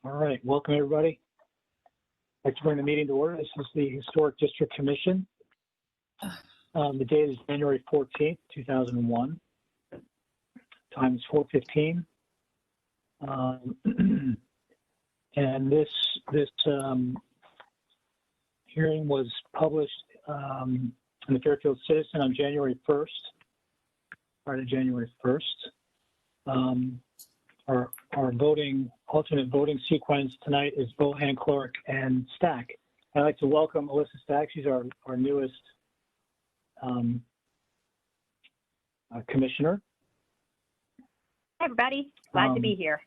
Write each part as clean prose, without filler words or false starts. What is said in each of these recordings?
All right, welcome everybody. I'd like to bring the meeting to order. This is the Historic District Commission. The date is January 14th, 2001. Time is 4:15. And this hearing was published in the Fairfield Citizen on January 1st, Friday, January 1st. Our alternate voting sequence tonight is Bohan, Clark, and Stack. I'd like to welcome Alyssa Stack. She's our newest commissioner. Hi, everybody. Glad to be here.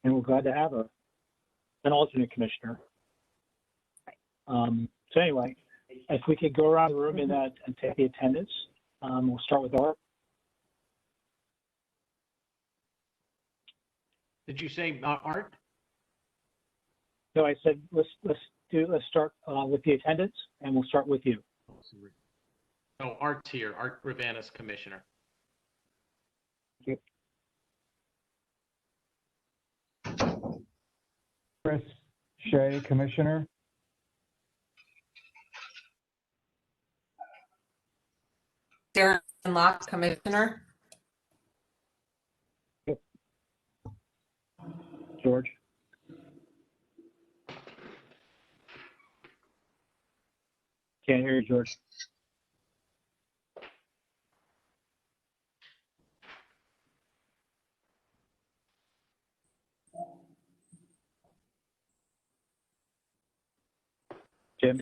And we're glad to have an alternate commissioner. So anyway, if we could go around the room and take the attendance. We'll start with Art. Did you say Art? No, I said let's start with the attendance, and we'll start with you. Oh, Art's here. Art Ravanas, Commissioner. Thank you. Chris Shea, Commissioner. Darren Locke, Commissioner. George. Can't hear you, George. Jim.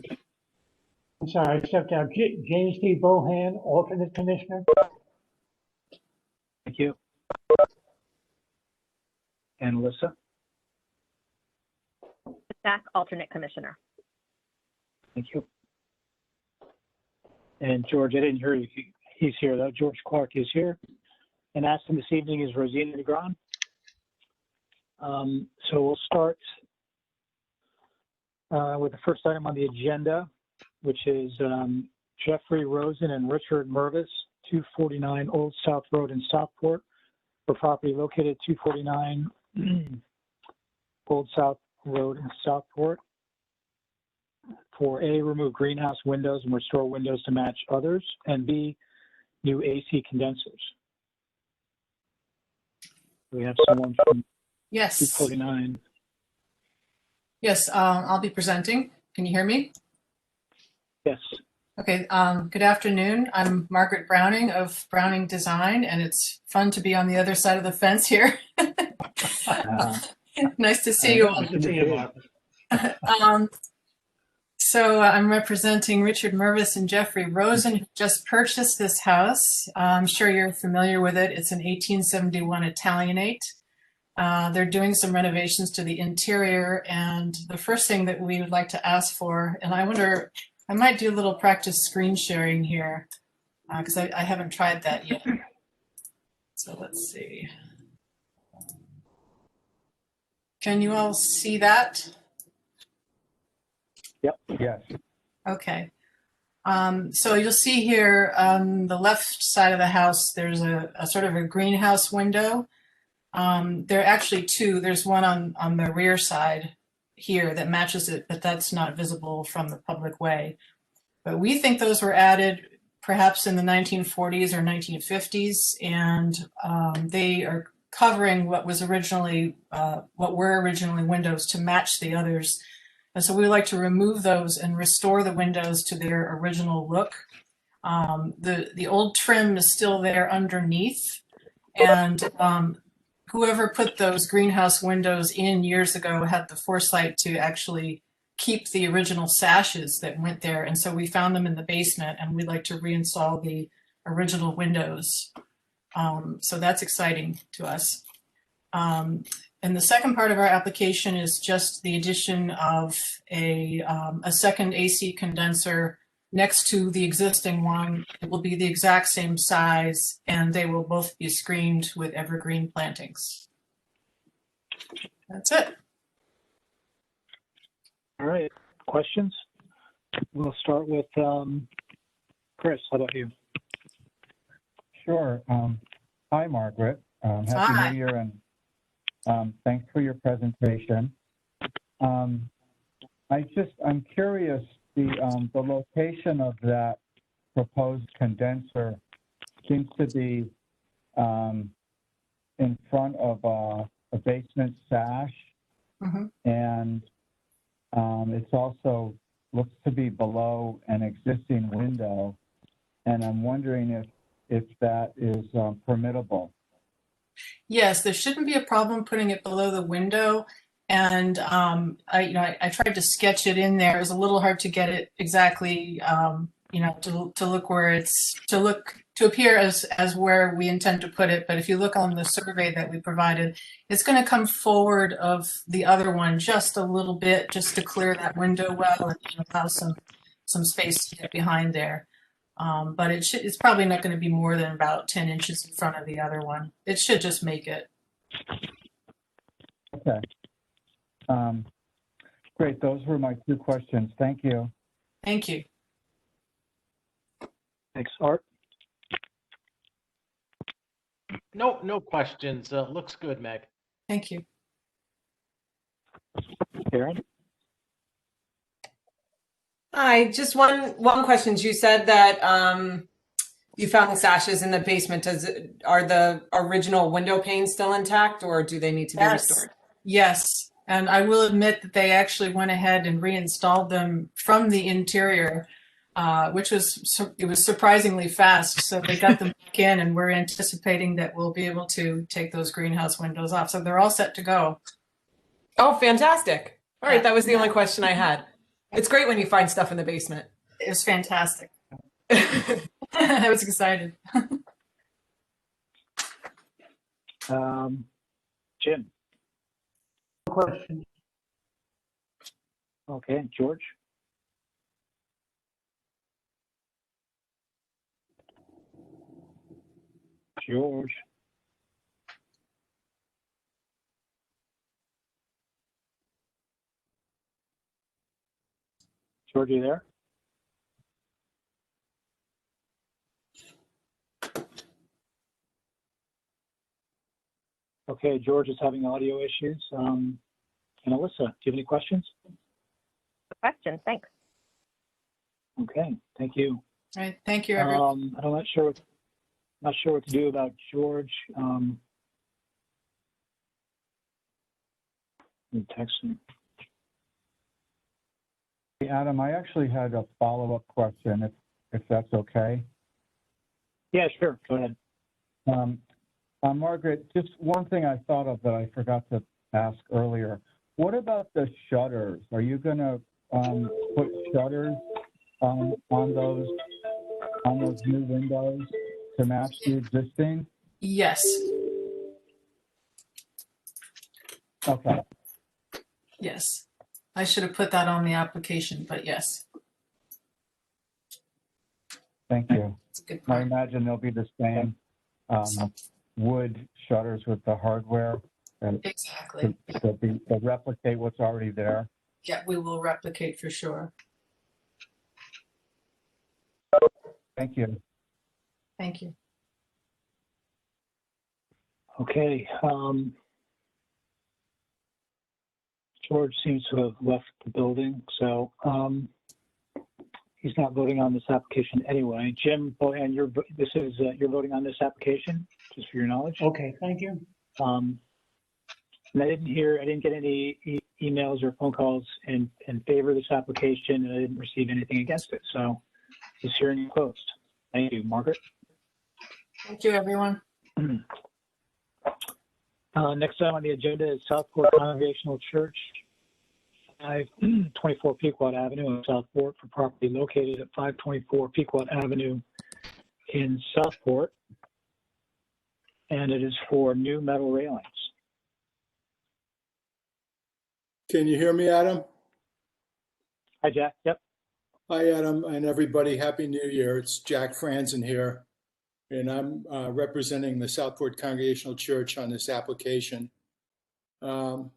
I'm sorry, I stepped out. James D. Bohan, alternate commissioner. Thank you. And Alyssa. Stack, alternate commissioner. Thank you. And George, I didn't hear you. He's here though. George Clark is here. And asking this evening is Rosina DeGron. So we'll start with the first item on the agenda, which is Jeffrey Rosen and Richard Mervis, 249 Old South Road in Southport, for property located at 249 Old South Road in Southport. For A, remove greenhouse windows and restore windows to match others, and B, new AC condensers. We have someone from Yes. 249. Yes, I'll be presenting. Can you hear me? Yes. Okay, good afternoon. I'm Margaret Browning of Browning Design, and it's fun to be on the other side of the fence here. Nice to see you all. Good to see you, Mark. So I'm representing Richard Mervis and Jeffrey Rosen, who just purchased this house. I'm sure you're familiar with it. It's an 1871 Italianate. They're doing some renovations to the interior, and the first thing that we would like to ask for, and I wonder, I might do a little practice screen sharing here because I haven't tried that yet. So let's see. Can you all see that? Yep. Yes. Okay. So you'll see here on the left side of the house, there's a sort of a greenhouse window. There are actually two. There's one on the rear side here that matches it, but that's not visible from the public way. But we think those were added perhaps in the 1940s or 1950s, and they are covering what were originally windows to match the others. And so we would like to remove those and restore the windows to their original look. The old trim is still there underneath, and whoever put those greenhouse windows in years ago had the foresight to actually keep the original sashes that went there. And so we found them in the basement, and we'd like to reinstall the original windows. So that's exciting to us. And the second part of our application is just the addition of a second AC condenser next to the existing one. It will be the exact same size, and they will both be screened with evergreen plantings. That's it. All right. Questions? We'll start with Chris. How about you? Sure. Hi, Margaret. Happy Hi. New Year, and thanks for your presentation. I'm curious, the location of that proposed condenser seems to be in front of a basement sash, Mhm. and it's also looks to be below an existing window, and I'm wondering if that is permittable. Yes, there shouldn't be a problem putting it below the window. And I tried to sketch it in there. It was a little hard to get it exactly, to look where it's to appear as where we intend to put it. But if you look on the survey that we provided, it's going to come forward of the other one just a little bit, just to clear that window well and allow some space to get behind there. But it's probably not going to be more than about 10 inches in front of the other one. It should just make it. Okay. Great. Those were my two questions. Thank you. Thank you. Thanks, Art. No questions. Looks good, Meg. Thank you. Karen? Hi, just one question. You said that you found the sashes in the basement. Are the original window panes still intact, or do they need to be restored? Yes. And I will admit that they actually went ahead and reinstalled them from the interior, which was surprisingly fast. So they got them back in, and we're anticipating that we'll be able to take those greenhouse windows off. So they're all set to go. Oh, fantastic. All right, Yeah. that was the only question I had. It's great when you find stuff in the basement. It was fantastic. I was excited. Jim? No questions. Okay, George? George? George, you there? Okay, George is having audio issues. And Alyssa, do you have any questions? Question, thanks. Okay, thank you. All right. Thank you, everyone. I'm not sure what to do about George. Let me text him. Hey, Adam, I actually had a follow-up question, if that's okay. Yeah, sure. Go ahead. Margaret, just one thing I thought of that I forgot to ask earlier. What about the shutters? Are you going to put shutters on those new windows to match the existing? Yes. Okay. Yes. I should have put that on the application, but yes, Thank you. it's a good I point. imagine they'll be the same wood shutters with the hardware. And Exactly. they'll replicate what's already there. Yeah, we will replicate for sure. Thank you. Thank you. Okay. George seems to have left the building, so he's not voting on this application anyway. Jim, and you're voting on this application, just for your knowledge. Okay, thank you. And I didn't get any emails or phone calls in favor of this application, and I didn't receive anything against it. So this hearing is closed. Thank you, Margaret. Thank you, everyone. Next item on the agenda is Southport Congregational Church, 524 Pequot Avenue in Southport, for property located at 524 Pequot Avenue in Southport. And it is for new metal railings. Can you hear me, Adam? Hi, Jack. Yep. Hi, Adam, and everybody. Happy New Year. It's Jack Franzen here, and I'm representing the Southport Congregational Church on this application. The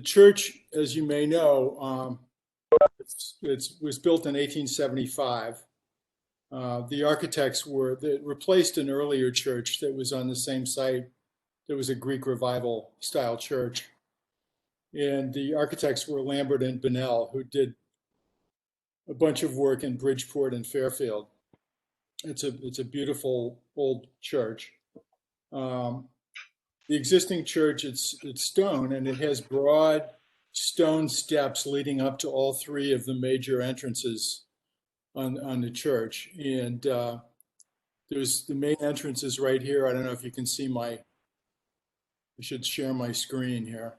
church, as you may know, it was built in 1875, The architects replaced an earlier church that was on the same site. There was a Greek revival style church. And the architects were Lambert and Bonnell, who did a bunch of work in Bridgeport and Fairfield. It's a beautiful old church. The existing church, it's stone, and it has broad stone steps leading up to all three of the major entrances on the church. And there's the main entrance is right here. I don't know if you can see I should share my screen here.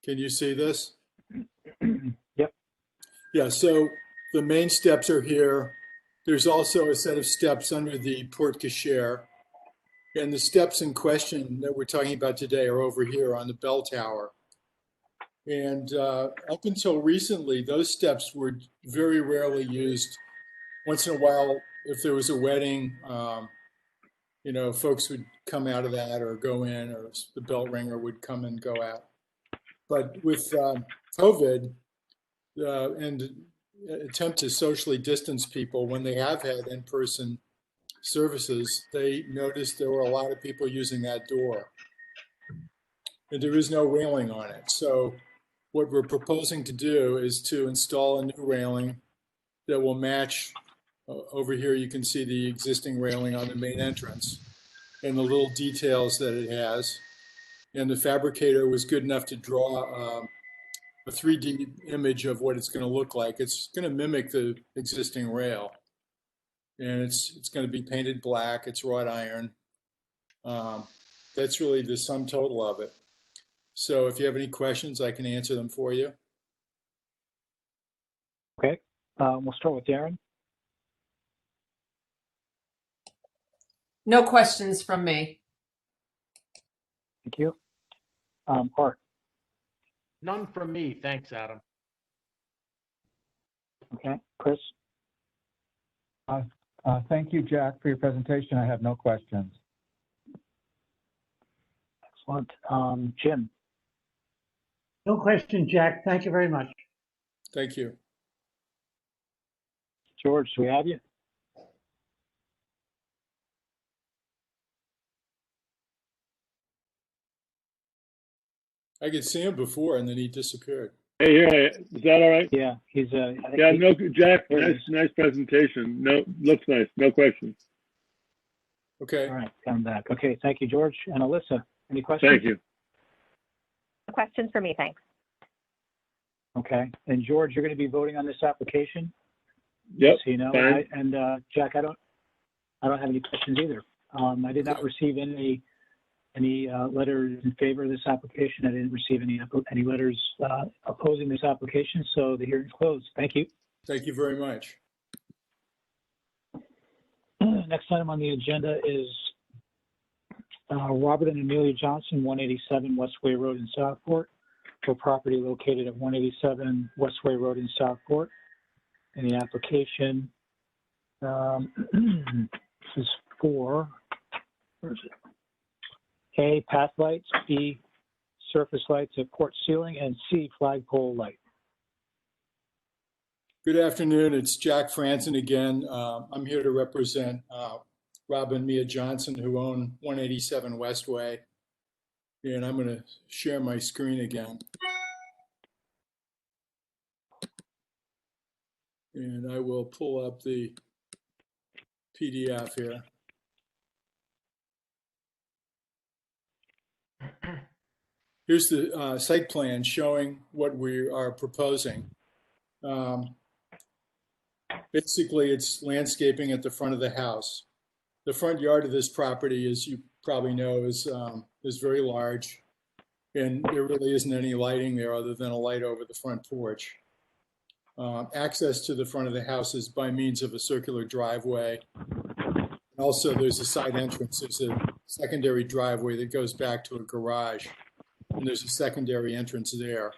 Can you see this? Yep. Yeah, so the main steps are here. There's also a set of steps under the porte cochere. And the steps in question that we're talking about today are over here on the bell tower. And up until recently, those steps were very rarely used. Once in a while, if there was a wedding, folks would come out of that or go in, or the bell ringer would come and go out. But with COVID and attempt to socially distance people, when they have had in-person services, they noticed there were a lot of people using that door. And there is no railing on it. So what we're proposing to do is to install a new railing that will match. Over here, you can see the existing railing on the main entrance and the little details that it has. And the fabricator was good enough to draw a 3D image of what it's going to look like. It's going to mimic the existing rail. And it's going to be painted black. It's wrought iron. That's really the sum total of it. So if you have any questions, I can answer them for you. Okay, we'll start with Darren. No questions from me. Thank you. Art. None from me. Thanks, Adam. Okay, Chris. Thank you, Jack, for your presentation. I have no questions. Excellent. Jim. No question, Jack. Thank you very much. Thank you. George, do we have you? I could see him before and then he disappeared. Hey, here, is that all right? Yeah, he's Yeah, no, Jack, nice presentation. No, looks nice. No questions. Okay. All right, come back. Okay, thank you, George. And Alyssa, any questions? Thank you. No questions for me, thanks. Okay, and George, you're going to be voting on this application? Yep. So you know, fine. Jack, I don't have any questions either. I did not receive any letters in favor of this application. I didn't receive any letters opposing this application, so the hearing's closed. Thank you. Thank you very much. Next item on the agenda is Robert and Emilia Johnson, 187 Westway Road in Southport, for property located at 187 Westway Road in Southport. And the application is for, where is it? A, path lights, B, surface lights at port ceiling, and C, flagpole light. Good afternoon. It's Jack Franzen again. I'm here to represent Rob and Mia Johnson, who own 187 Westway. And I'm going to share my screen again. And I will pull up the PDF here. Here's the site plan showing what we are proposing. Basically, it's landscaping at the front of the house. The front yard of this property, as you probably know, is very large, and there really isn't any lighting there other than a light over the front porch. Access to the front of the house is by means of a circular driveway. Also, there's a side entrance. There's a secondary driveway that goes back to a garage, and there's a secondary entrance there.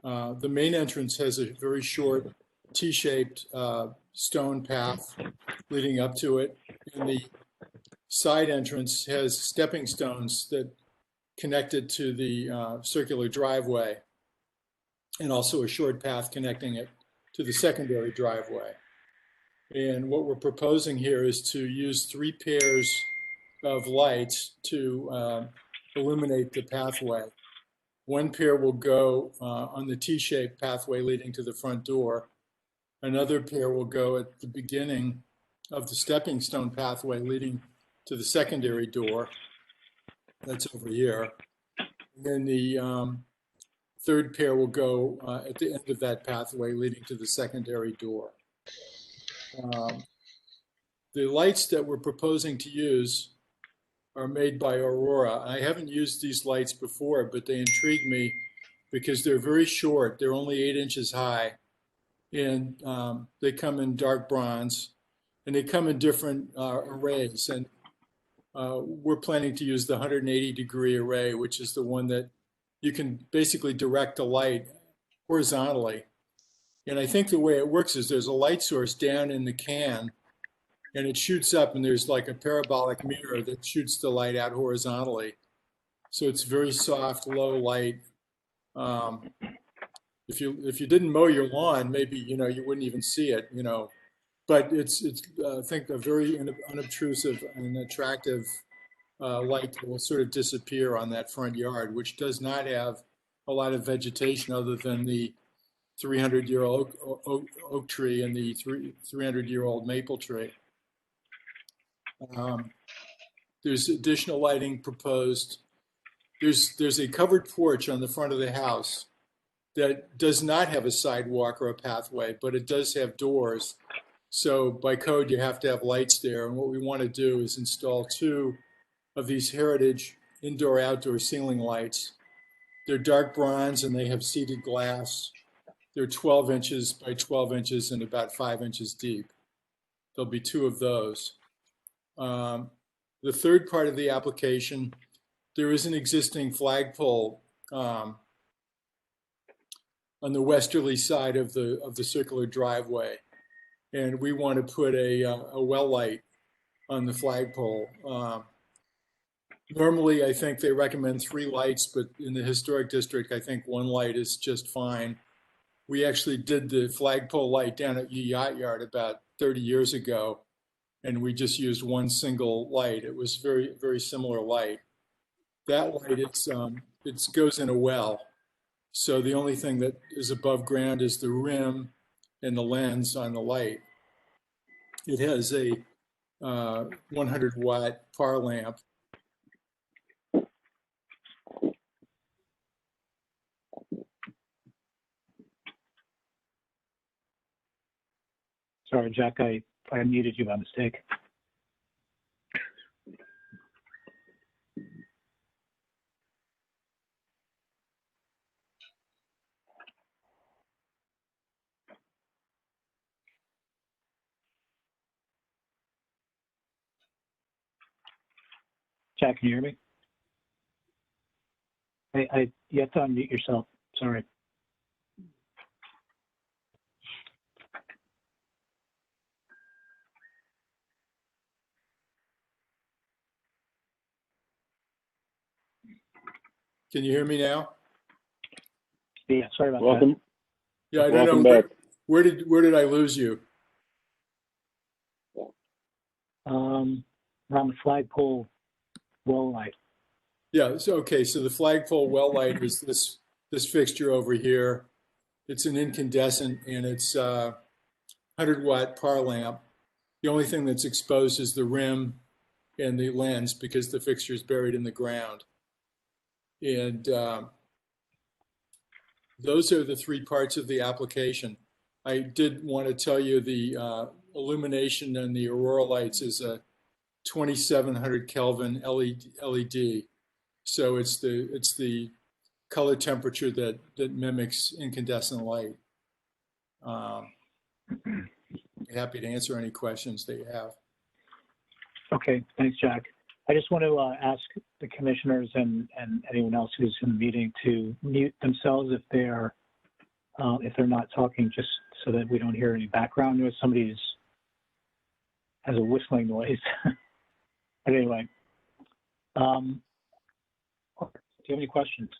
The main entrance has a very short T-shaped stone path leading up to it, and the side entrance has stepping stones that connect it to the circular driveway, and also a short path connecting it to the secondary driveway. And what we're proposing here is to use 3 pairs of lights to illuminate the pathway. 1 pair will go on the T-shaped pathway leading to the front door. Another pair will go at the beginning of the stepping stone pathway leading to the secondary door. That's over here. And then the 3rd pair will go at the end of that pathway leading to the secondary door. The lights that we're proposing to use are made by Aurora. I haven't used these lights before, but they intrigue me because they're very short. They're only 8 inches high, and they come in dark bronze, and they come in different arrays. And we're planning to use the 180-degree array, which is the one that you can basically direct a light horizontally. And I think the way it works is there's a light source down in the can, and it shoots up, and there's like a parabolic mirror that shoots the light out horizontally. So it's very soft, low light. If you didn't mow your lawn, maybe you wouldn't even see it. But it's I think a very unobtrusive and attractive light that will sort of disappear on that front yard, which does not have a lot of vegetation other than the 300-year-old oak tree and the 300-year-old maple tree. There's additional lighting proposed. There's a covered porch on the front of the house that does not have a sidewalk or a pathway, but it does have doors. So by code, you have to have lights there. And what we want to do is install 2 of these heritage indoor-outdoor ceiling lights. They're dark bronze and they have seated glass. They're 12 inches by 12 inches and about 5 inches deep. There'll be 2 of those. The third part of the application, there is an existing flagpole on the westerly side of the circular driveway, and we want to put a well light on the flagpole. Normally, I think they recommend 3 lights, but in the historic district, I think 1 light is just fine. We actually did the flagpole light down at Yacht Yard about 30 years ago, and we just used 1 single light. It was very, very similar light. That light, it goes in a well. So the only thing that is above ground is the rim and the lens on the light. It has a 100-watt par lamp. Sorry, Jack, I muted you by mistake. Jack, can you hear me? You have to unmute yourself. Sorry. Can you hear me now? Yeah, sorry about Welcome. Yeah, I don't Welcome know. back. Where did I lose you? that. Around the flagpole well light. Yeah, so okay, so the flagpole well light is this fixture over here. It's an incandescent and it's 100-watt par lamp. The only thing that's exposed is the rim and the lens because the fixture is buried in the ground. And those are the 3 parts of the application. I did want to tell you the illumination on the Aurora lights is a 2700 Kelvin LED. So it's the color temperature that mimics incandescent light. Happy to answer any questions that you have. Okay, thanks, Jack. I just want to ask the commissioners and anyone else who's in the meeting to mute themselves if they're not talking, just so that we don't hear any background noise. Somebody has a whistling noise. But anyway, do you have any questions?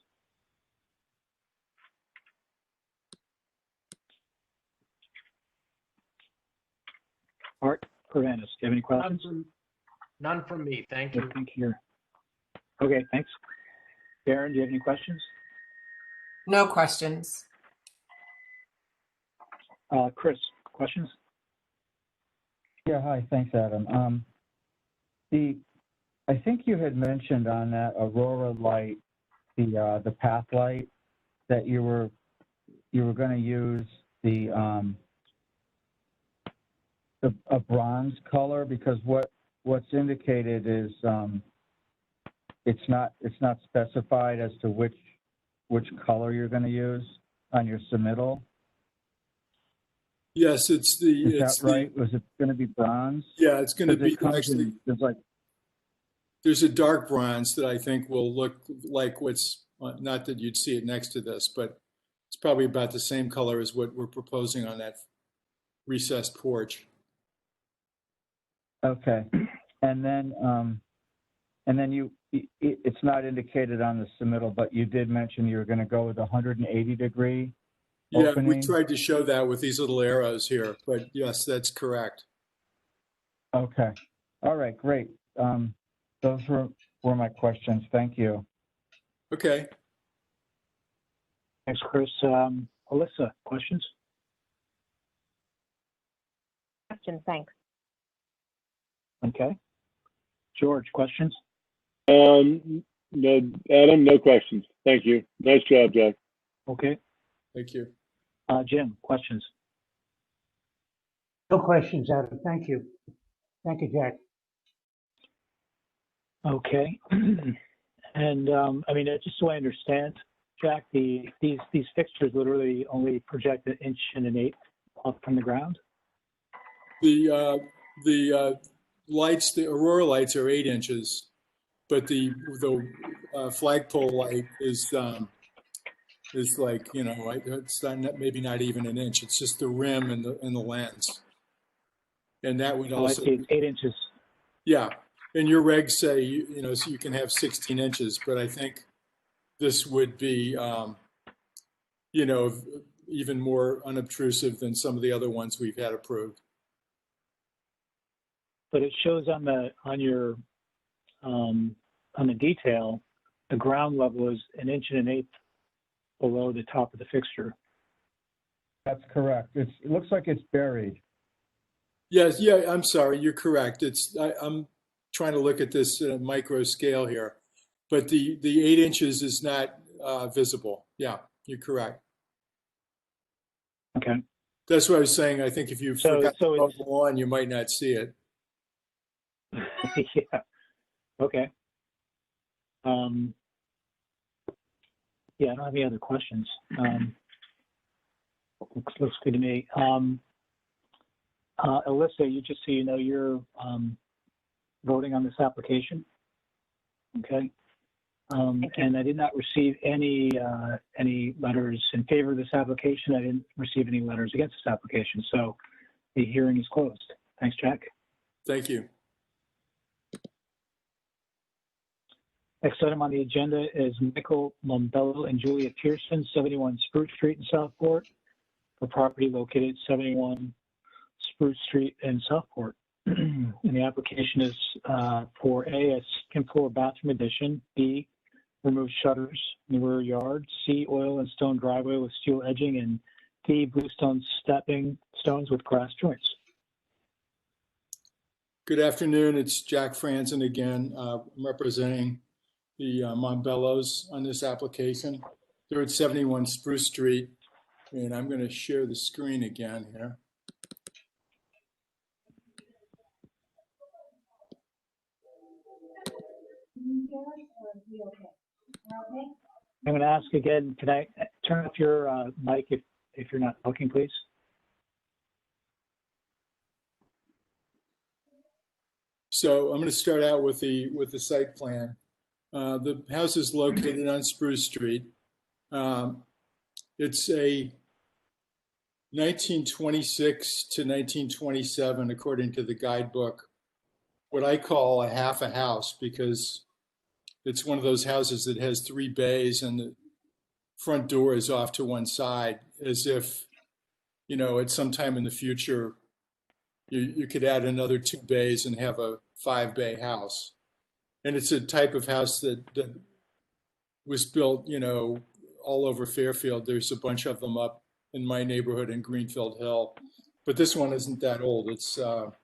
Art Provanis, do you have any questions? None from me. Thank you. Thank you. Okay, thanks. Darren, do you have any questions? No questions. Chris, questions? Yeah, hi, thanks, Adam. I think you had mentioned on that Aurora light, the path light, that you were going to use a bronze color, because what's indicated is it's not specified as to which color you're going to use on your submittal. Yes, Is that right? Was it going to be bronze? Yeah, it's going to be actually. There's a dark bronze that I think will look like what's, not that you'd see it next to this, but it's probably about the same color as what we're proposing on that recessed porch. Okay, and then it's not indicated on the submittal, but you did mention you were going to go with 180 degree. Yeah, opening. we tried to show that with these little arrows here, but yes, that's correct. Okay, all right, great. Those were my questions. Thank you. Okay. Thanks, Chris. Alyssa, questions? Question, thanks. Okay. George, questions? No, Adam, no questions. Thank you. Nice job, Jack. Okay. Thank you. Jim, questions? No questions, Adam. Thank you. Thank you, Jack. Okay. And I mean, just so I understand, Jack, these fixtures literally only project 1 1/8 inch up from the ground? The lights, the Aurora lights are 8 inches, but the flagpole light is like, you know, it's not, maybe not even 1 inch. It's just the rim and the lens. And that would also, I see, it's 8 inches. yeah. And your regs say, you know, so you can have 16 inches, but I think this would be, you know, even more unobtrusive than some of the other ones we've had approved. But it shows on the detail, the ground level is 1 1/8 inch below the top of the fixture. That's correct. It looks like it's buried. Yes, yeah, I'm sorry, you're correct. I'm trying to look at this at a micro scale here, but the 8 inches is not visible. Yeah, you're correct. Okay. That's what I was saying. I think if you forgot to mow the lawn, you might not see it. Yeah. Okay. Yeah, I don't have any other questions. Looks good to me. Alyssa, just so you know, you're voting on this application. Okay. And I did not receive any letters in favor of this application. I didn't receive any letters against this application. So the hearing is closed. Thanks, Jack. Thank you. Next item on the agenda is Michael Mombello and Julia Pearson, 71 Spruce Street in Southport, for property located at 71 Spruce Street in Southport. And the application is for A, a second floor bathroom addition, B, remove shutters in the rear yard, C, oil and stone driveway with steel edging, and D, bluestone stepping stones with grass joints. Good afternoon. It's Jack Franzen again. I'm representing the Mombellos on this application. They're at 71 Spruce Street, and I'm going to share the screen again here. I'm going to ask again, can I turn off your mic if you're not talking, please? So I'm going to start out with the site plan. The house is located on Spruce Street. It's a 1926 to 1927, according to the guidebook, what I call a half a house, because it's one of those houses that has 3 bays and the front door is off to one side, as if, at some time in the future, you could add another 2 bays and have a 5-bay house. And it's a type of house that was built, all over Fairfield. There's a bunch of them up in my neighborhood in Greenfield Hill. But this one isn't that old. It's about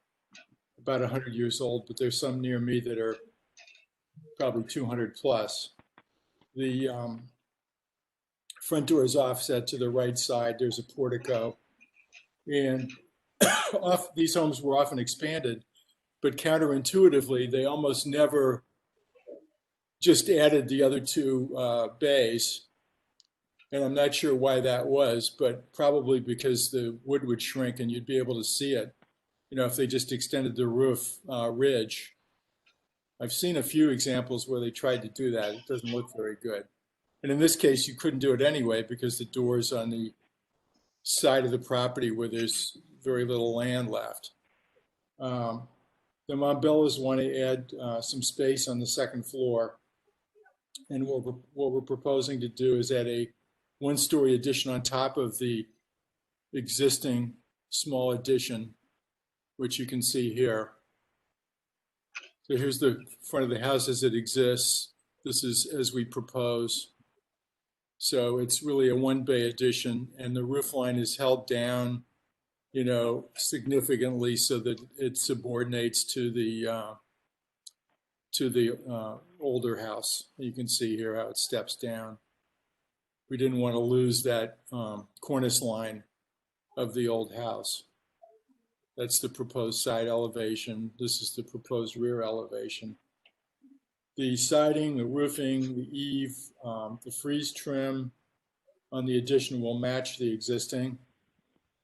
100 years old, but there's some near me that are probably 200 plus. The front door is offset to the right side. There's a portico. And these homes were often expanded, but counterintuitively, they almost never just added the other 2 bays. And I'm not sure why that was, but probably because the wood would shrink and you'd be able to see it, if they just extended the roof ridge. I've seen a few examples where they tried to do that. It doesn't look very good. And in this case, you couldn't do it anyway because the door's on the side of the property where there's very little land left. The Montbellas want to add some space on the second floor. And what we're proposing to do is add a 1-story addition on top of the existing small addition, which you can see here. So here's the front of the house as it exists. This is as we propose. So it's really a 1-bay addition, and the roof line is held down, significantly so that it subordinates to the older house. You can see here how it steps down. We didn't want to lose that cornice line of the old house. That's the proposed side elevation. This is the proposed rear elevation. The siding, the roofing, the eave, the frieze trim on the addition will match the existing.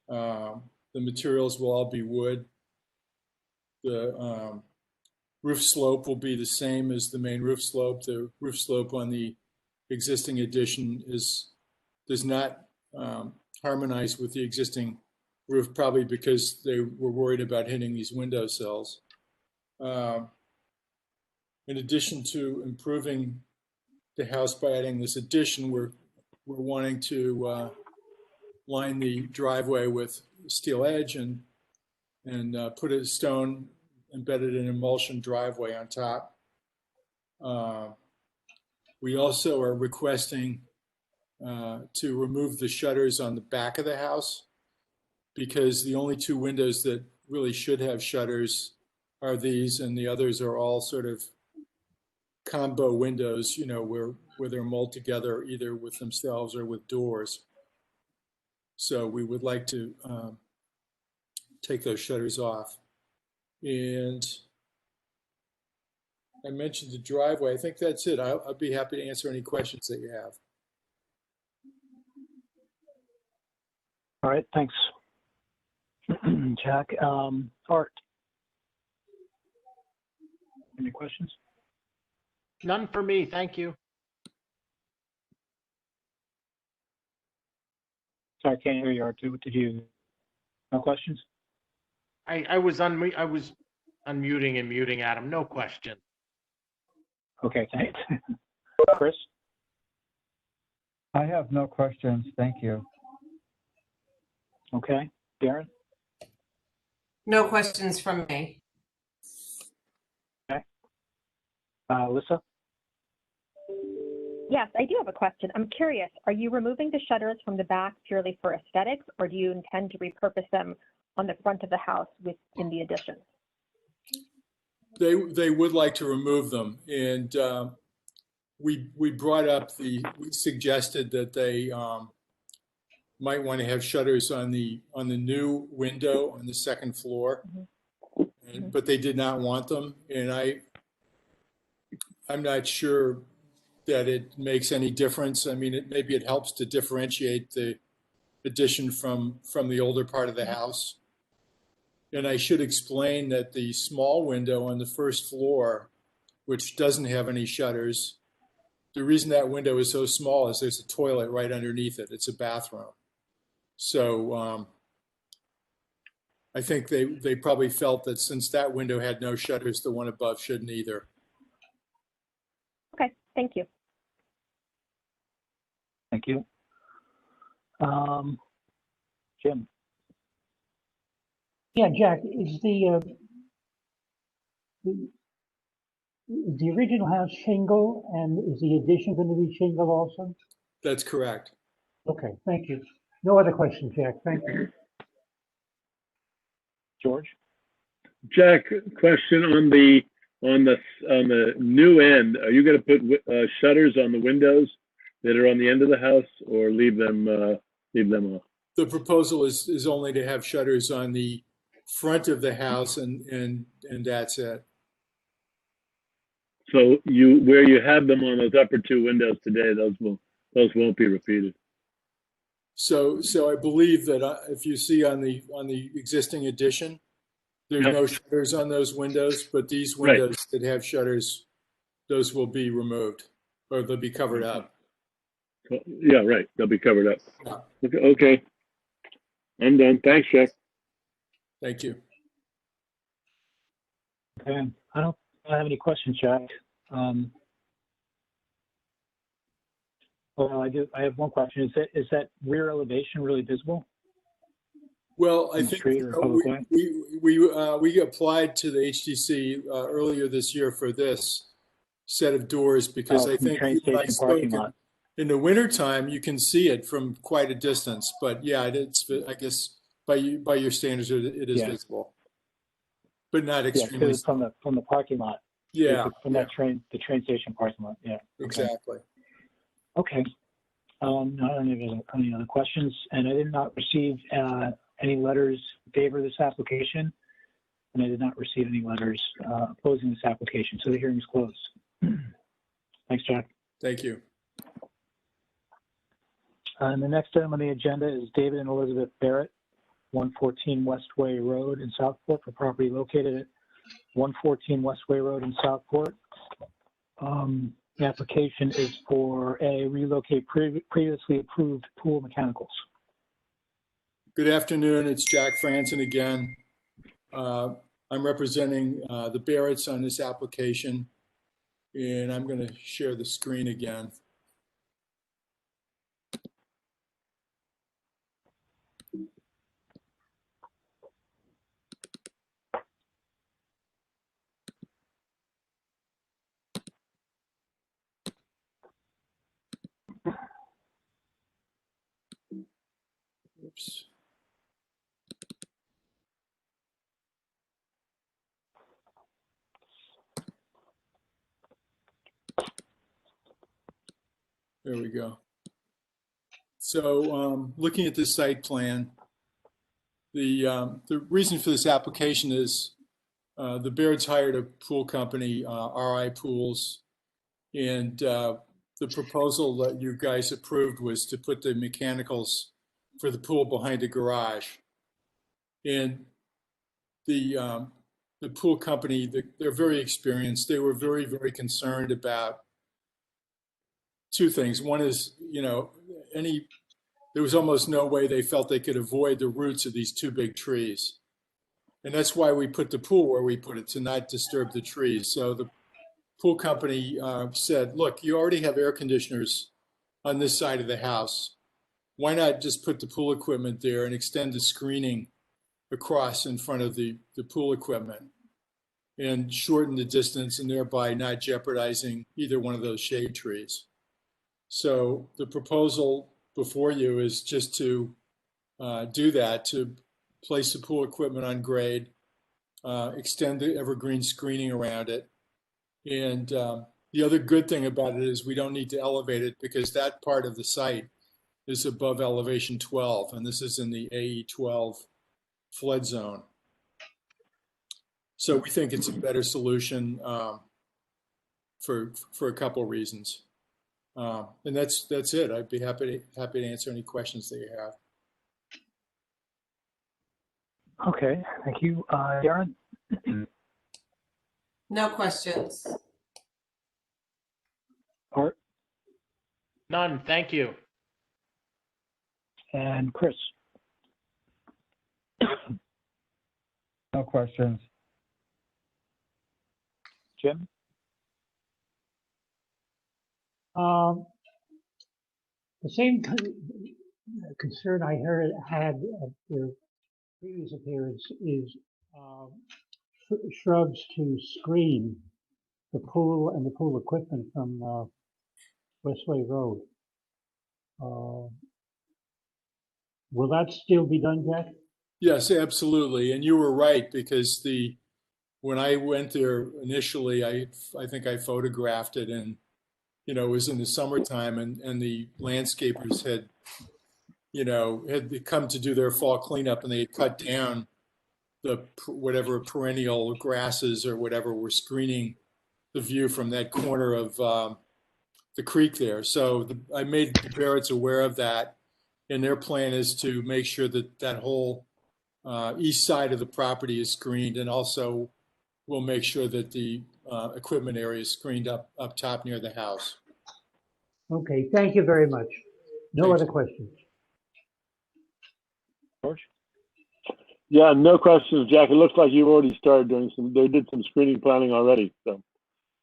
The materials will all be wood. The roof slope will be the same as the main roof slope. The roof slope on the existing addition does not harmonize with the existing roof, probably because they were worried about hitting these window sills. In addition to improving the house by adding this addition, we're wanting to line the driveway with steel edge and put a stone embedded in emulsion driveway on top. We also are requesting to remove the shutters on the back of the house, because the only 2 windows that really should have shutters are these, and the others are all sort of combo windows, where they're molded together either with themselves or with doors. So we would like to take those shutters off. And I mentioned the driveway. I think that's it. I'll be happy to answer any questions that you have. All right, thanks, Jack. Art, any questions? None for me, thank you. Sorry, I can't hear you, Art. Did you? No questions? I was unmuting and muting Adam. No question. Okay, thanks. Chris? I have no questions. Thank you. Okay. Darren? No questions from me. Okay. Alyssa? Yes, I do have a question. I'm curious, are you removing the shutters from the back purely for aesthetics, or do you intend to repurpose them on the front of the house within the addition? They would like to remove them, and we brought up we suggested that they might want to have shutters on the new window on the second floor, but they did not want them, and I'm not sure that it makes any difference. I mean, maybe it helps to differentiate the addition from the older part of the house. And I should explain that the small window on the first floor, which doesn't have any shutters, the reason that window is so small is there's a toilet right underneath it. It's a bathroom. So I think they probably felt that since that window had no shutters, the one above shouldn't either. Okay, thank you. Thank you. Jim? Yeah, Jack, is the original house shingle, and is the addition going to be shingle also? That's correct. Okay, thank you. No other questions, Jack. Thank you. George? Jack, question on the new end. Are you going to put shutters on the windows that are on the end of the house, or leave them off? The proposal is only to have shutters on the front of the house, and that's it. So where you have them on those upper two windows today, those won't be repeated. So I believe that if you see on the existing addition, there's no shutters on those windows, but these windows that have shutters, those will be removed, or they'll be covered up. Yeah, right. They'll be covered up. Yeah. Okay. I'm done. Thanks, Jack. Thank you. Okay. I don't have any questions, Jack. Well, I do. I have one question. Is that rear elevation really visible? Well, I In the think street or public way? we applied to the HTC earlier this year for this set of doors because I from the think train when I station spoke parking lot. in the wintertime, you can see it from quite a distance. But yeah, it's, I guess by your standards, it is visible, but not extremely. Yeah, from the parking lot. Yeah, from the train station parking lot. Yeah. Exactly. Okay. I don't have any other questions, and I did not receive any letters in favor of this application, and I did not receive any letters opposing this application. So the hearing is closed. Thanks, Jack. Thank you. And the next item on the agenda is David and Elizabeth Barrett, 114 Westway Road in Southport, for property located at 114 Westway Road in Southport. The application is for a relocate previously approved pool mechanicals. Good afternoon. It's Jack Franson again. I'm representing the Barretts on this application, and I'm going to share the screen again. Oops. There we go. So looking at the site plan, the reason for this application is the Barretts hired a pool company, RI Pools, and the proposal that you guys approved was to put the mechanicals for the pool behind a garage. And the pool company, they're very experienced. They were very, very concerned about two things. One is, there was almost no way they felt they could avoid the roots of these two big trees. And that's why we put the pool where we put it, to not disturb the trees. So the pool company said, look, you already have air conditioners on this side of the house. Why not just put the pool equipment there and extend the screening across in front of the pool equipment and shorten the distance, and thereby not jeopardizing either one of those shade trees. So the proposal before you is just to do that, to place the pool equipment on grade, extend the evergreen screening around it. And the other good thing about it is we don't need to elevate it because that part of the site is above elevation 12, and this is in the AE 12 flood zone. So we think it's a better solution for a couple of reasons. And that's it. I'd be happy to answer any questions that you have. Okay, thank you. Darren? No questions. Art? None, thank you. And Chris? No questions. Jim? The same concern I had at the previous appearance is shrubs to screen the pool and the pool equipment from Westway Road. Will that still be done, Jack? Yes, absolutely. And you were right, because when I went there initially, I think I photographed it, and it was in the summertime, and the landscapers had come to do their fall cleanup, and they had cut down the whatever perennial grasses or whatever were screening the view from that corner of the creek there. So I made the Barretts aware of that, and their plan is to make sure that that whole east side of the property is screened, and also we'll make sure that the equipment area is screened up top near the house. Okay, thank you very much. No Thanks. other questions. George? Yeah, no questions, Jack. It looks like you've already started doing they did some screening planning already, so.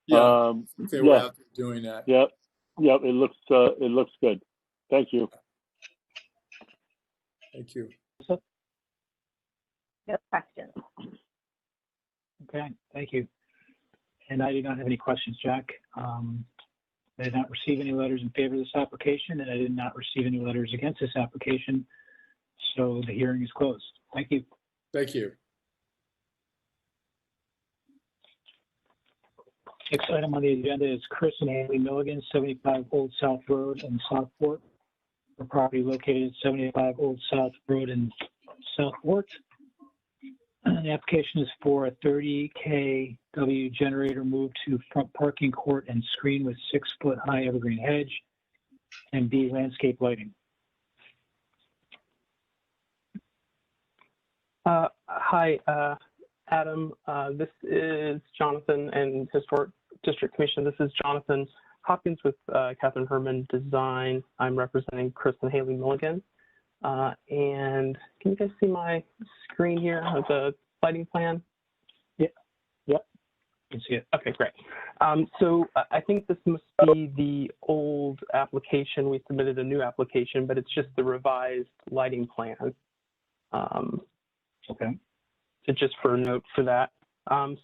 Yeah, they were Yeah. out there doing that. Yep, it looks good. Thank you. Thank you. No questions. Okay, thank you. And I do not have any questions, Jack. I did not receive any letters in favor of this application, and I did not receive any letters against this application. So the hearing is closed. Thank you. Thank you. Next item on the agenda is Chris and Haley Milligan, 75 Old South Road in Southport. The property located at 75 Old South Road in Southport. The application is for a 30 kW generator moved to front parking court and screen with 6-foot high evergreen hedge, and B, landscape lighting. Hi, Adam. This is Jonathan and Historic District Commission. This is Jonathan Hopkins with Catherine Herman Design. I'm representing Chris and Haley Milligan. And can you guys see my screen here of the lighting plan? Yep, you can see it. Okay, great. So I think this must be the old application. We submitted a new application, but it's just the revised lighting plan. Okay. So just for a note for that.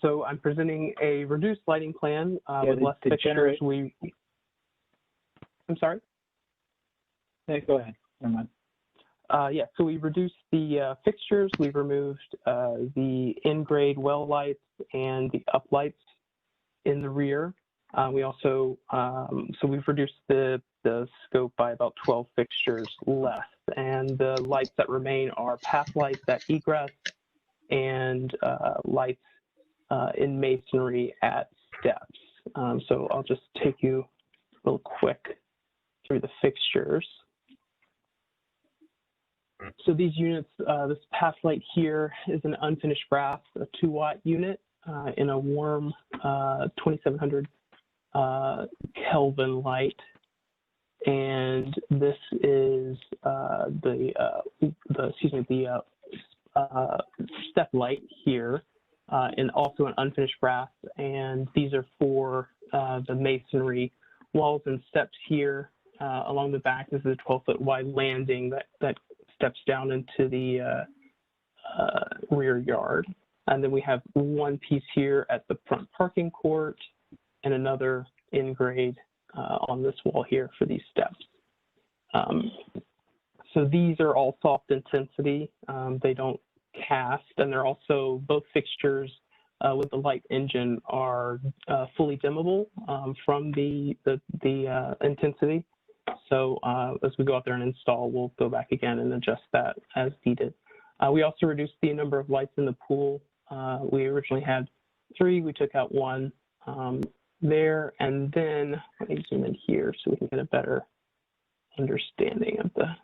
So I'm presenting a reduced lighting plan with less fixtures. I'm sorry? Yeah, go ahead. Never mind. Yeah, so we reduced the fixtures. We've removed the in-grade well lights and the uplights in the rear. We also, so we've reduced the scope by about 12 fixtures less. And the lights that remain are path lights at egress and lights in masonry at steps. So I'll just take you real quick through the fixtures. So these units, this path light here is an unfinished brass, a 2-watt unit in a warm 2700 Kelvin light. And this is the step light here, and also an unfinished brass. And these are for the masonry walls and steps here. Along the back, this is a 12-foot wide landing that steps down into the rear yard. And then we have one piece here at the front parking court and another in grade on this wall here for these steps. So these are all soft intensity. They don't cast, and they're also, both fixtures with the light engine are fully dimmable from the intensity. So as we go out there and install, we'll go back again and adjust that as needed. We also reduced the number of lights in the pool. We originally had 3, we took out 1 there, and then let me zoom in here so we can get a better understanding of the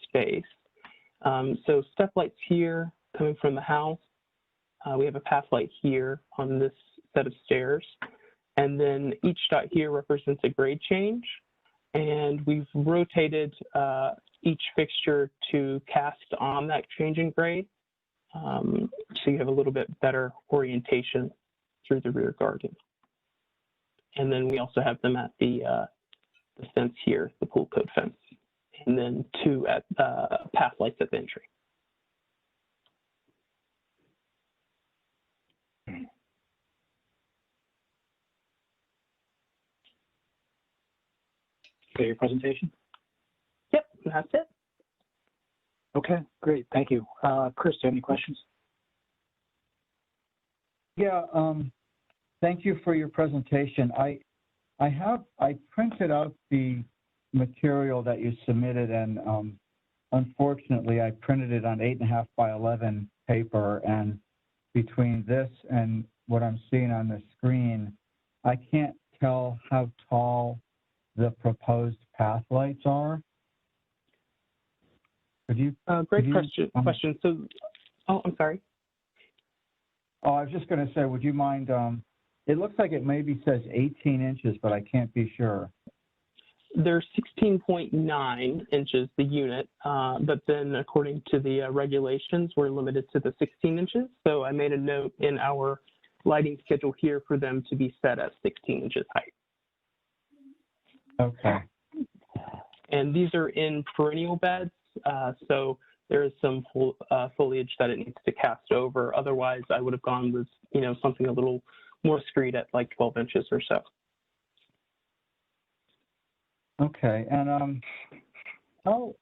space. So step lights here coming from the house. We have a path light here on this set of stairs, and then each dot here represents a grade change. And we've rotated each fixture to cast on that changing grade. so you have a little bit better orientation through the rear garden. And then we also have them at the fence here, the pool code fence, and then 2 at path lights at the entry. Okay, your presentation? Yep, that's it. Okay, great, thank you. Chris, do you have any questions? Yeah, thank you for your presentation. I printed out the material that you submitted, and unfortunately I printed it on 8.5 by 11 paper, and between this and what I'm seeing on the screen, I can't tell how tall the proposed path lights are. Could you? Great question. So, oh, I'm sorry. Oh, I was just going to say, would you mind? It looks like it maybe says 18 inches, but I can't be sure. They're 16.9 inches, the unit, but then according to the regulations, we're limited to the 16 inches. So I made a note in our lighting schedule here for them to be set at 16 inches height. Okay. And these are in perennial beds, so there is some foliage that it needs to cast over. Otherwise, I would have gone with, something a little more screed at like 12 inches or so. Okay, and how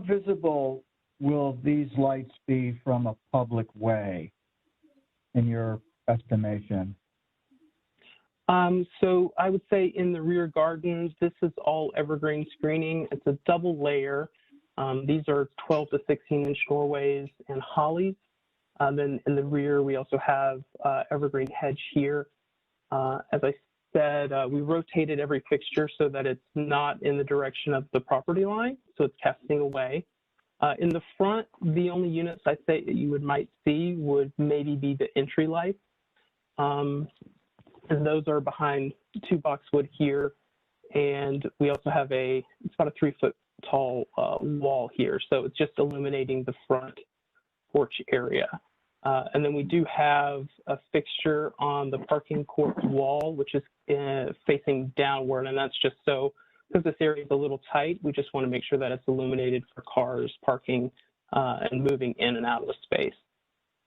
visible will these lights be from a public way, in your estimation? So I would say in the rear gardens, this is all evergreen screening. It's a double layer. These are 12 to 16 inch doorways and hollies. Then in the rear, we also have evergreen hedge here. As I said, we rotated every fixture so that it's not in the direction of the property line, so it's casting away. In the front, the only units I say that you might see would maybe be the entry lights. And those are behind 2 boxwood here. And we also have it's about a 3-foot tall wall here. So it's just illuminating the front porch area. And then we do have a fixture on the parking court wall, which is facing downward. And that's just so, because this area is a little tight, we just want to make sure that it's illuminated for cars parking and moving in and out of the space.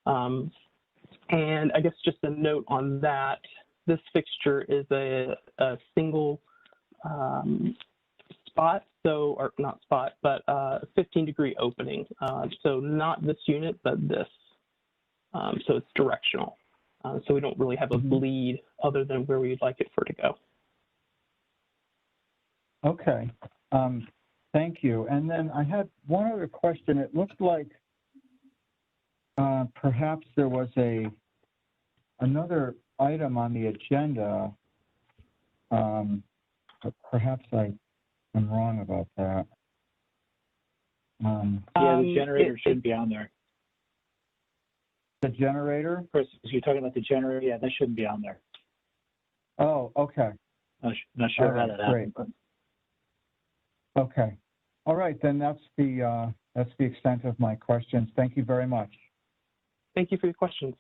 And I guess just a note on that, this fixture is a single spot, or not spot, but 15-degree opening. So not this unit, but this. So it's directional. So we don't really have a bleed other than where we'd like it for it to go. Okay, thank you. And then I had one other question. It looked like perhaps there was another item on the agenda. But perhaps I am wrong about that. Yeah, the generator shouldn't be on there. The generator? Chris, you're talking about the generator? Yeah, that shouldn't be on there. Oh, okay. Not sure how that happened. But... Okay. All right, then that's the extent of my questions. Thank you very much. Thank you for your questions.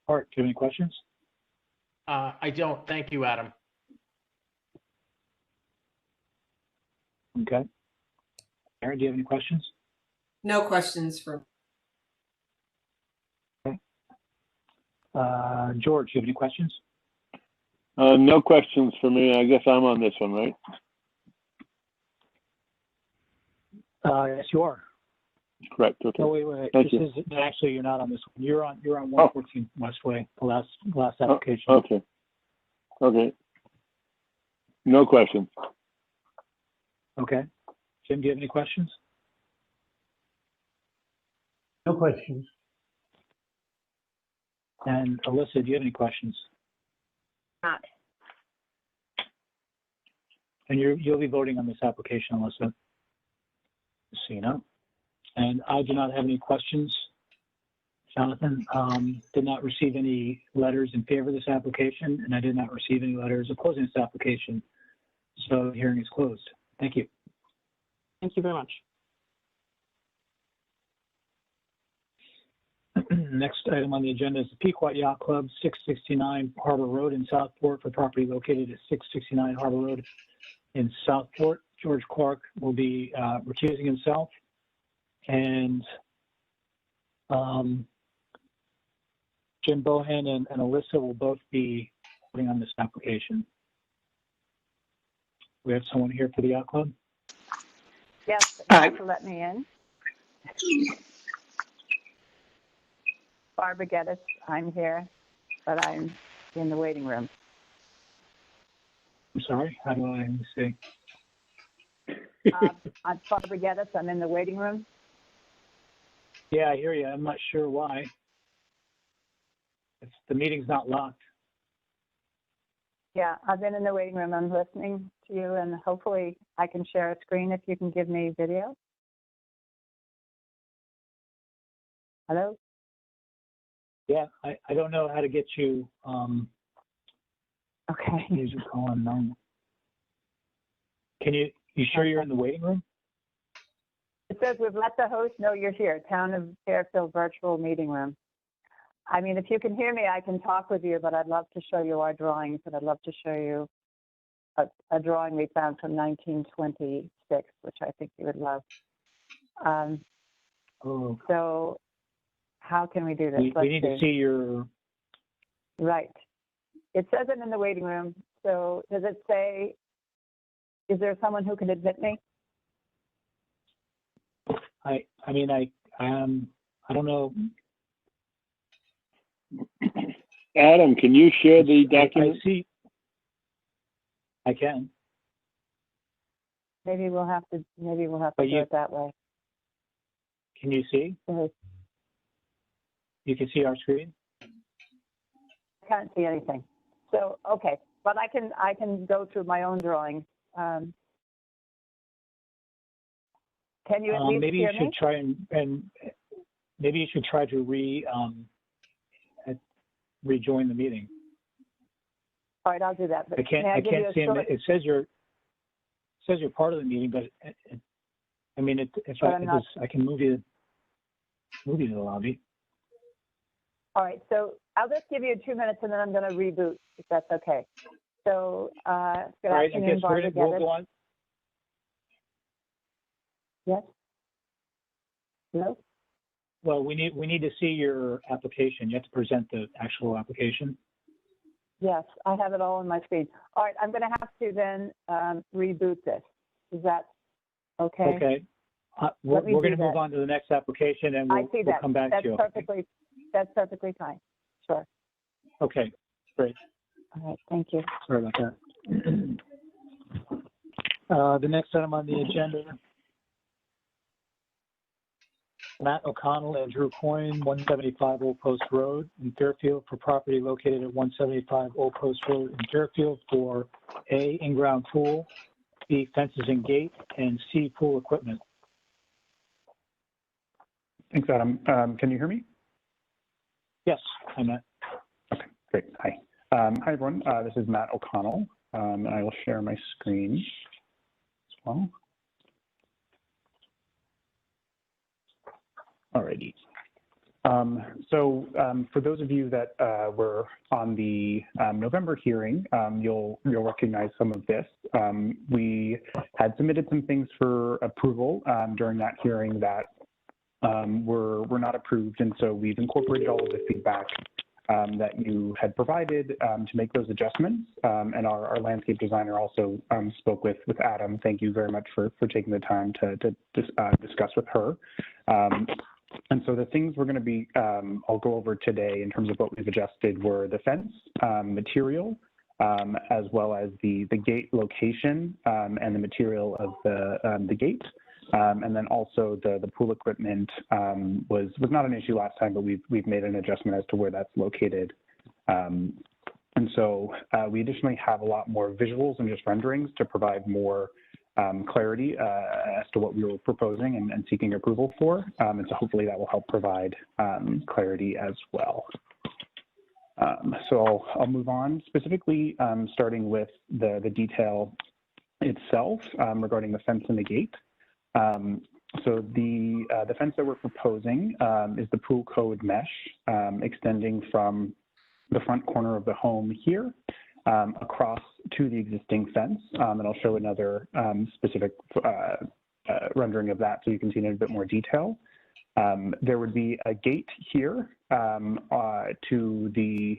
Art, do you have any questions? I don't. Thank you, Adam. Okay. Aaron, do you have any questions? No questions for. Okay. George, do you have any questions? No questions for me. I guess I'm on this one, right? Yes, you are. Correct. Okay. Oh, wait. Thank you. Actually, you're not on this one. You're on 114 Westway, the last application. Okay. Okay. No questions. Okay. Jim, do you have any questions? No questions. And Alyssa, do you have any questions? Not. And you'll be voting on this application, Alyssa, just so you know. And I do not have any questions. Jonathan, did not receive any letters in favor of this application, and I did not receive any letters opposing this application. So the hearing is closed. Thank you. Thank you very much. Next item on the agenda is the Pequot Yacht Club, 669 Harbor Road in Southport for property located at 669 Harbor Road in Southport. George Clark will be recusing himself, and Jim Bohan and Alyssa will both be putting on this application. We have someone here for the Yacht Club. Yes, you have to let me in. Barbara Geddes, I'm here, but I'm in the waiting room. I'm sorry, how do I see? I'm Barbara Geddes, I'm in the waiting room. Yeah, I hear you. I'm not sure why. The meeting's not locked. Yeah, I've been in the waiting room. I'm listening to you, and hopefully I can share a screen if you can give me video. Hello? Yeah, I don't know how to get you Okay. music on. Can you sure you're in the waiting room? It says we've let the host know you're here. Town of Fairfield virtual meeting room. I mean, if you can hear me, I can talk with you, but I'd love to show you our drawings, and I'd love to show you a drawing we found from 1926, which I think you would love. So how can we do this? We need to see your... Right. It says it in the waiting room. So does it say, is there someone who can admit me? I don't know. Adam, can you share the document? I see. I can. Maybe we'll have to do it that way. Can you see? Mm-hmm. You can see our screen? I can't see anything. So, okay, but I can go through my own drawing. Can you at least maybe hear you should me? try and maybe you should try to rejoin the meeting. All right, I'll do that. But I can't see him. It says you're part of the meeting, but I mean, I can move you to the lobby. All right, so I'll just give you 2 minutes, and then I'm going to reboot, if that's okay. So, good afternoon, Barbara Geddes. We'll go on. Yes? Hello? Well, we need to see your application. You have to present the actual application. Yes, I have it all on my screen. All right, I'm going to have to then reboot this. Is that okay? Okay. We're going to move on to the next application, and we'll come back to you. That's perfectly fine. Sure. Okay, great. All right, thank you. Sorry about that. The next item on the agenda, Matt O'Connell and Drew Coyne, 175 Old Post Road in Fairfield for property located at 175 Old Post Road in Fairfield for A, in-ground pool, B, fences and gate, and C, pool equipment. Thanks, Adam. Can you hear me? Yes, hi, Matt. Okay, great. Hi. Hi, everyone. This is Matt O'Connell, and I will share my screen as well. Alrighty. For those of you that were on the November hearing, you'll recognize some of this. We had submitted some things for approval during that hearing that were not approved, and so we've incorporated all of the feedback that you had provided to make those adjustments. And our landscape designer also spoke with Adam. Thank you very much for taking the time to discuss with her. And so the things we're going to be, I'll go over today in terms of what we've adjusted were the fence material, as well as the gate location and the material of the gate. And then also the pool equipment was not an issue last time, but we've made an adjustment as to where that's located. And so we additionally have a lot more visuals and just renderings to provide more clarity as to what we were proposing and seeking approval for. And so hopefully that will help provide clarity as well. So I'll move on, specifically starting with the detail itself regarding the fence and the gate. So the fence that we're proposing is the pool code mesh extending from the front corner of the home here across to the existing fence. And I'll show another specific rendering of that so you can see it in a bit more detail. There would be a gate here to the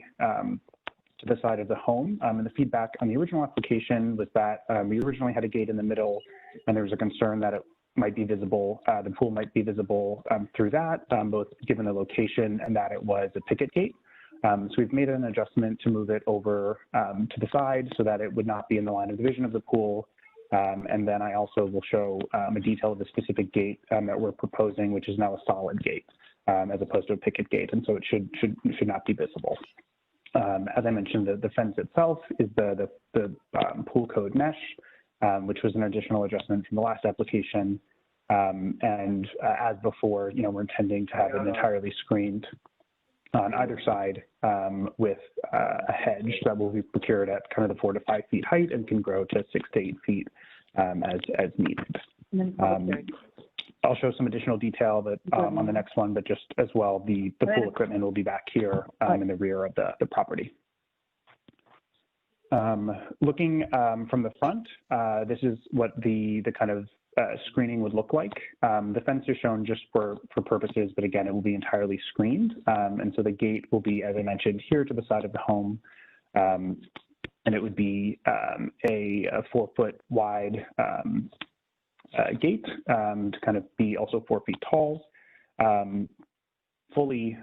side of the home. And the feedback on the original application was that we originally had a gate in the middle, and there was a concern that it might be visible, the pool might be visible through that, both given the location and that it was a picket gate. So we've made an adjustment to move it over to the side so that it would not be in the line of vision of the pool. And then I also will show a detail of the specific gate that we're proposing, which is now a solid gate as opposed to a picket gate, and so it should not be visible. As I mentioned, the fence itself is the pool code mesh, which was an additional adjustment from the last application. And as before, we're intending to have it entirely screened on either side with a hedge that will be procured at kind of the 4 to 5 feet height and can grow to 6 to 8 feet as needed. I'll show some additional detail that on the next one, but just as well, the pool equipment will be back here in the rear of the property. Looking from the front, this is what the kind of screening would look like. The fence is shown just for purposes, but again, it will be entirely screened. And so the gate will be, as I mentioned, here to the side of the home. And it would be a 4-foot wide gate to kind of be also 4 feet tall, fully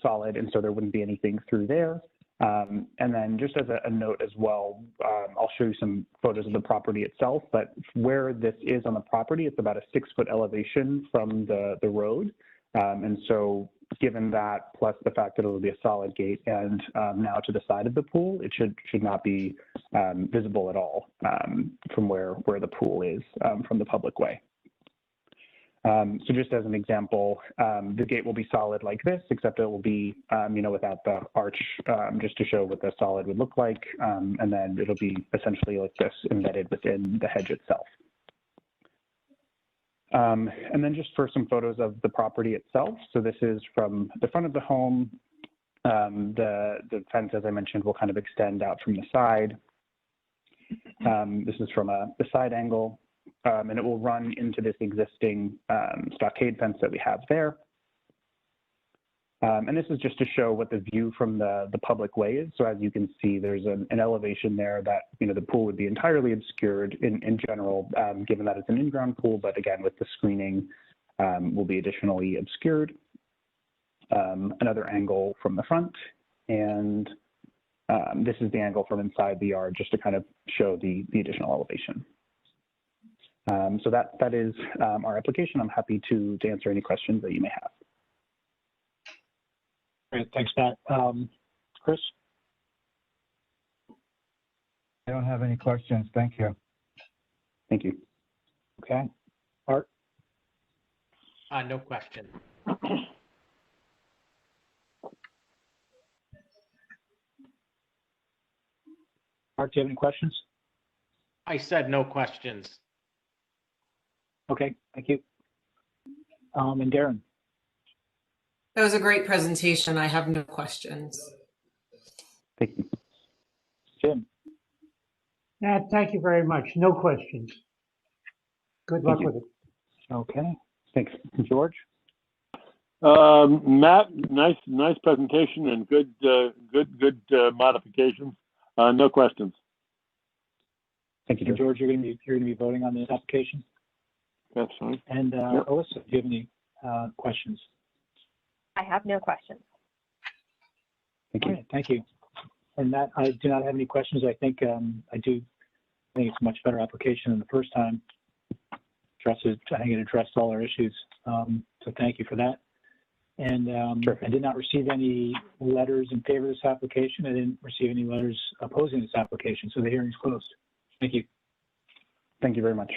solid, and so there wouldn't be anything through there. And then just as a note as well, I'll show you some photos of the property itself, but where this is on the property, it's about a 6-foot elevation from the road. And so given that, plus the fact that it will be a solid gate and now to the side of the pool, it should not be visible at all from where the pool is from the public way. So just as an example, the gate will be solid like this, except it will be, without the arch, just to show what the solid would look like. And then it'll be essentially like this, embedded within the hedge itself. And then just for some photos of the property itself. So this is from the front of the home. The fence, as I mentioned, will kind of extend out from the side. This is from the side angle. And it will run into this existing stockade fence that we have there. And this is just to show what the view from the public way is. So as you can see, there's an elevation there that, the pool would be entirely obscured in general, given that it's an in-ground pool, but again, with the screening will be additionally obscured. Another angle from the front, and this is the angle from inside the yard, just to kind of show the additional elevation. So that is our application. I'm happy to answer any questions that you may have. Great, thanks, Matt. Chris? I don't have any questions. Thank you. Thank you. Okay. Art? No question. Art, do you have any questions? I said no questions. Okay, thank you. And Darren? That was a great presentation. I have no questions. Thank you. Jim? Matt, thank you very much. No questions. Good luck with it. Okay. Thanks. George? Matt, nice presentation and good modifications. No questions. Thank you, George. You're going to be voting on this application. That's fine. And Yep. Alyssa, do you have any questions? I have no questions. Thank All you. right, thank you. And Matt, I do not have any questions. I think I think it's a much better application than the first time. I think it addressed all our issues. So thank you for that. And Sure. I did not receive any letters in favor of this application. I didn't receive any letters opposing this application. So the hearing's closed. Thank you. Thank you very much.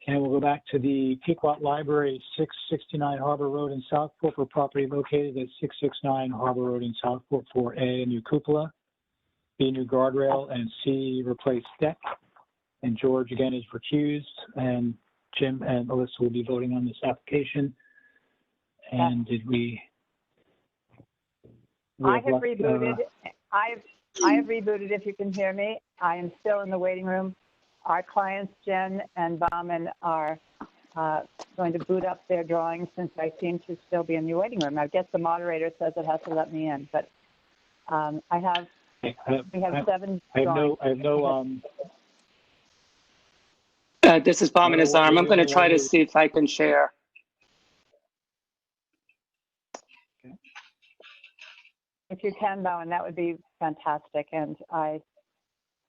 And we'll go back to the Pequot Library, 669 Harbor Road in Southport for property located at 669 Harbor Road in Southport for A, a new cupola, B, new guardrail, and C, replace deck. And George, again, is recused, and Jim and Alyssa will be voting on this application. And did we I have rebooted. I have rebooted, if you can hear me. I am still in the waiting room. Our clients, Jen and Bauman, are going to boot up their drawings since I seem to still be in the waiting room. I guess the moderator says it has to let me in, but we have 7 drawings. This is Bauman's arm. I'm going to try to see if I can share. If you can, Bowen, that would be fantastic. And I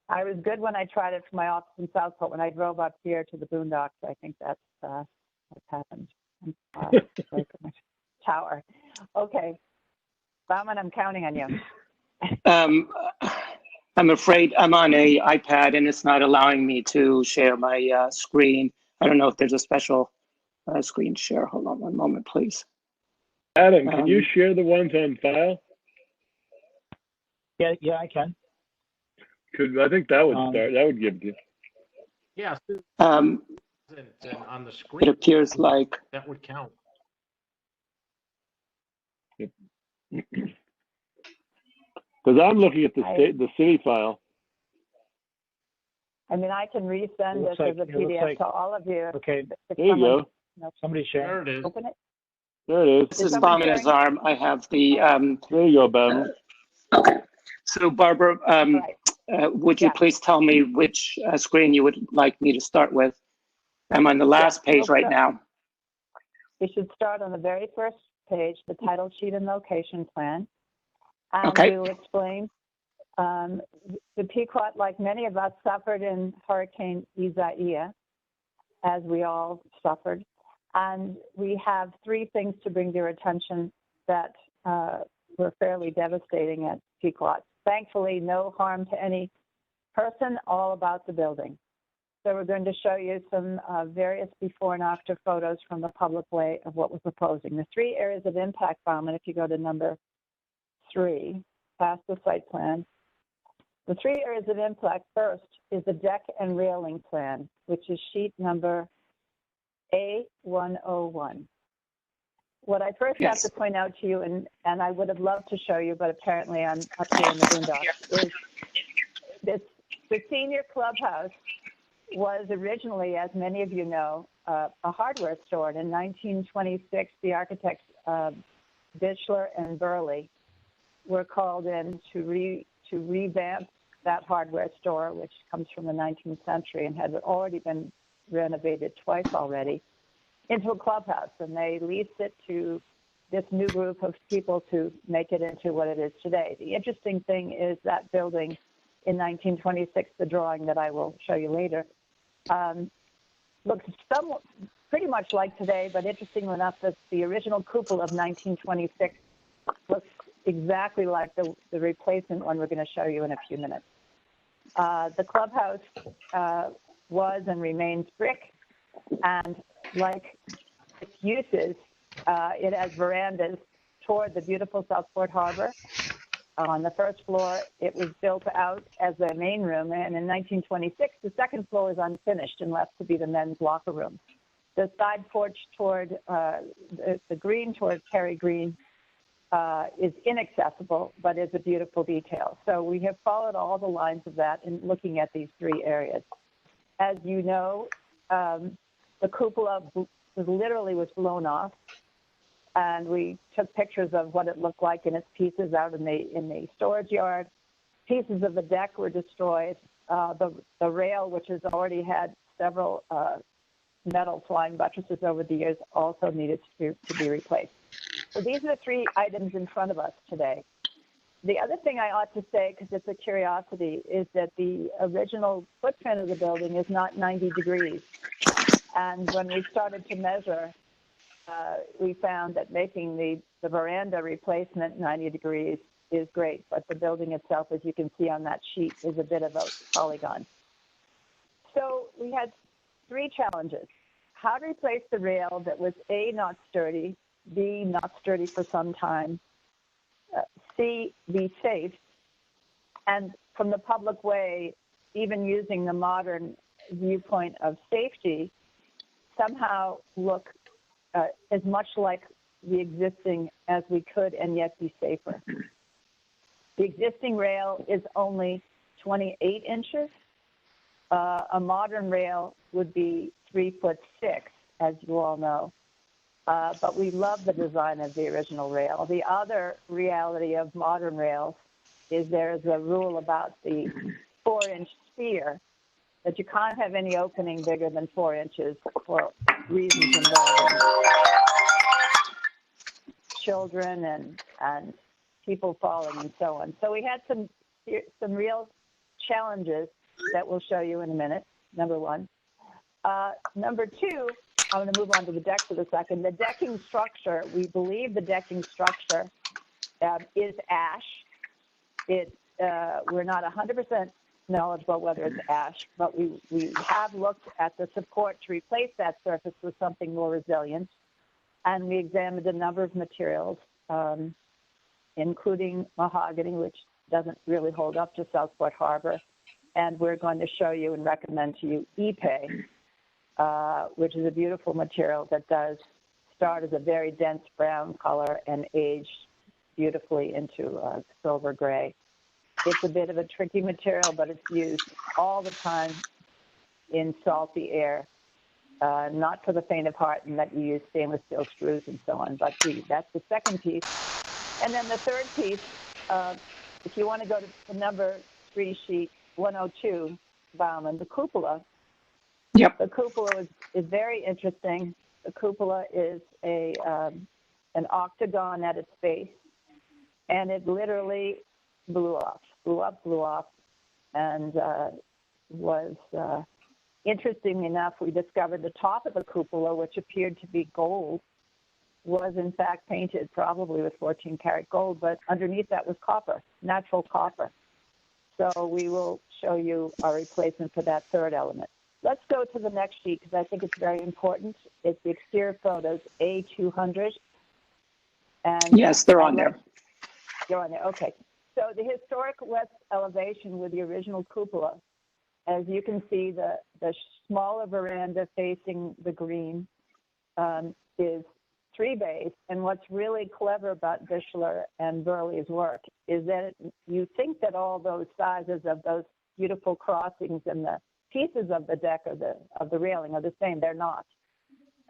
was good when I tried it from my office in Southport. When I drove up here to the boondocks, I think that's what happened. Tower. Okay. Bauman, I'm counting on you. I'm afraid I'm on a iPad and it's not allowing me to share my screen. I don't know if there's a special screen share. Hold on one moment, please. Adam, can you share the ones on file? Yeah, I can. I think that would start. That would give you. Yeah. On the screen. It appears like that would count. Because I'm looking at the city file. I mean, I can resend this as a PDF to all of you. Okay. There you go. Somebody share. There it is. Open it. There it is. This is Bauman's arm. I have the. There you go, Bauman. Okay. So, Barbara, would you please tell me which screen you would like me to start with? I'm on the last page right now. You should start on the very first page, the title sheet and location plan. And Okay. we'll explain. The Pequot, like many of us, suffered in Hurricane Isaiah, as we all suffered. And we have 3 things to bring to your attention that were fairly devastating at Pequot. Thankfully, no harm to any person, all about the building. So we're going to show you some various before and after photos from the public way of what we're proposing. The 3 areas of impact, Bauman, if you go to number 3, past the site plan. The 3 areas of impact first is the deck and railing plan, which is sheet number A101. What I first have to point out to you, and I would have loved to show you, but apparently I'm up here in the boondocks, is the senior clubhouse was originally, as many of you know, a hardware store. And in 1926, the architects Bichler and Burley were called in to revamp that hardware store, which comes from the 19th century and had already been renovated twice already, into a clubhouse. And they leased it to this new group of people to make it into what it is today. The interesting thing is that building in 1926, the drawing that I will show you later, looks somewhat pretty much like today, but interestingly enough, that the original cupola of 1926 looks exactly like the replacement one we're going to show you in a few minutes. The clubhouse was and remains brick, and like its uses, it has verandas toward the beautiful Southport Harbor. On the first floor, it was built out as a main room, and in 1926, the second floor was unfinished and left to be the men's locker room. The side porch toward the green toward Terry Green is inaccessible, but is a beautiful detail. So we have followed all the lines of that in looking at these 3 areas. As you know, the cupola literally was blown off, and we took pictures of what it looked like in its pieces out in the storage yard. Pieces of the deck were destroyed. The rail, which has already had several metal flying buttresses over the years, also needed to be replaced. So these are the 3 items in front of us today. The other thing I ought to say, because it's a curiosity, is that the original footprint of the building is not 90 degrees. And when we started to measure, we found that making the veranda replacement 90 degrees is great, but the building itself, as you can see on that sheet, is a bit of a polygon. So we had 3 challenges. How to replace the rail that was A, not sturdy, B, not sturdy for some time, C, be safe, and from the public way, even using the modern viewpoint of safety, somehow look as much like the existing as we could and yet be safer. The existing rail is only 28 inches. A modern rail would be 3'6", as you all know. But we love the design of the original rail. The other reality of modern rails is there's a rule about the 4-inch sphere, that you can't have any opening bigger than 4 inches for reasons involving children and people falling and so on. So we had some real challenges that we'll show you in a minute, number one. Number two, I'm going to move on to the deck for a second. The decking structure, we believe the decking structure is ash. We're not 100% knowledgeable whether it's ash, but we have looked at the support to replace that surface with something more resilient. And we examined a number of materials, including mahogany, which doesn't really hold up to Southport Harbor. And we're going to show you and recommend to you Ipe, which is a beautiful material that does start as a very dense brown color and age beautifully into silver gray. It's a bit of a tricky material, but it's used all the time in salty air, not for the faint of heart, and that you use stainless steel screws and so on. But that's the second piece. And then the third piece, if you want to go to the number 3 sheet 102, Bauman, the cupola. Yep. The cupola is very interesting. The cupola is an octagon at its base, and it literally blew off, and was, interestingly enough, we discovered the top of the cupola, which appeared to be gold, was in fact painted probably with 14-karat gold, but underneath that was copper, natural copper. So we will show you our replacement for that third element. Let's go to the next sheet because I think it's very important. It's the exterior photos, A200. And yes, they're on there. They're on there, okay. So the historic west elevation with the original cupola, as you can see, the smaller veranda facing the green is 3 bays. And what's really clever about Bischler and Burley's work is that you think that all those sizes of those beautiful crossings and the pieces of the deck of the railing are the same. They're not.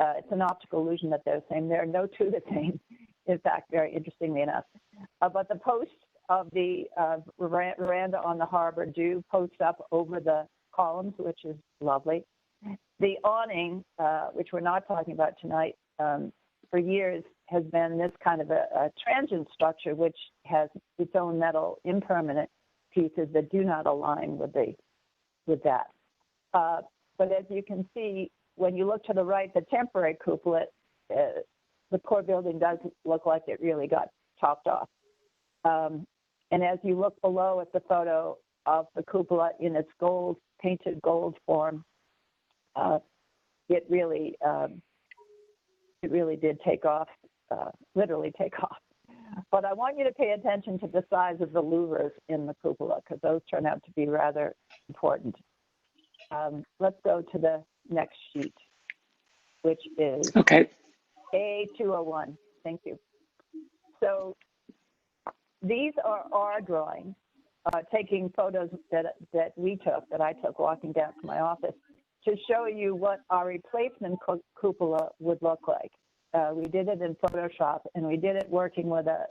It's an optical illusion that they're the same. There are no two the same, in fact, very interestingly enough. But the posts of the veranda on the harbor do post up over the columns, which is lovely. The awning, which we're not talking about tonight, for years has been this kind of a transient structure, which has its own metal impermanent pieces that do not align with that. But as you can see, when you look to the right, the temporary cupola, the core building doesn't look like it really got topped off. And as you look below at the photo of the cupola in its gold, painted gold form, it really did take off, literally take off. But I want you to pay attention to the size of the louvers in the cupola because those turn out to be rather important. Let's go to the next sheet, which is A201. Thank you. So these are our drawings, taking photos that I took walking down to my office to show you what our replacement cupola would look like. We did it in Photoshop, and we did it working with a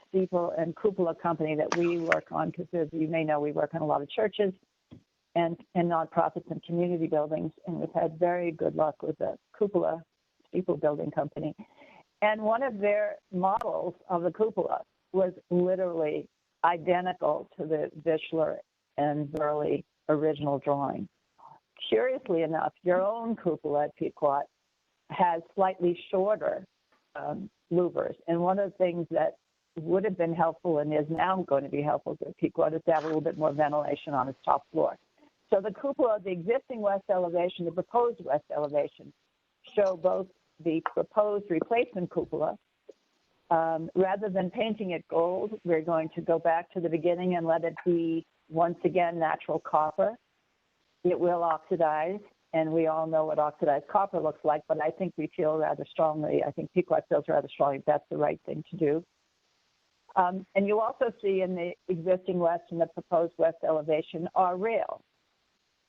steeple and cupola company that we work on, because as you may know, we work on a lot of churches and nonprofits and community buildings, and we've had very good luck with the cupola steeple building company. And one of their models of the cupola was literally identical to the Bischler and Burley original drawing. Curiously enough, your own cupola at Pequot has slightly shorter louvers. And one of the things that would have been helpful and is now going to be helpful to Pequot is to have a little bit more ventilation on its top floor. So the cupola, the existing west elevation, the proposed west elevation, show both the proposed replacement cupola. Rather than painting it gold, we're going to go back to the beginning and let it be, once again, natural copper. It will oxidize, and we all know what oxidized copper looks like, but I think we feel rather strongly, I think Pequot feels rather strongly that's the right thing to do. And you also see in the existing west and the proposed west elevation our rail.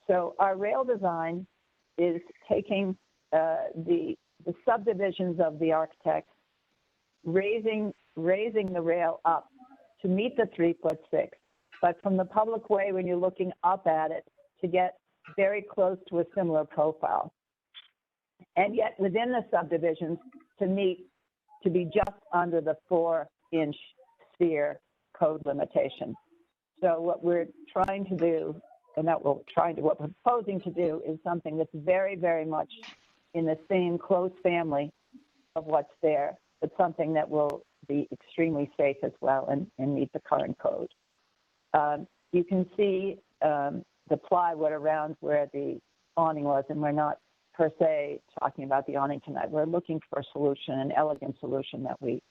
So our rail design is taking the subdivisions of the architect, raising the rail up to meet the 3'6", but from the public way, when you're looking up at it, to get very close to a similar profile. And yet within the subdivisions to be just under the 4-inch sphere code limitation. So what we're trying to do, and what we're proposing to do is something that's very, very much in the same close family of what's there, but something that will be extremely safe as well and meet the current code. You can see the plywood around where the awning was, and we're not per se talking about the awning tonight. We're looking for a solution, an elegant solution that we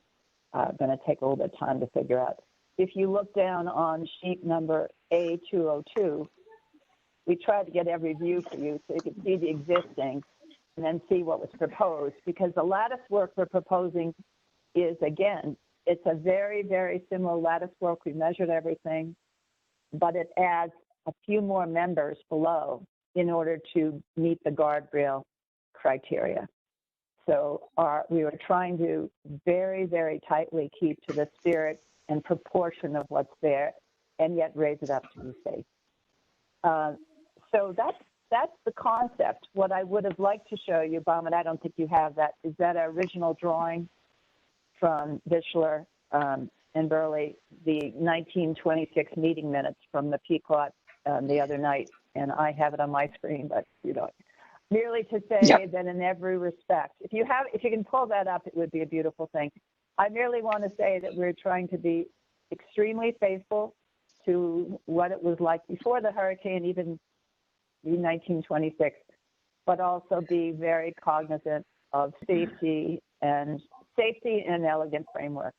are going to take a little bit of time to figure out. If you look down on sheet number A202, we tried to get every view for you so you could see the existing and then see what was proposed, because the lattice work we're proposing is, again, it's a very, very similar lattice work. We measured everything, but it adds a few more members below in order to meet the guardrail criteria. So we were trying to very, very tightly keep to the spirit and proportion of what's there, and yet raise it up to be safe. So that's the concept. What I would have liked to show you, Bob, and I don't think you have that, is that original drawing from Vischler and Burley, the 1926 meeting minutes from the Pequot the other night, and I have it on my screen, but you don't. Merely to say that in every respect, if you can pull that up, it would be a beautiful thing. I merely want to say that we're trying to be extremely faithful to what it was like before the hurricane, even in 1926, but also be very cognizant of safety and an elegant framework.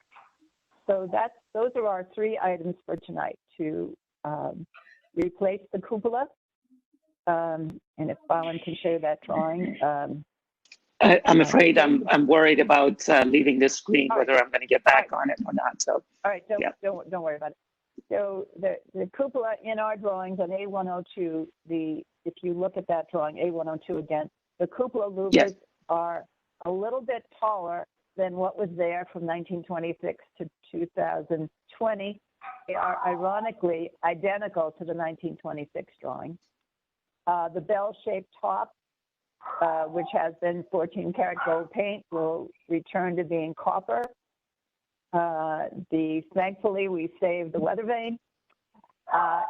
So those are our three items for tonight: to replace the cupola, and if Bowen can show that drawing. I'm afraid I'm worried about leaving this screen, whether I'm going to get back on it or not. So all right, don't worry about it. So the cupola in our drawings on A102, if you look at that drawing, A102 again, the cupola louvers are a little bit taller than what was there from 1926 to 2020. They are ironically identical to the 1926 drawing. The bell-shaped top, which has been 14-karat gold paint, will return to being copper. Thankfully, we saved the weather vane,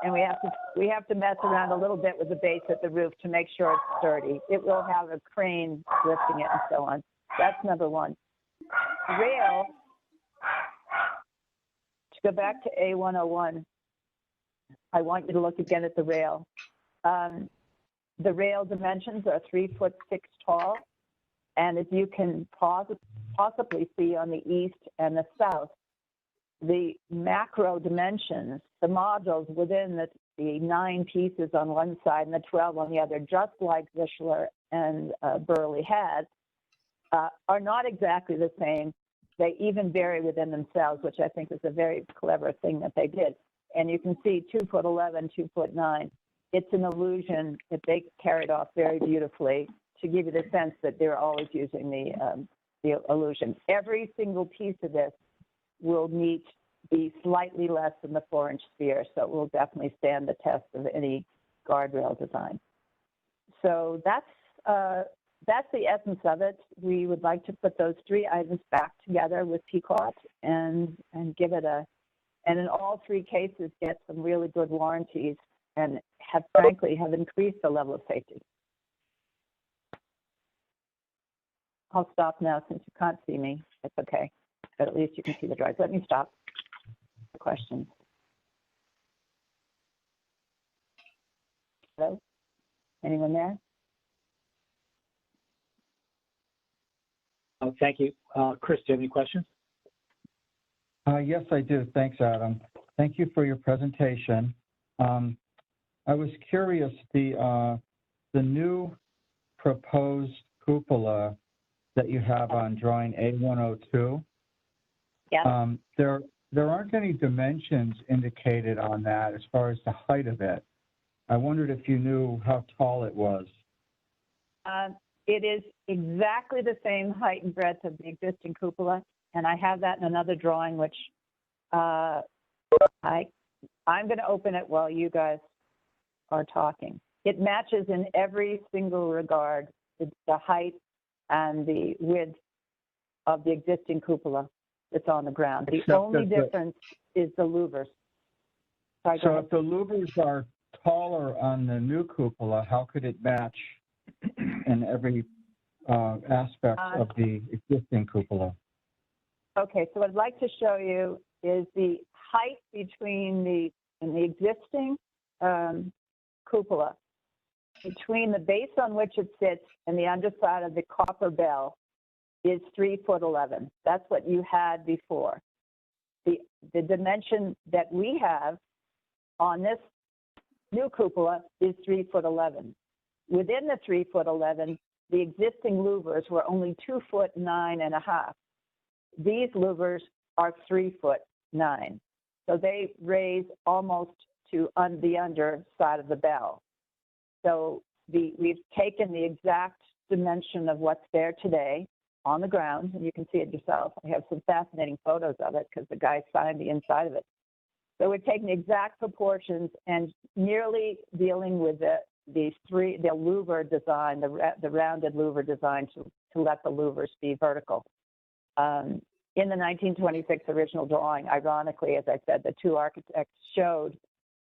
and we have to mess around a little bit with the base at the roof to make sure it's sturdy. It will have a crane lifting it and so on. That's number one. Rail, to go back to A101, I want you to look again at the rail. The rail dimensions are 3'6" tall, and as you can possibly see on the east and the south, the macro dimensions, the modules within the 9 pieces on one side and the 12 on the other, just like Vischler and Burley had, are not exactly the same. They even vary within themselves, which I think is a very clever thing that they did. And you can see 2'11", 2'9". It's an illusion that they carried off very beautifully to give you the sense that they're always using the illusion. Every single piece of this will be slightly less than the 4-inch sphere, so it will definitely stand the test of any guardrail design. So that's the essence of it. We would like to put those 3 items back together with Pequot and give it and in all 3 cases get some really good warranties and frankly have increased the level of safety. I'll stop now since you can't see me. It's okay, but at least you can see the drawings. Let me stop. Questions? Hello? Anyone there? Oh, thank you. Chris, do you have any questions? Yes, I do. Thanks, Adam. Thank you for your presentation. I was curious, the new proposed cupola that you have on drawing A102. Yeah. There aren't any dimensions indicated on that as far as the height of it. I wondered if you knew how tall it was. It is exactly the same height and breadth of the existing cupola, and I have that in another drawing, which I'm going to open it while you guys are talking. It matches in every single regard the height and the width of the existing cupola that's on the ground. The only difference is the louvers. Sorry, so if the louvers are taller on the new cupola, how could it match in every aspect of the existing cupola? Okay, so what I'd like to show you is the height between the existing cupola, between the base on which it sits and the underside of the copper bell is 3'11". That's what you had before. The dimension that we have on this new cupola is 3'11". Within the 3'11", the existing louvers were only 2'9½". These louvers are 3'9". So they raise almost to the underside of the bell. So we've taken the exact dimension of what's there today on the ground, and you can see it yourself. I have some fascinating photos of it because the guy signed the inside of it. So we're taking the exact proportions and merely dealing with the louver design, the rounded louver design to let the louvers be vertical. In the 1926 original drawing, ironically, as I said, the two architects showed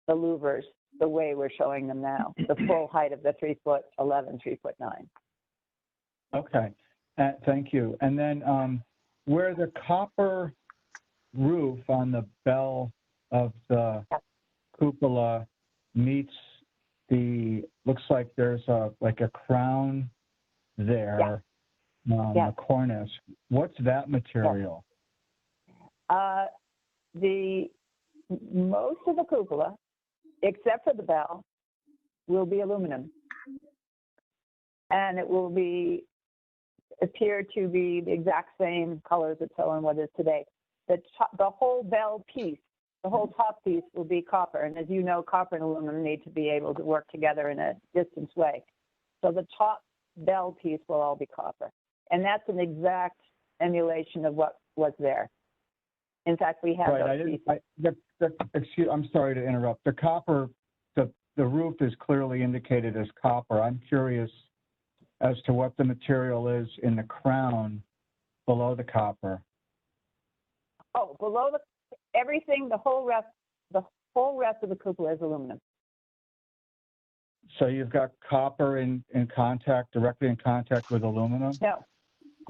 the louvers the way we're showing them now, the full height of the 3'11", 3'9". Okay, thank you. And then where the copper roof on the bell of the cupola meets looks like there's a crown there on the cornice. What's that material? Most of the cupola, except for the bell, will be aluminum, and it will appear to be the exact same colors it's showing what it is today. The whole bell piece, the whole top piece will be copper, and as you know, copper and aluminum need to be able to work together in a distance way. So the top bell piece will all be copper, and that's an exact emulation of what was there. In fact, we have those pieces. I'm sorry to interrupt. The copper, the roof is clearly indicated as copper. I'm curious as to what the material is in the crown below the copper. Oh, below everything, the whole rest of the cupola is aluminum. So you've got copper directly in contact with aluminum?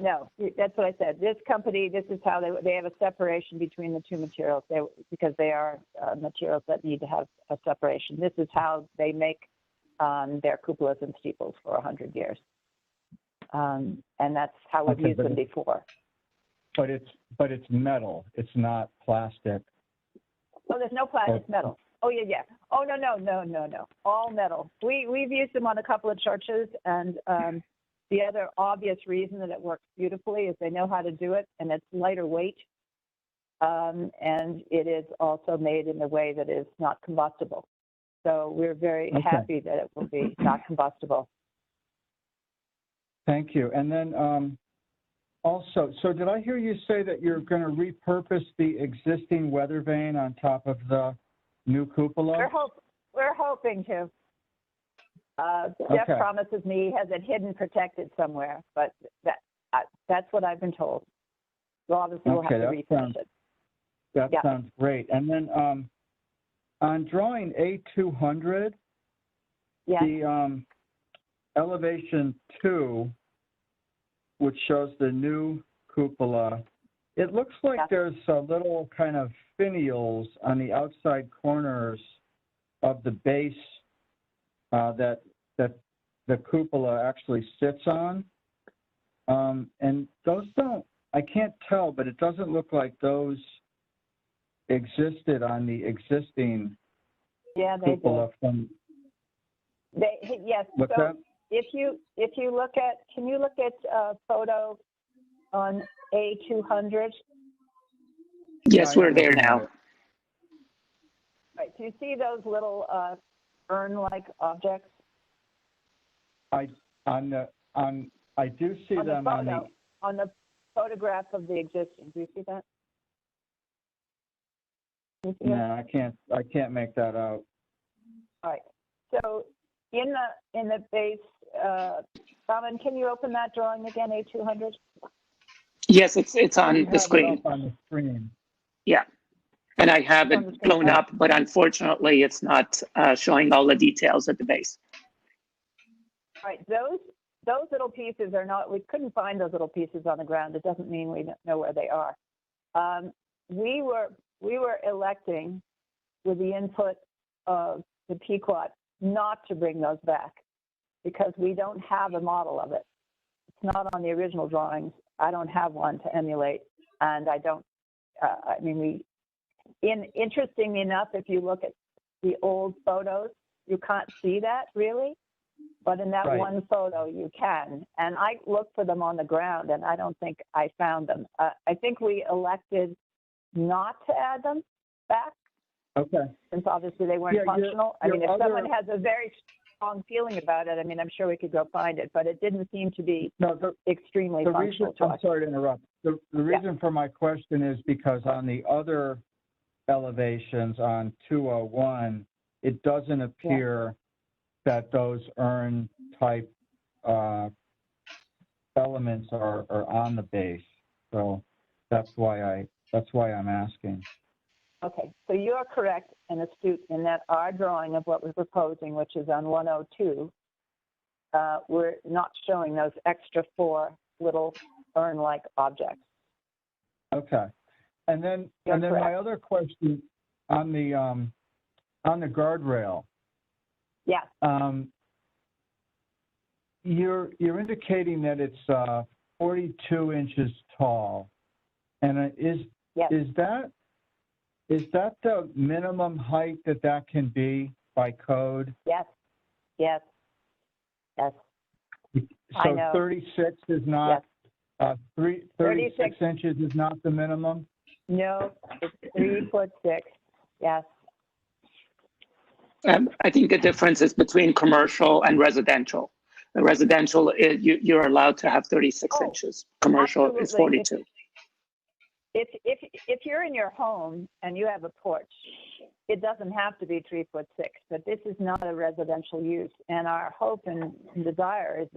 No, that's what I said. This company, this is how they have a separation between the two materials because they are materials that need to have a separation. This is how they make their cupolas and steeples for 100 years. And that's how we've used them before. But it's metal. It's not plastic. Oh, there's no plastic. It's metal. Oh, yeah. Oh, no. All metal. We've used them on a couple of churches, and the other obvious reason that it works beautifully is they know how to do it, and it's lighter weight, and it is also made in a way that is not combustible. So we're very happy that it will be not combustible. Thank you. And then also, so did I hear you say that you're going to repurpose the existing weather vane on top of the new cupola? We're hoping to. Jeff promises me he has it hidden, protected somewhere, but that's what I've been told. So obviously we'll have to refinish it. That sounds great. And then on drawing A200, the elevation 2, which shows the new cupola, it looks like there's a little kind of finials on the outside corners of the base that the cupola actually sits on. And those I can't tell, but it doesn't look like those existed on the existing cupola Yes. What's so that? If you look at, can you look at a photo on A200? Yes, Yeah, I we're am there looking at now. it. Right. Do you see those little urn-like objects? I do see On the them on the. photo, on the photograph of the existing. Do you see that? Do you see No, I can't make that out. All right. So in the base, Simon, can you open that drawing again, A200? Yes, it's on We the have it screen. up on the screen. Yeah. And I have On the it screen. blown up, but unfortunately, it's not showing all the details at the base. All right. Those little pieces are not. We couldn't find those little pieces on the ground. It doesn't mean we don't know where they are. We were electing, with the input of the Pequot, not to bring those back because we don't have a model of it. It's not on the original drawings. I don't have one to emulate, and I don't. I mean, interestingly enough, if you look at the old photos, you can't see that really, but in that Right. one photo you can. And I looked for them on the ground, and I don't think I found them. I think we elected not to add them back. Okay. Since obviously they weren't functional. I mean, if someone has a very strong feeling about it, I mean, I'm sure we could go find it, but it didn't seem to be extremely functional to us. I'm sorry to interrupt. The reason for my question is because on the other elevations on 201, it doesn't appear that those urn type elements are on the base. So that's why I'm asking. Okay, so you're correct and astute in that our drawing of what we're proposing, which is on 102, we're not showing those extra 4 little urn-like objects. Okay, and then my other question on the guardrail. Yeah. You're indicating that it's 42 inches tall, and is that the minimum height that can be by code? Yes. Yes. Yes. So I know. 36 is not. Yes. 36 inches is not the minimum? No, it's 3'6". Yes. I think the difference is between commercial and residential. The residential, you're allowed to have 36 inches. Commercial is 42. If you're in your home and you have a porch, it doesn't have to be 3'6", but this is not a residential use. And our hope and desire is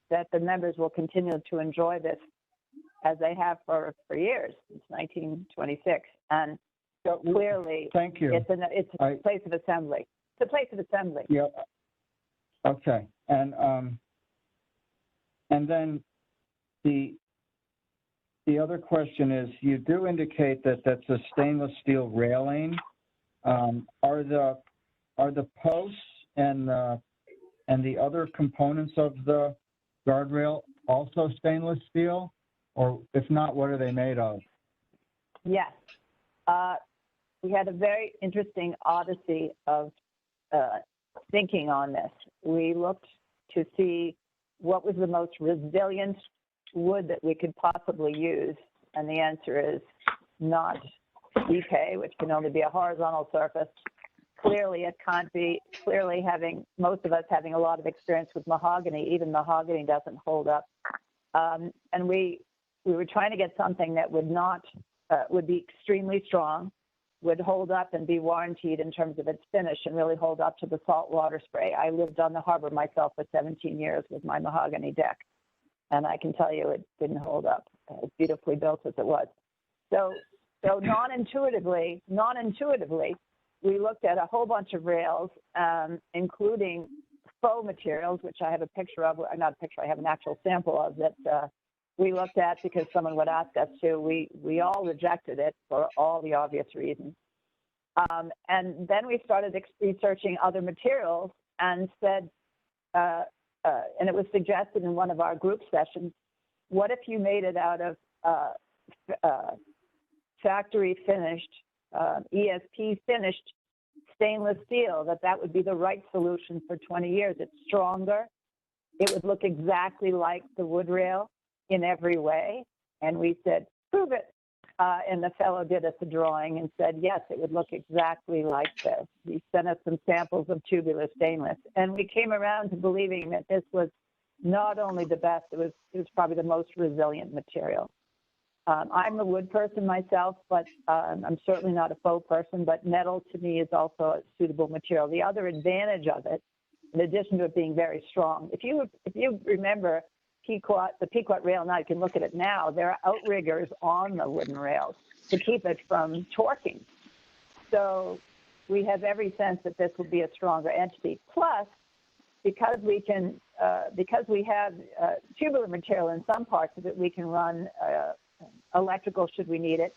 that the members will continue to enjoy this as they have for years, since 1926. And clearly, thank you. It's a place of assembly. It's a place of assembly. Yeah. Okay. And then the other question is, you do indicate that that's a stainless steel railing. Are the posts and the other components of the guardrail also stainless steel? Or if not, what are they made of? Yes. We had a very interesting odyssey of thinking on this. We looked to see what was the most resilient wood that we could possibly use, and the answer is not EK, which can only be a horizontal surface. Clearly, it can't be. Clearly, most of us having a lot of experience with mahogany, even mahogany doesn't hold up. And we were trying to get something that would be extremely strong, would hold up and be warranted in terms of its finish and really hold up to the salt water spray. I lived on the harbor myself for 17 years with my mahogany deck, and I can tell you it didn't hold up, as beautifully built as it was. So non-intuitively, we looked at a whole bunch of rails, including faux materials, which I have a picture of, not a picture, I have an actual sample of that we looked at because someone would ask us to. We all rejected it for all the obvious reasons. And then we started researching other materials and said, and it was suggested in one of our group sessions, what if you made it out of factory finished, ESP finished stainless steel, that would be the right solution for 20 years. It's stronger. It would look exactly like the wood rail in every way. And we said, prove it. And the fellow did us a drawing and said, yes, it would look exactly like this. He sent us some samples of tubular stainless. And we came around to believing that this was not only the best, it was probably the most resilient material. I'm a wood person myself, but I'm certainly not a faux person, but metal to me is also a suitable material. The other advantage of it, in addition to it being very strong, if you remember Pequot, the Pequot rail, now you can look at it now, there are outriggers on the wooden rails to keep it from torquing. So we have every sense that this will be a stronger entity. Plus, because we have tubular material in some parts of it, we can run electrical should we need it.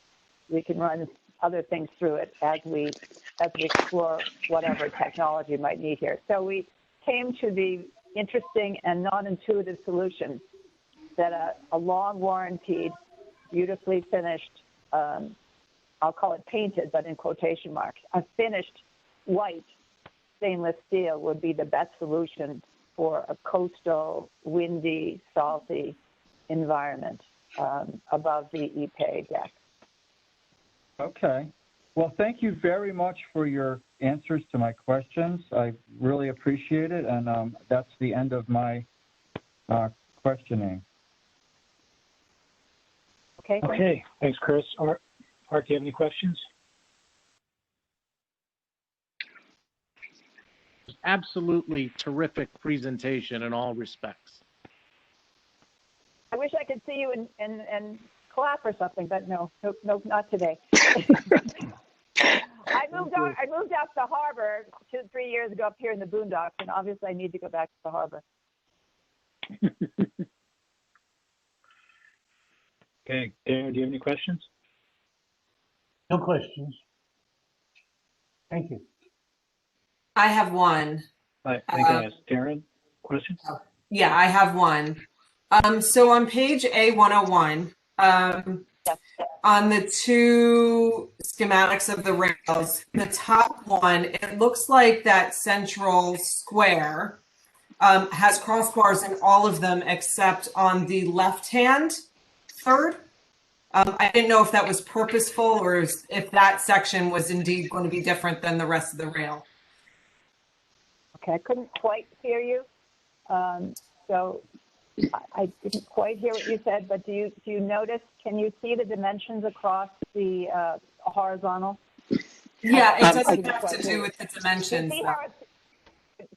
We can run other things through it as we explore whatever technology might need here. So we came to the interesting and non-intuitive solution that a long warranted, beautifully finished, I'll call it painted, but in quotation marks, a finished white stainless steel would be the best solution for a coastal, windy, salty environment above the Ipe deck. Okay. Well, thank you very much for your answers to my questions. I really appreciate it, and that's the end of my questioning. Okay. Thanks, Chris. Art, do you have any questions? Absolutely terrific presentation in all respects. I wish I could see you and clap or something, but no, not today. I moved off the harbor 2-3 years ago up here in the boondocks, and obviously I need to go back to the harbor. Okay, Darren, do you have any questions? No questions. Thank you. I have one. I think I asked Darren questions. Yeah, I have one. So on page A101, on the two schematics of the rails, the top one, it looks like that central square has crossbars in all of them except on the left-hand third. I didn't know if that was purposeful or if that section was indeed going to be different than the rest of the rail. Okay, I couldn't quite hear you. So I didn't quite hear what you said, but do you notice, can you see the dimensions across the horizontal? Yeah, it doesn't have to do with the dimensions.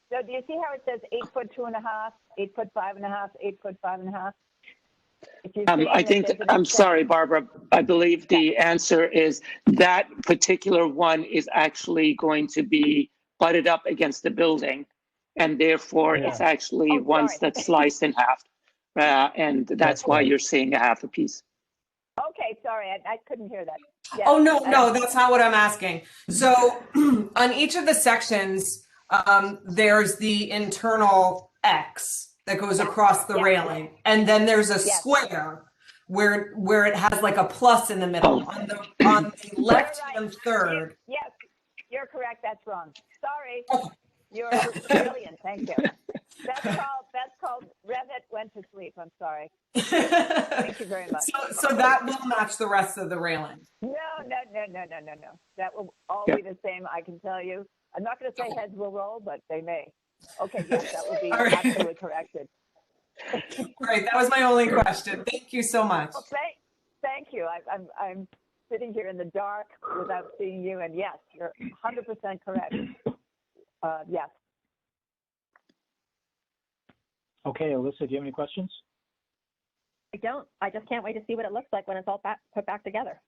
So do you see how it says 8 foot 2.5, 8 foot 5.5, 8 foot 5.5? I think, I'm sorry, Barbara, I believe the answer is that particular one is actually going to be butted up against the building. And therefore, it's actually ones that's sliced in half. And that's why you're seeing a half a piece. Okay, sorry, I couldn't hear that. Yeah. Oh, no, that's not what I'm asking. So on each of the sections, there's the internal X that goes across the railing. And then there's a square where it has like a plus in the middle. On the left-hand third. Yes, you're correct. That's wrong. Sorry. You're brilliant. Thank you. That's called Revit went to sleep. I'm sorry. Thank you very much. So that will match the rest of the railing. No. That will all be the same, I can tell you. I'm not going to say heads will roll, but they may. Okay, yes, that will be absolutely corrected. Great. That was my only question. Thank you so much. Well, thank you. I'm sitting here in the dark without seeing you, and yes, you're 100% correct. Yes. Okay, Alyssa, do you have any questions? I don't. I just can't wait to see what it looks like when it's all put back together.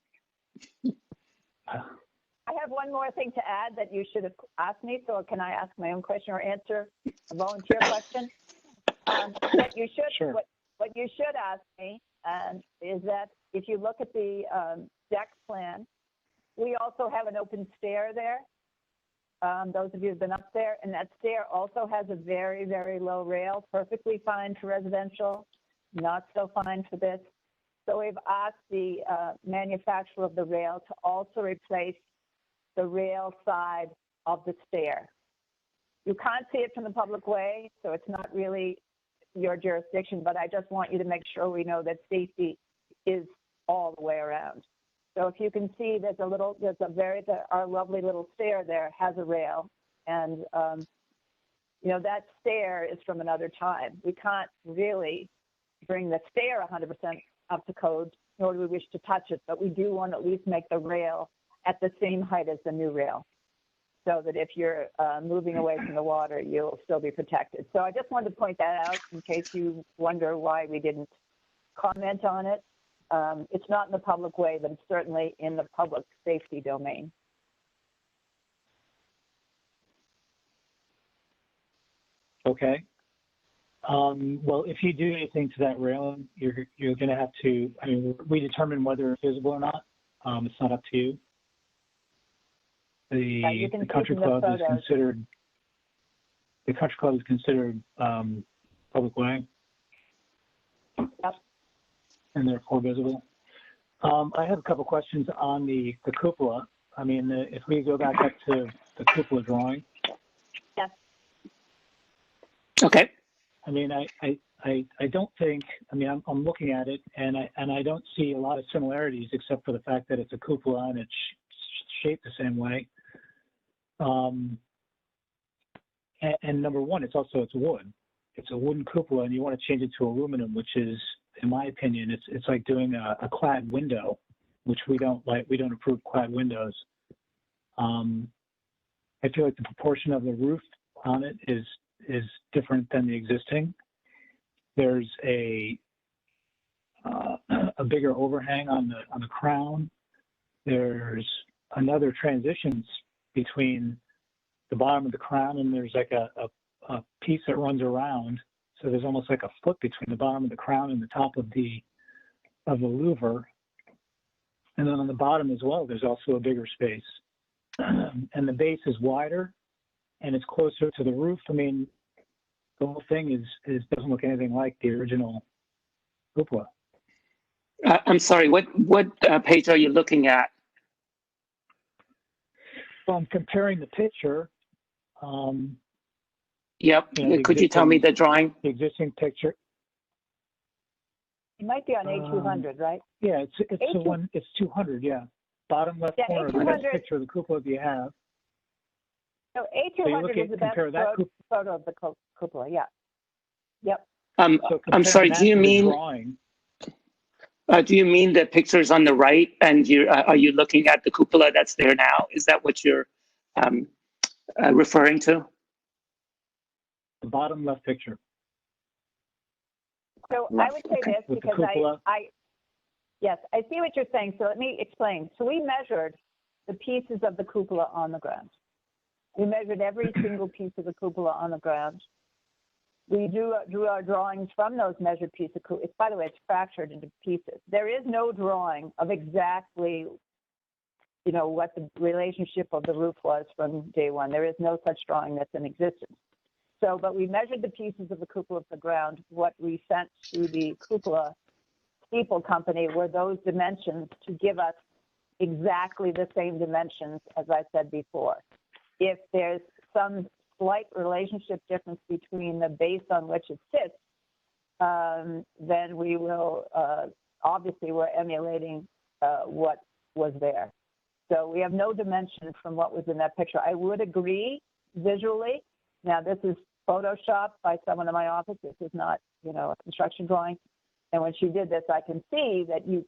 I have one more thing to add that you should have asked me, so can I ask my own question or answer a volunteer question? What you should ask me is that if you look at the deck plan, we also have an open stair there. Those of you who've been up there, and that stair also has a very, very low rail, perfectly fine for residential, not so fine for this. So we've asked the manufacturer of the rail to also replace the rail side of the stair. You can't see it from the public way, so it's not really your jurisdiction, but I just want you to make sure we know that safety is all the way around. So if you can see, our lovely little stair there has a rail, and you know, that stair is from another time. We can't really bring the stair 100% up to code, nor do we wish to touch it, but we do want to at least make the rail at the same height as the new rail, so that if you're moving away from the water, you'll still be protected. So I just wanted to point that out in case you wonder why we didn't comment on it. It's not in the public way, but it's certainly in the public safety domain. Okay. Well, if you do anything to that railing, you're going to have to, I mean, we determine whether it's visible or not. It's not up to you. The country club is considered public way. Yep. And therefore visible. I have a couple questions on the cupola. I mean, if we go back up to the cupola drawing. Yes. Okay. I mean, I don't think, I mean, I'm looking at it and I don't see a lot of similarities except for the fact that it's a cupola and it's shaped the same way. And number one, it's wood. It's a wooden cupola and you want to change it to aluminum, which is, in my opinion, it's like doing a clad window, which we don't like. We don't approve clad windows. I feel like the proportion of the roof on it is different than the existing. There's a bigger overhang on the crown. There's another transitions between the bottom of the crown, and there's like a piece that runs around. So there's almost like a foot between the bottom of the crown and the top of the louver. And then on the bottom as well, there's also a bigger space. And the base is wider and it's closer to the roof. I mean, the whole thing doesn't look anything like the original cupola. I'm sorry, what page are you looking at? Well, I'm comparing the picture. Yep. You know, could you tell me the drawing? The existing picture. It might be on A200, right? Yeah, it's the one. It's 200. Yeah, bottom left corner. The next picture of the cupola you have. So A200 is the best photo of the cupola. Yeah. Yep. So I'm sorry. Do you mean? Do you mean the pictures on the right? And are you looking at the cupola that's there now? Is that what you're referring to? The bottom left picture. So I would say this because yes, I see what you're saying. So let me explain. So we measured the pieces of the cupola on the ground. We measured every single piece of the cupola on the ground. We drew our drawings from those measured pieces. By the way, it's fractured into pieces. There is no drawing of exactly, you know, what the relationship of the roof was from day one. There is no such drawing that's in existence. So, but we measured the pieces of the cupola of the ground. What we sent to the cupola steeple company were those dimensions to give us exactly the same dimensions as I said before. If there's some slight relationship difference between the base on which it sits, then we will, obviously we're emulating what was there. So we have no dimension from what was in that picture. I would agree visually. Now this is Photoshopped by someone in my office. This is not, you know, a construction drawing. And when she did this, I can see that you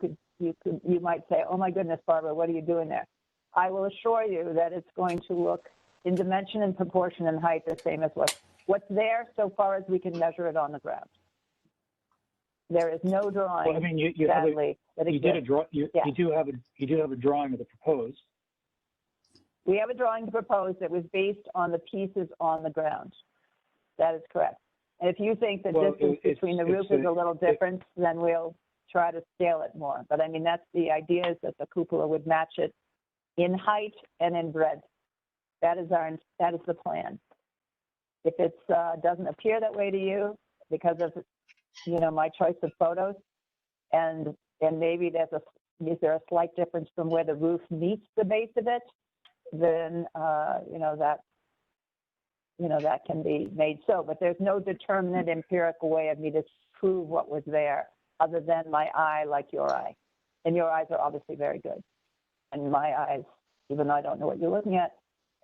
might say, oh my goodness, Barbara, what are you doing there? I will assure you that it's going to look in dimension and proportion and height the same as what's there so far as we can measure it on the ground. There is no drawing. Well, I mean, you do have a drawing of the proposed. We have a drawing to propose that was based on the pieces on the ground. That is correct. And if you think the distance between the roof is a little different, then we'll try to scale it more. But I mean, that's the idea, is that the cupola would match it in height and in breadth. That is the plan. If it doesn't appear that way to you because of, you know, my choice of photos, and maybe is there a slight difference from where the roof meets the base of it? then, that can be made so. But there's no determinate empirical way of me to prove what was there other than my eye, like your eye. And your eyes are obviously very good. And my eyes, even though I don't know what you're looking at,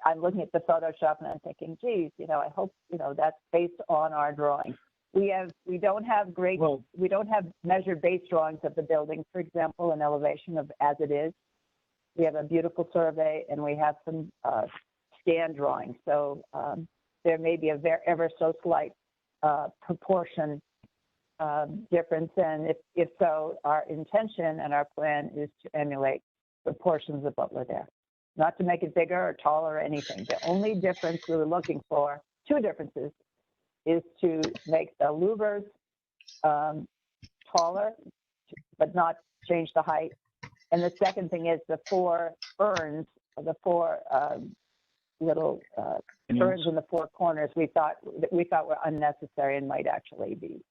I'm looking at the Photoshop and I'm thinking, geez, I hope, that's based on our drawing. We don't have measured base drawings of the building, for example, an elevation of as it is. We have a beautiful survey and we have some scan drawings. So there may be a ever so slight proportion difference. And if so, our intention and our plan is to emulate proportions of what were there. Not to make it bigger or taller or anything. The only difference we were looking for, two differences, is to make the louvers taller, but not change the height. And the second thing is the four urns, the four little urns in the four corners we thought were unnecessary and might actually be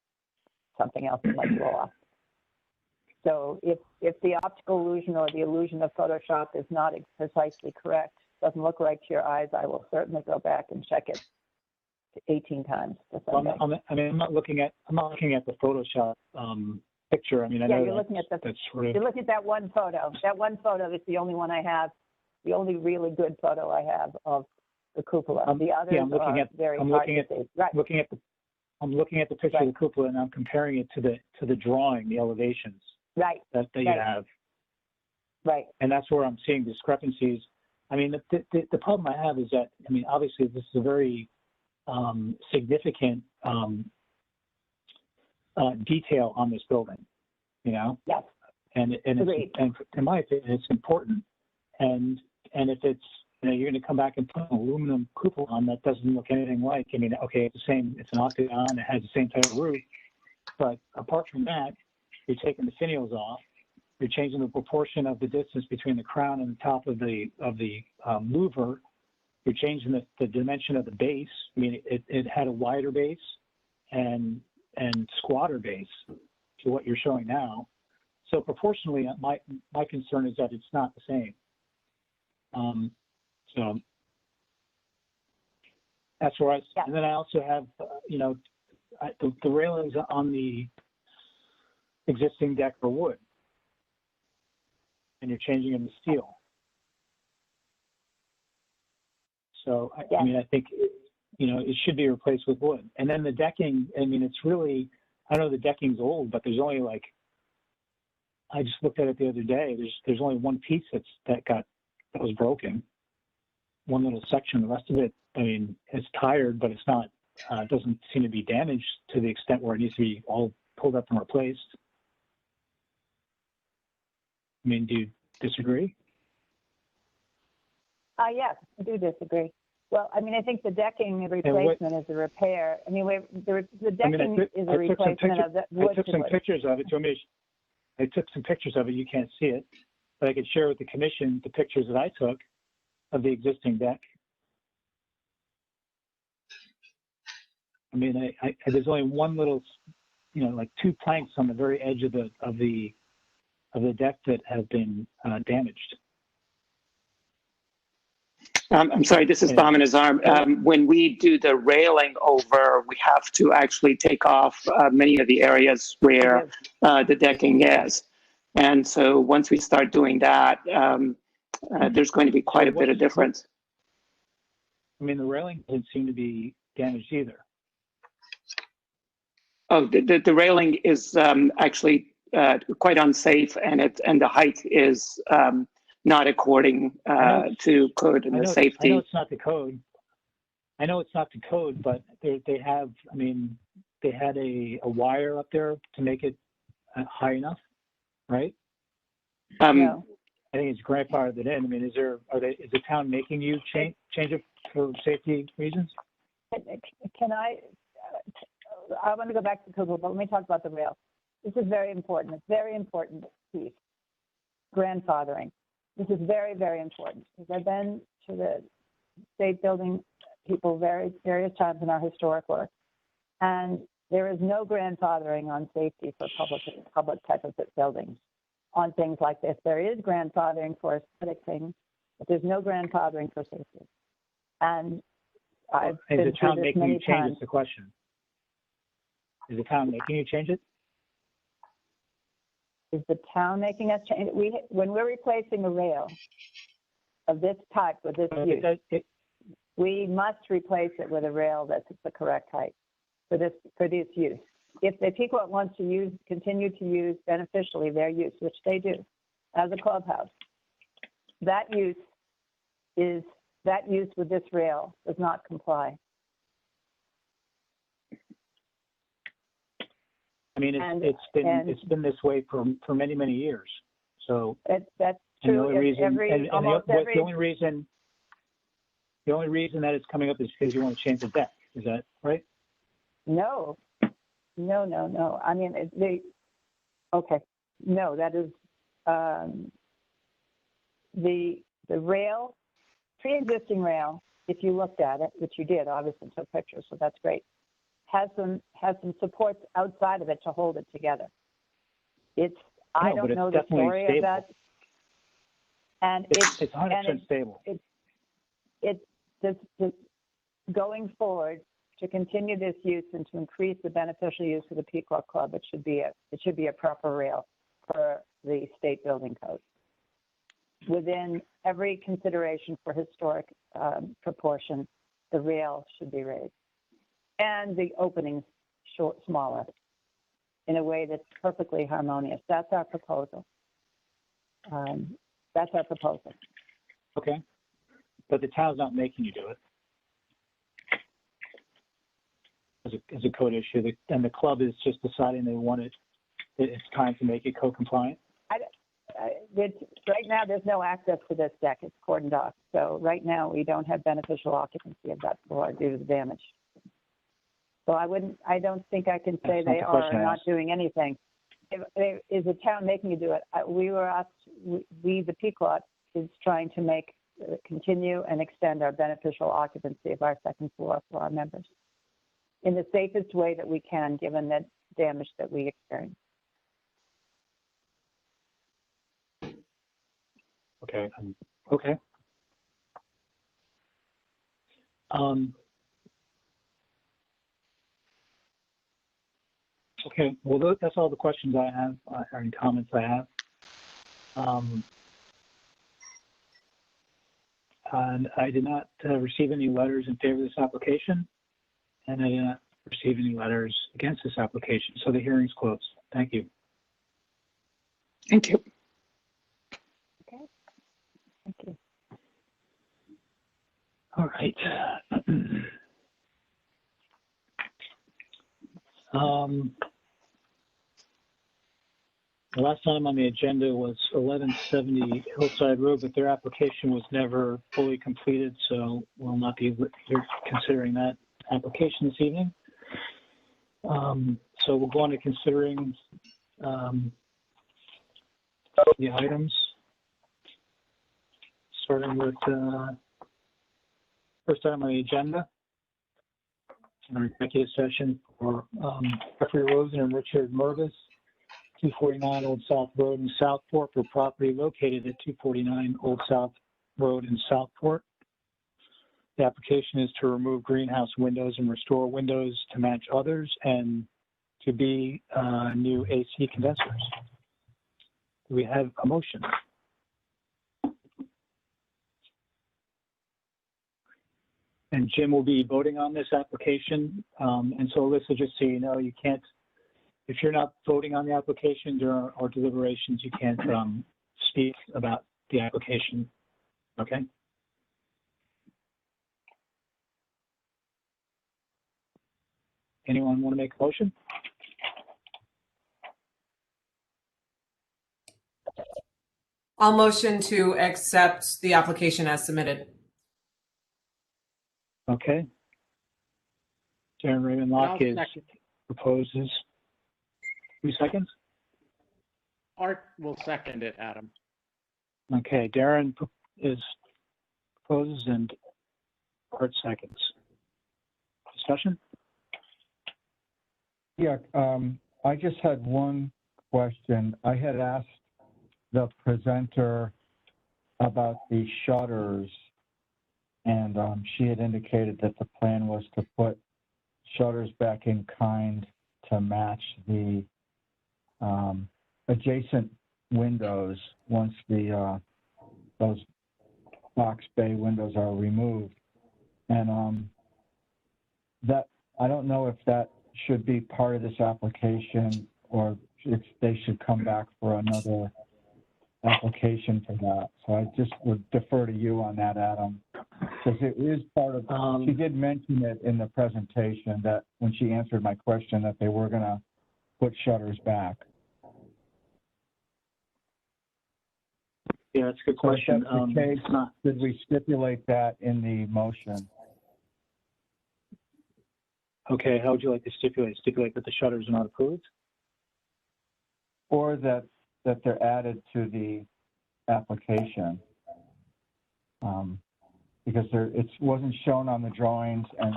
something else that might blow off. So if the optical illusion or the illusion of Photoshop is not precisely correct, doesn't look right to your eyes, I will certainly go back and check it 18 times. I'm not looking at the Photoshop picture. I mean, I know you're looking at you're looking at that one photo. That one photo is the only one I have, the only really good photo I have of the cupola. The others are very hard to see. Right. I'm looking at the picture of the cupola and I'm comparing it to the drawing, the elevations. Right. That you have. Right. And that's where I'm seeing discrepancies. I mean, the problem I have is that, I mean, obviously this is a very significant detail on this building, Yes. And in my opinion, it's important. And if it's, you're going to come back and put an aluminum cupola on that doesn't look anything like, I mean, okay, it's an octagon, it has the same type of roof, but apart from that, you're taking the finials off. You're changing the proportion of the distance between the crown and the top of the louver. You're changing the dimension of the base. I mean, it had a wider base and squatter base to what you're showing now. So proportionally, my concern is that it's not the same. So that's where and then I also have, the railings on the existing deck are wood, and you're changing them to steel. So, I mean, I think, it should be replaced with wood. And then the decking, I mean, it's really, I know the decking's old, but there's only I just looked at it the other day. There's only one piece that was broken. One little section. The rest of it, I mean, it's tired, but it's not, it doesn't seem to be damaged to the extent where it needs to be all pulled up and replaced. I mean, do you disagree? Yes, I do disagree. Well, I mean, I think the decking replacement is a repair. I mean, the decking is a replacement of the wood. I took some pictures of it. I took some pictures of it. You can't see it, but I could share with the commission the pictures that I took of the existing deck. I mean, there's only one little, like two planks on the very edge of the deck that have been damaged. I'm sorry, this is Baman Azar. When we do the railing over, we have to actually take off many of the areas where the decking is. And so once we start doing that, there's going to be quite a bit of difference. I mean, the railing doesn't seem to be damaged either. Oh, the railing is actually quite unsafe, and the height is not according to code and the safety. I know it's not the code. I know it's not the code, but they have. I mean, they had a wire up there to make it high enough, right? No. I think it's grandfathered in. I mean, is the town making you change it for safety reasons? Can I want to go back to Google, but let me talk about the rail. This is very important. It's a very important piece. Grandfathering. This is very, very important because I've been to the state building people various times in our historic work, and there is no grandfathering on safety for public type of buildings on things like this. There is grandfathering for aesthetic things, But there's no grandfathering for safety. And I've Is been the town through this making you many change times. it? The question. Is the town making you change it? Is the town making us change? When we're replacing a rail of this type with this use, we must replace it with a rail that's the correct height for this use. If the Pequot wants to continue to use beneficially their use, which they do, as a clubhouse, that use with this rail does not comply. I mean, it's been this way for many, many years. So that's true. The only reason that it's coming up is because you want to change the deck. Is that right? No. I mean, okay. No, that is the rail, pre-existing rail. If you looked at it, which you did, obviously took pictures, so that's great. Has some supports outside of it to hold it together. I don't know the story of that. And it's 100% stable. It's going forward to continue this use and to increase the beneficial use of the Pequot Club. It should be a proper rail for the state building code. Within every consideration for historic proportion, the rail should be raised. And the openings smaller in a way that's perfectly harmonious. That's our proposal. Okay. But the town's not making you do it. As a code issue, and the club is just deciding it's time to make it code compliant? Right now, there's no access to this deck. It's cordoned off. So right now, we don't have beneficial occupancy of that floor due to the damage. So I don't think I can say they are not doing anything. Is the town making you do it? We were asked, the Pequot is trying to continue and extend our beneficial occupancy of our second floor for our members in the safest way that we can, given the damage that we experienced. Okay. Okay, well, that's all the questions I have, and comments I have. And I did not receive any letters in favor of this application, and I did not receive any letters against this application. So the hearing's closed. Thank you. Thank you. Okay. Thank you. All right. The last time on the agenda was 1170 Hillside Road, but their application was never fully completed, so we'll not be here considering that application this evening. So we'll go on to considering the items, starting with first item on the agenda, an executive session for Jeffrey Rosen and Richard Mervis, 249 Old South Road in Southport, for property located at 249 Old South Road in Southport. The application is to remove greenhouse windows and restore windows to match others and to be new AC condensers. Do we have a motion? And Jim will be voting on this application. And so Alyssa, just so you know, you can't, if you're not voting on the application during our deliberations, you can't speak about the application, okay? Anyone want to make a motion? I'll motion to accept the application as submitted. Okay. Darren Raymond Locke proposes. 2 seconds? Art will second it, Adam. Okay, Darren proposes and Art seconds. Discussion? Yeah, I just had one question. I had asked the presenter about the shutters, and she had indicated that the plan was to put shutters back in kind to match the adjacent windows once the those box bay windows are removed. And that, I don't know if that should be part of this application or if they should come back for another application for that. So I just would defer to you on that, Adam, because it is part of, she did mention it in the presentation that when she answered my question that they were gonna put shutters back. Yeah, that's a good So if question. that's the case, did we stipulate that in the motion? Okay, how would you like to stipulate? Stipulate that the shutters are not approved? Or that they're added to the application? Because it wasn't shown on the drawings and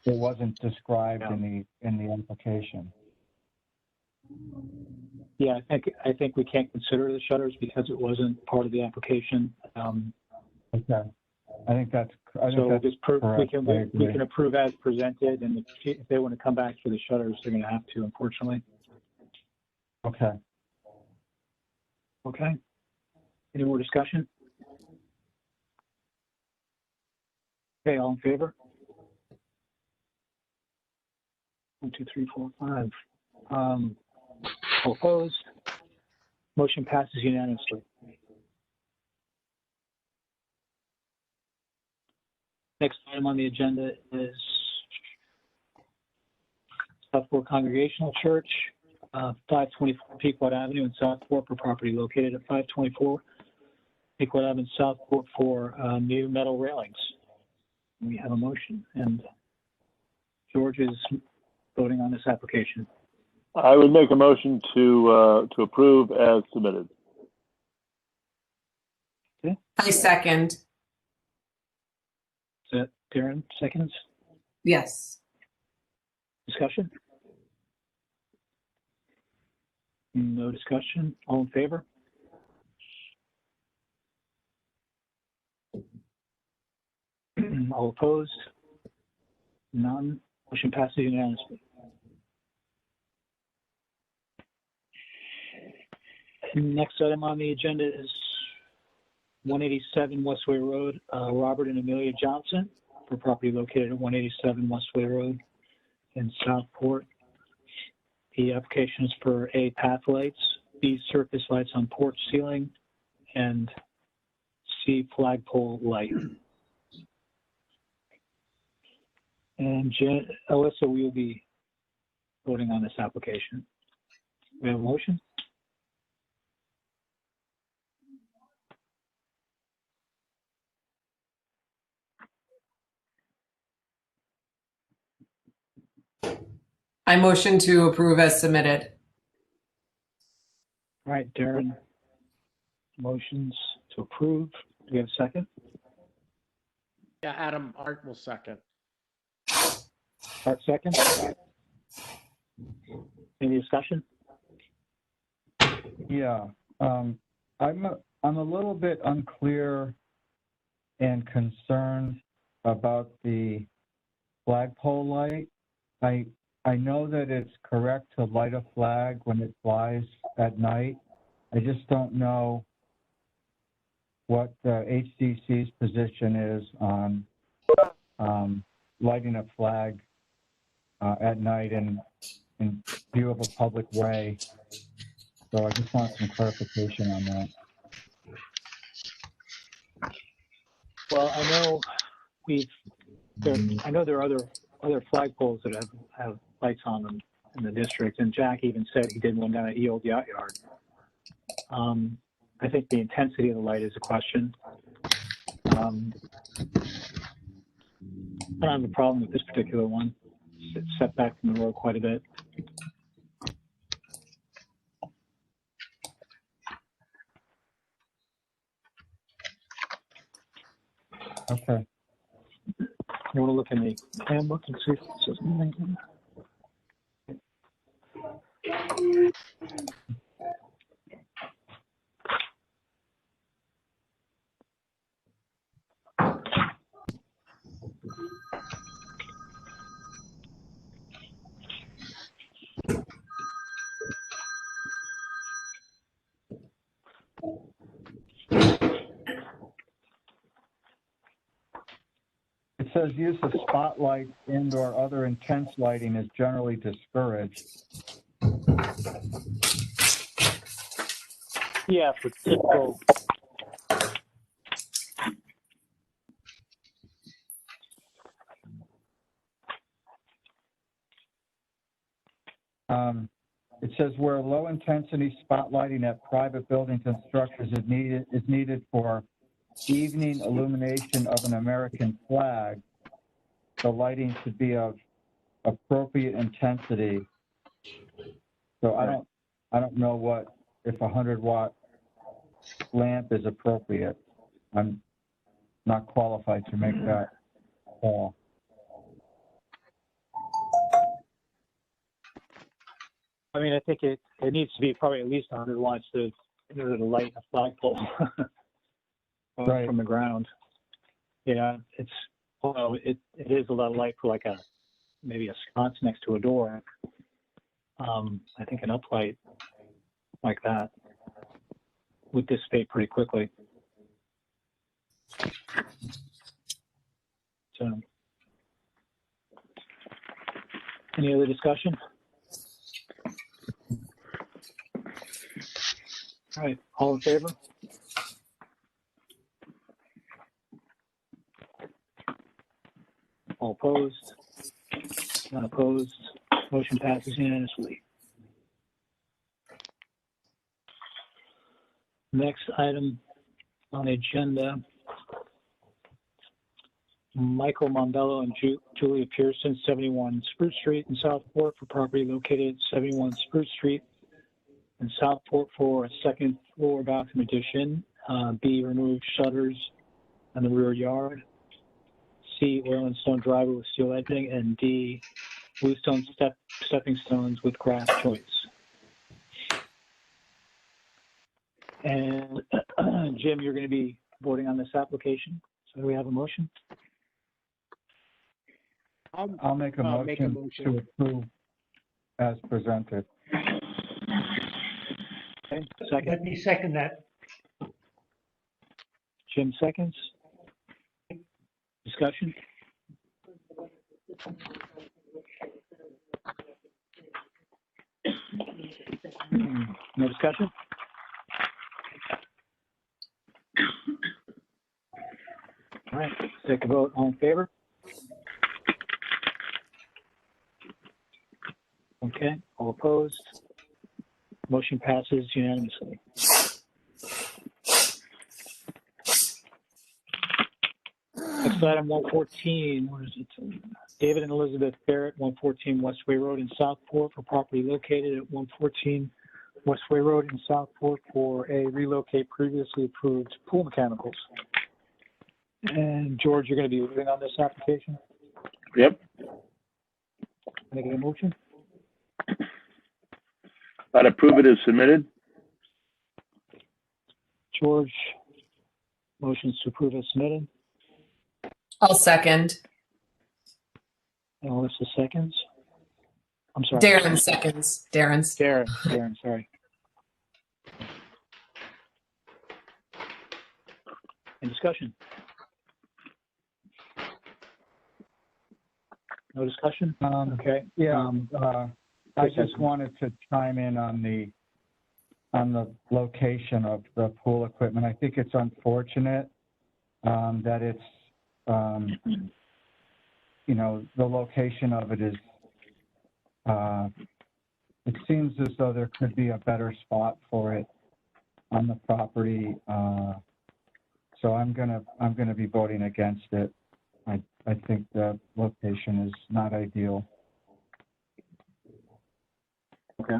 it wasn't described in the application. Yeah, I think we can't consider the shutters because it wasn't part of the application. Okay, I think that's correct. We can approve as presented, and if they want to come back for the shutters, they're going to have to, unfortunately. Okay. Okay. Any more discussion? Okay, all in favor? 1, 2, 3, 4, 5. All opposed? Motion passes unanimously. Next item on the agenda is Southport Congregational Church, 524 Pequot Avenue in Southport, for property located at 524 Pequot Avenue, Southport, for new metal railings. We have a motion, and George is voting on this application. I would make a motion to approve as submitted. Okay. I second. Is that Darren, seconds? Yes. Discussion? No discussion. All in favor? All opposed? None. Motion passes unanimously. Next item on the agenda is 187 Westway Road, Robert and Emilia Johnson, for property located at 187 Westway Road in Southport. The application is for A, path lights, B, surface lights on porch ceiling, and C, flagpole light. And Alyssa, we will be voting on this application. We have a motion? I motion to approve as submitted. All right, Darren, motions to approve. Do we have a second? Yeah, Adam, Art will second. Art, second. Any discussion? Yeah, I'm a little bit unclear and concerned about the flagpole light. I know that it's correct to light a flag when it flies at night. I just don't know what HDC's position is on lighting a flag at night in view of a public way. So I just want some clarification on that. Well, I know there are other flagpoles that have lights on them in the district, and Jack even said he did one down at Old Yacht Yard. I think the intensity of the light is a question. I don't have a problem with this particular one. It's set back from the road quite a bit. Okay. You want to look in the handbook and see if it says anything? says use of spotlights and/or other intense lighting is generally discouraged. Yeah, for typical. It says where low intensity spotlighting at private buildings and structures is needed for evening illumination of an American flag, the lighting should be of appropriate intensity. So I don't know what if a 100-watt lamp is appropriate. I'm not qualified to make that call. I mean, I think it needs to be probably at least 100 watts to light a flagpole from the ground. Yeah, it is a lot of light for like maybe a sconce next to a door. I think an uplight like that would dissipate pretty quickly. So, any other discussion? All right, all in favor? All opposed? None opposed. Motion passes unanimously. Next item on the agenda, Michael Mondello and Julia Pearson, 71 Spruce Street in Southport for property located at 71 Spruce Street in Southport for a second floor bathroom addition. B, remove shutters on the rear yard. C, oil and stone driveway with steel edging. And D, bluestone stepping stones with grass joints. And Jim, you're going to be voting on this application. So do we have a motion? I'll make a motion to approve as presented. Okay, second. Let me second that. Jim seconds. Discussion? No discussion? All right, take a vote. All in favor? Okay, all opposed? Motion passes unanimously. Next item, 114, what is it? David and Elizabeth Barrett, 114 Westway Road in Southport for property located at 114 Westway Road in Southport for a relocate previously approved pool mechanicals. And George, you're going to be voting on this application? Yep. Making a motion? I'd approve it as submitted. George, motions to approve as submitted. I'll second. And Alyssa seconds. I'm sorry. Darren seconds. Darren's. Darren, sorry. Any discussion? No discussion? Okay. Yeah. I just wanted to chime in on the location of the pool equipment. I think it's unfortunate that it's the location of it is. It seems as though there could be a better spot for it on the property. So I'm gonna be voting against it. I think the location is not ideal. Okay.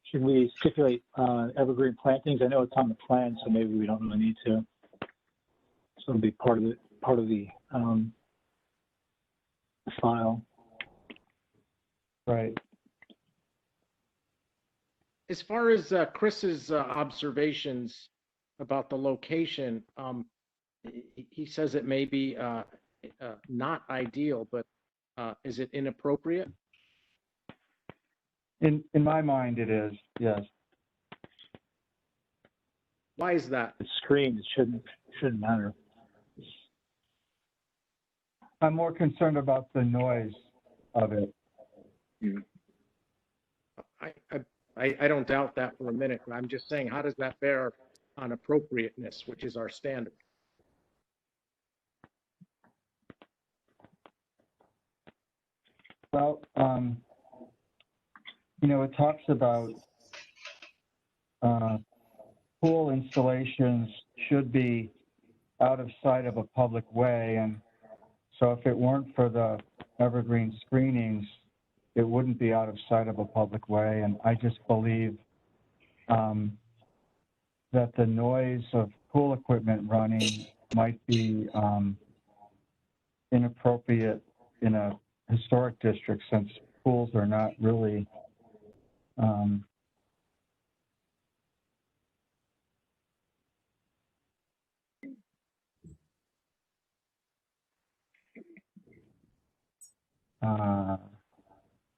Should we stipulate evergreen plantings? I know it's on the plan, so maybe we don't really need to. So it'll be part of the file. Right. As far as Chris's observations about the location, he says it may be not ideal, but is it inappropriate? In my mind, it is, yes. Why is that? It's screened. It shouldn't matter. I'm more concerned about the noise of it. I don't doubt that for a minute, but I'm just saying, how does that bear on appropriateness, which is our standard? Well, you know, it talks about pool installations should be out of sight of a public way, and so if it weren't for the evergreen screenings, it wouldn't be out of sight of a public way. And I just believe that the noise of pool equipment running might be inappropriate in a historic district, since pools are not really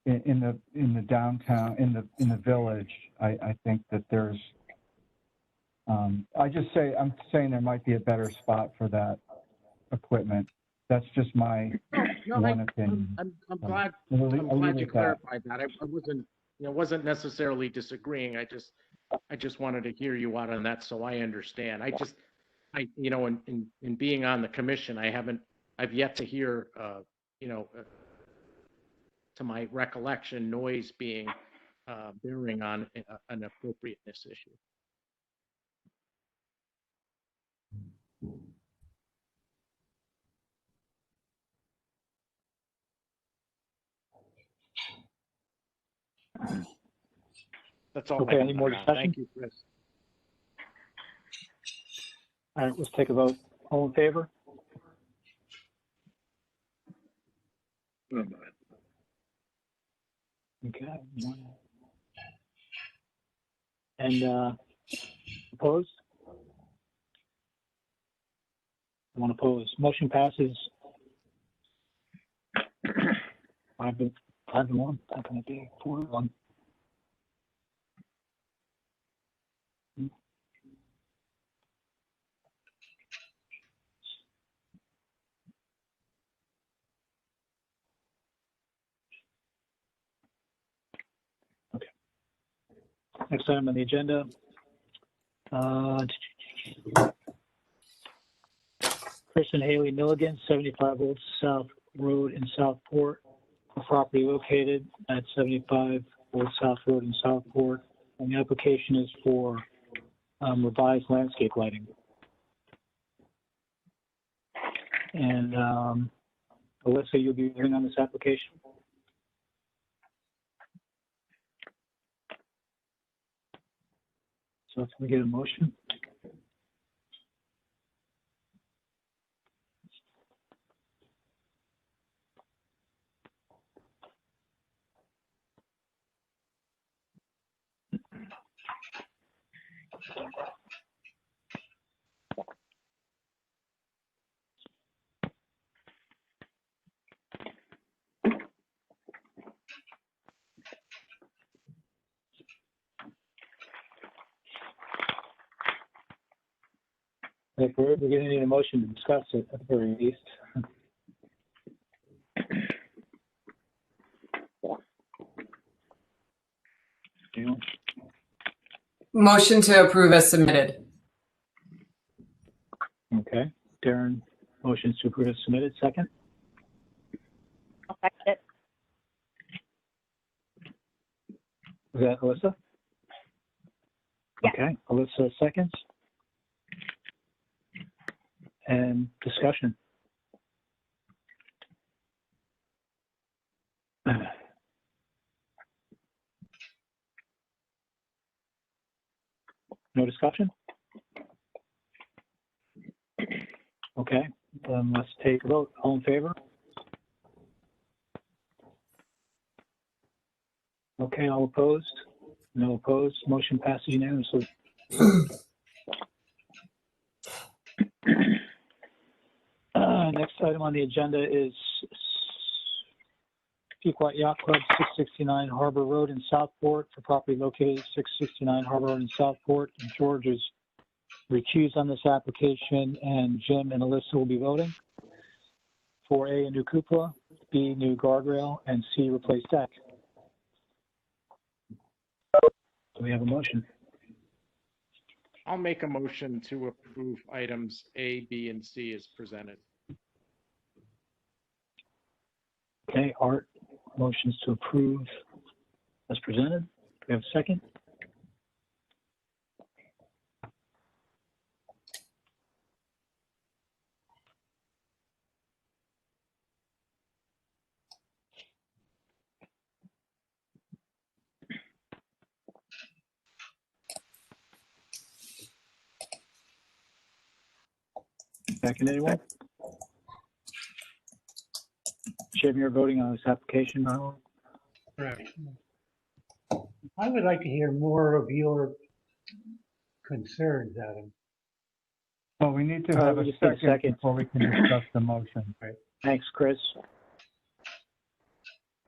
in the downtown, in the village. I think that there's I'm saying there might be a better spot for that equipment. That's just my one opinion. I'm glad you clarified that. I wasn't necessarily disagreeing. I just wanted to hear you out on that so I understand. In being on the commission, I've yet to hear, to my recollection, noise being bearing on an appropriateness issue. That's all. Okay, any more discussion? Thank you, Chris. All right, let's take a vote. All in favor? Okay. And opposed? One opposed. Motion passes 5-1. How can it be 4-1? Okay. Next item on the agenda. Chris and Haley Milligan, 75 Old South Road in Southport. The property located at 75 Old South Road in Southport. And the application is for revised landscape lighting. And Alyssa, you'll be hearing on this application? So can we get a motion? If we're going to need a motion to discuss it at the very least. Motion to approve as submitted. Okay, Darren, motions to approve as submitted. Second. I'll second it. Is that Alyssa? Yeah. Okay, Alyssa seconds. And discussion. No discussion? Okay, then let's take a vote. All in favor? Okay, all opposed? No opposed. Motion passes unanimously. Next item on the agenda is Pequot Yacht Club, 669 Harbor Road in Southport, for property located at 669 Harbor Road in Southport. And George is recused on this application, and Jim and Alyssa will be voting. for A, a new cupola, B, new guardrail, and C, replace deck. Do we have a motion? I'll make a motion to approve items A, B, and C as presented. Okay, Art, motions to approve as presented. Do we have a second? Second, anyone? Jim, you're voting on this application, Marlon? Right. I would like to hear more of your concerns, Adam. Well, we need to have we a just need a second second. before we can discuss the motion. Right. Thanks, Chris.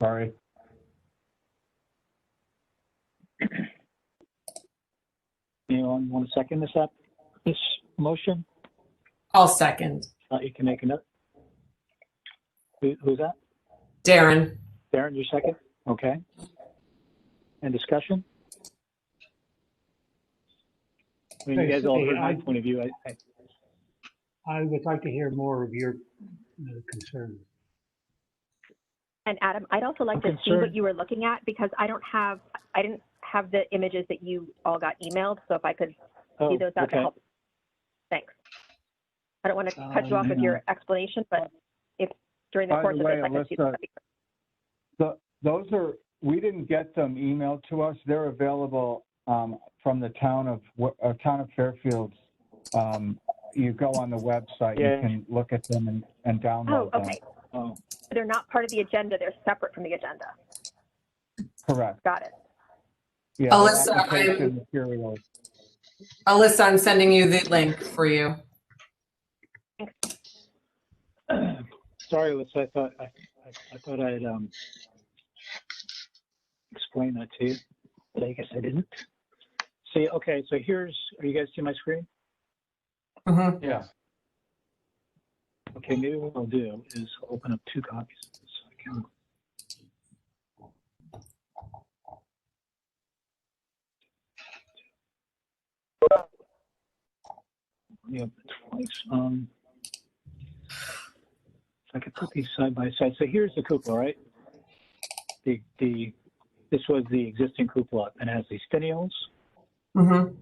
Sorry. Anyone want to second this motion? I'll second. You can make a note. Who's that? Darren. Darren, you second? Okay. And discussion? I mean, you guys all heard my point of view. I would like to hear more of your concerns. And Adam, I'd also like to see what you were looking at because I didn't have the images that you all got emailed. So if I could see those, that would help. Thanks. I don't want to cut you off with your explanation, but if during the course of this, I could see those. Those are, we didn't get them emailed to us. They're available from the town of Fairfield's. You go on the website, you can look at them and download them. Oh. They're not part of the agenda. They're separate from the agenda. Correct. Got it. Yeah, Alyssa, I'm sending you the link for you. Sorry, Alyssa, I thought I'd explain that to you, but I guess I didn't. See, okay, so are you guys seeing my screen? Mm-hmm. Yeah. Okay, maybe what I'll do is open up two copies of this. I can. Yeah, twice. I could put these side by side. So here's the cupola, right? This was the existing cupola and has these finials. Mm-hmm.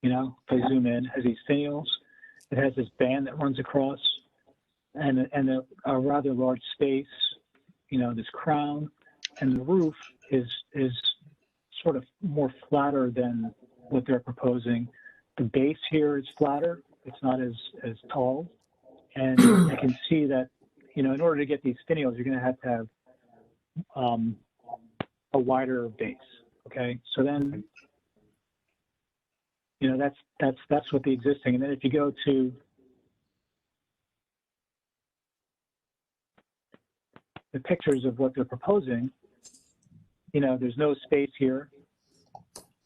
You know, if I zoom in, it has these finials. It has this band that runs across, and a rather large space. You know, this crown, and the roof is sort of more flatter than what they're proposing. The base here is flatter. It's not as tall. And I can see that, you know, in order to get these finials, you're going to have a wider base. Okay. So then, you know, that's what the existing. And then if you go to the pictures of what they're proposing, you know, there's no space here.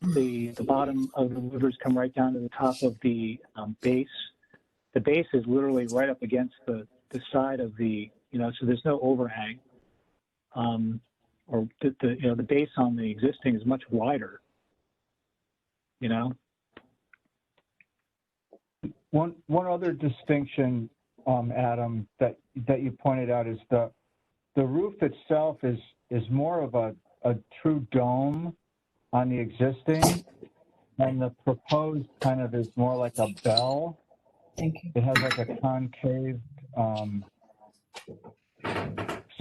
The bottom of the louvers come right down to the top of the base. The base is literally right up against the side of the, you know, so there's no overhang. Or the base on the existing is much wider. You know. One other distinction, Adam, that you pointed out is the roof itself is more of a true dome on the existing, and the proposed kind of is more like a bell. Thank you. It has like a concave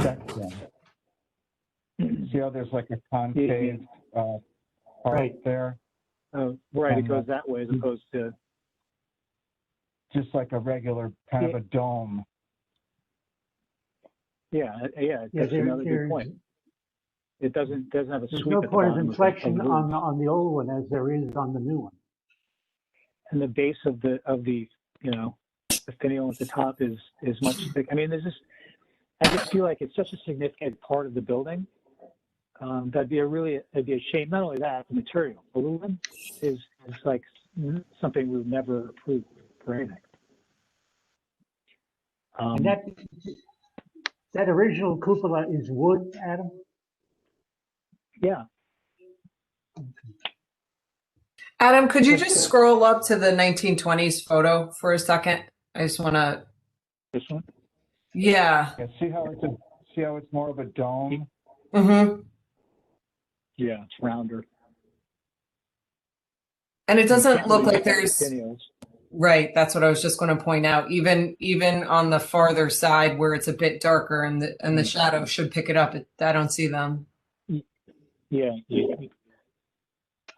section. See how there's like a concave part there? Oh, right. It goes that way as opposed to just like a regular kind of a dome. Yeah. That's another good point. It doesn't have a There's sweep. no at the point of bottom inflection the roof. on the old one as there is on the new one. And the base of the you know, the finial at the top is much thick. I mean, I just feel like it's such a significant part of the building. It'd be a shame. Not only that, the material, aluminum, is like something we would never approve for anything. And that original cupola is wood, Adam? Yeah. Adam, could you just scroll up to the 1920s photo for a second? I just want to. This one? Yeah. Yeah, see how it's more of a dome? Mm-hmm. Yeah, it's rounder. And it doesn't can't look really like see the there's finials. right. That's what I was just going to point out. Even on the farther side where it's a bit darker and the shadow should pick it up. I don't see them. Yeah.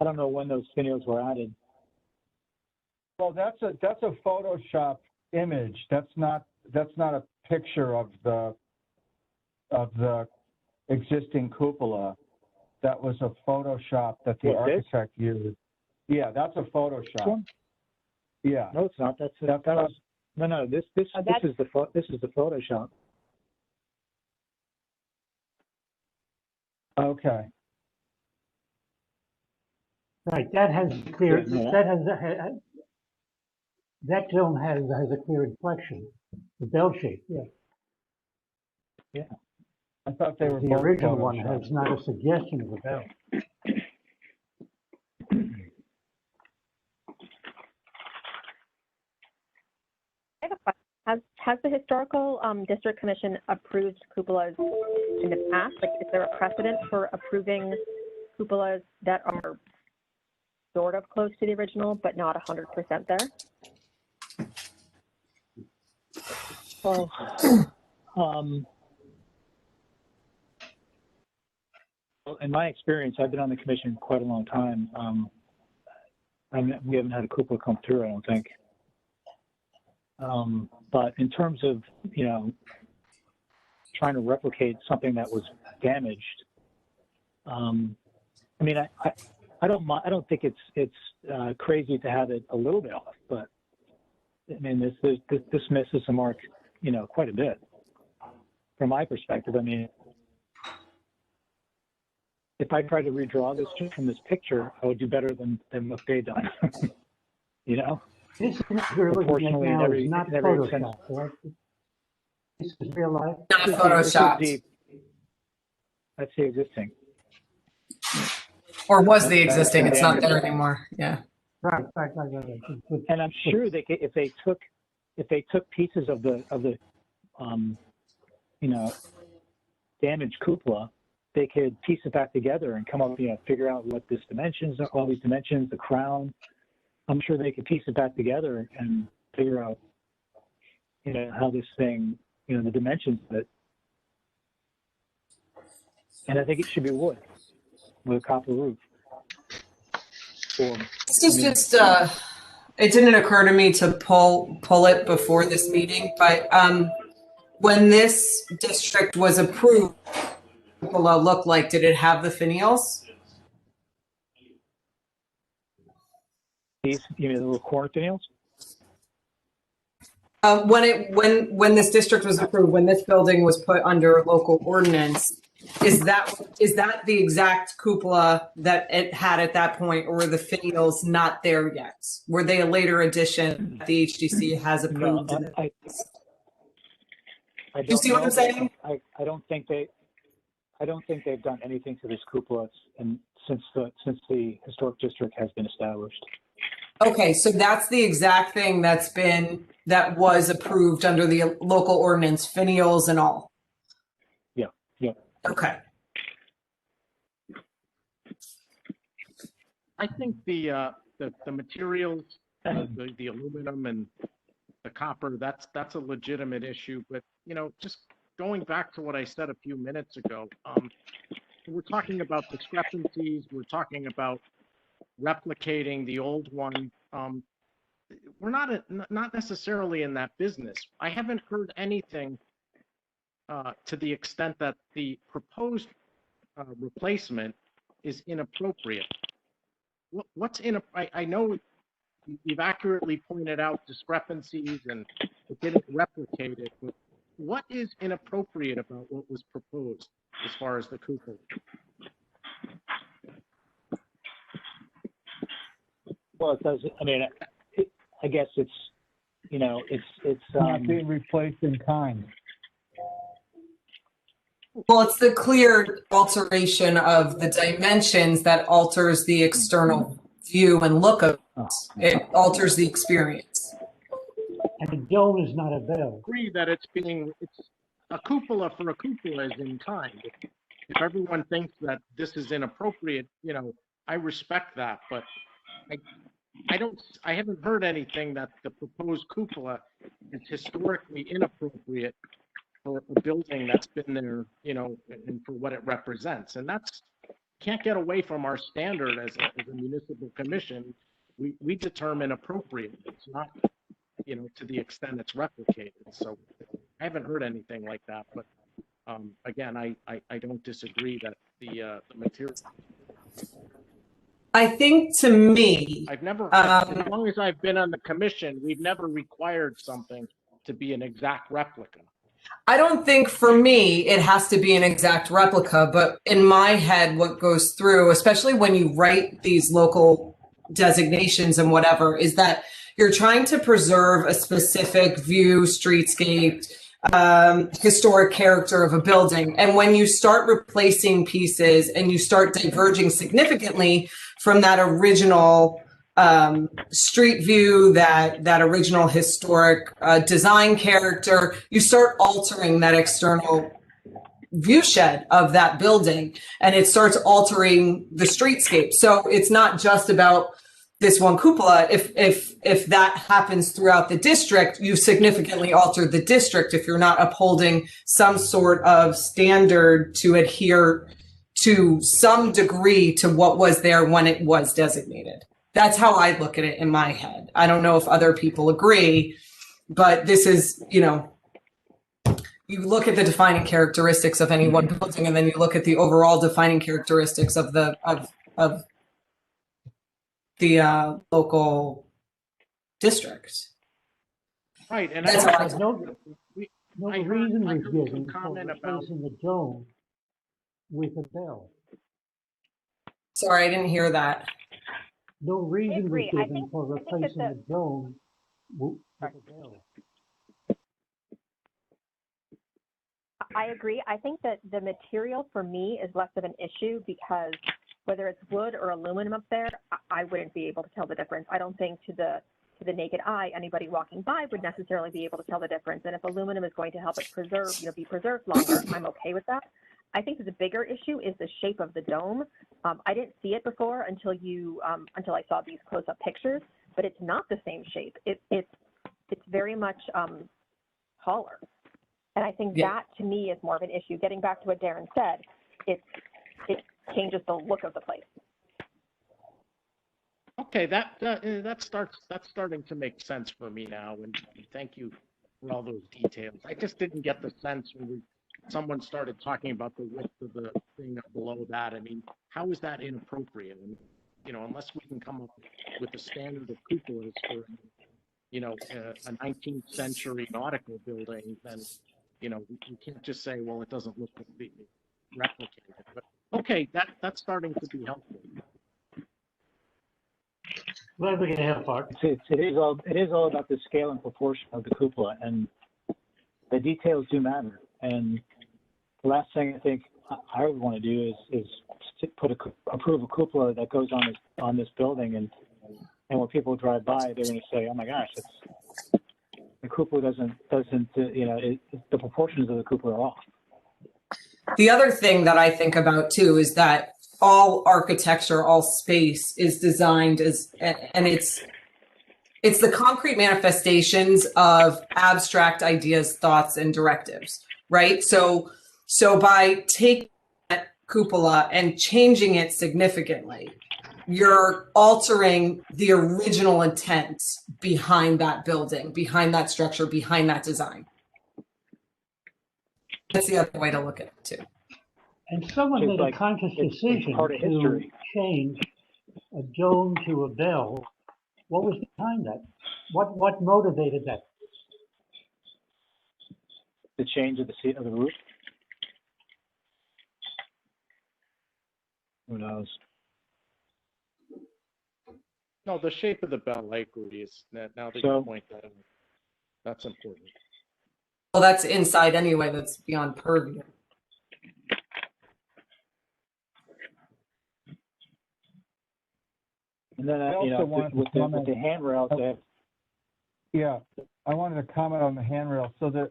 I don't know when those finials were added. Well, that's a Photoshop image. That's not a picture of the existing cupola. That was a Photoshop that the architect used. Yeah, that's a Photoshop. Yeah. No, it's not. This is the Photoshop. Okay. Right, that has clear, Yeah, that film has a clear inflection, the bell shape, yeah. Yeah. I thought they were The both original one Photoshops. has not a suggestion of a bell. I have a question. Has the Historical District Commission approved cupolas in the past? Like, is there a precedent for approving cupolas that are sort of close to the original, but not 100% there? Well, in my experience, I've been on the commission quite a long time. We haven't had a cupola come through, I don't think. But in terms of, trying to replicate something that was damaged, I don't think it's crazy to have it a little bit off, but I mean, this misses the mark, quite a bit from my perspective. I mean, if I tried to redraw this just from this picture, I would do better than what they've done. This you're looking at now is not Photoshop, correct? This is real life? Not Photoshop. That's the existing. Or was the existing, it's not there anymore. Yeah. Right. And I'm sure if they took pieces of the damaged cupola, they could piece it back together and come up, figure out what this dimensions, all these dimensions, the crown. I'm sure they could piece it back together and figure out, how this thing, the dimensions of it. And I think it should be wood with a copper roof. This is just, it didn't occur to me to pull it before this meeting, but when this district was approved, cupola looked like, did it have the finials? These, the little corner finials? When this district was approved, when this building was put under local ordinance, is that the exact cupola that it had at that point, or were the finials not there yet? Were they a later addition that the HDC has approved? No, you see what I'm saying? I don't think they've done anything to this cupola since the historic district has been established. Okay, so that's the exact thing that was approved under the local ordinance, finials and all. Yeah. Okay. I think the materials, the aluminum and the copper, that's a legitimate issue. But just going back to what I said a few minutes ago, we're talking about discrepancies. We're talking about replicating the old one. We're not necessarily in that business. I haven't heard anything to the extent that the proposed replacement is inappropriate. I know you've accurately pointed out discrepancies and it didn't replicate it, but what is inappropriate about what was proposed as far as the cupola? Well, it does. I mean, I guess it's you know, it's not being replaced in kind. Well, it's the clear alteration of the dimensions that alters the external view and look of it. It alters the experience. And a dome is not a bell. Agree that it's a cupola for a cupola is in kind. If everyone thinks that this is inappropriate, you know, I respect that, but I haven't heard anything that the proposed cupola is historically inappropriate for a building that's been there, you know, and for what it represents. And that's, can't get away from our standard as a municipal commission. We determine appropriate. It's not, you know, to the extent it's replicated. So I haven't heard anything like that, but again, I don't disagree that the material. I think to me, I've never, as long as I've been on the commission, we've never required something to be an exact replica. I don't think for me it has to be an exact replica, but in my head, what goes through, especially when you write these local designations and whatever, is that you're trying to preserve a specific view, streetscape, historic character of a building. And when you start replacing pieces and you start diverging significantly from that original street view, that original historic design character, you start altering that external view shed of that building, and it starts altering the streetscape. So it's not just about this one cupola. If that happens throughout the district, you've significantly altered the district if you're not upholding some sort of standard to adhere to some degree to what was there when it was designated. That's how I look at it in my head. I don't know if other people agree, but this is, you know, you look at the defining characteristics of any one building, and then you look at the overall defining characteristics of the local district. Right, and no I reason heard was given some for comment about replacing the dome with a bell. Sorry, I didn't hear that. No reason was given for I think replacing that the dome with a bell. I agree. I think that the material for me is less of an issue because whether it's wood or aluminum up there, I wouldn't be able to tell the difference. I don't think to the naked eye, anybody walking by would necessarily be able to tell the difference. And if aluminum is going to help it preserve, you know, be preserved longer, I'm okay with that. I think the bigger issue is the shape of the dome. I didn't see it before until I saw these close-up pictures, but it's not the same shape. It's very much taller. And I think that, to me, is more of an issue. Getting back to what Darren said, it changes the look of the place. Okay, that's starting to make sense for me now, and thank you for all those details. I just didn't get the sense when someone started talking about the width of the thing below that. I mean, how is that inappropriate? And, you know, unless we can come up with a standard of cupolas for, you know, a 19th century nautical building, then, you know, we can't just say, well, it doesn't look completely replicated. But okay, that's starting to be helpful. Glad we can help, Art. It is all about the scale and proportion of the cupola, and the details do matter. And the last thing I think I would want to do is approve a cupola that goes on this building, and when people drive by, they're going to say, "Oh my gosh, the cupola doesn't you know, the proportions of the cupola are off." The other thing that I think about too is that all architecture, all space is designed as, and it's the concrete manifestations of abstract ideas, thoughts, and directives, right? So by taking that cupola and changing it significantly, you're altering the original intent behind that building, behind that structure, behind that design. That's the other way to look at it too. And someone made a conscious decision to change a dome to a bell. What was behind that? What motivated that? The change of the seat of the roof. Who knows? No, the shape of the bell, I agree, is now that you point that out. That's important. Well, that's inside anyway. That's beyond purview. And then, I you know, also wanted with to comment- the handrails, they have, Yeah, I wanted to comment on the handrail. So that,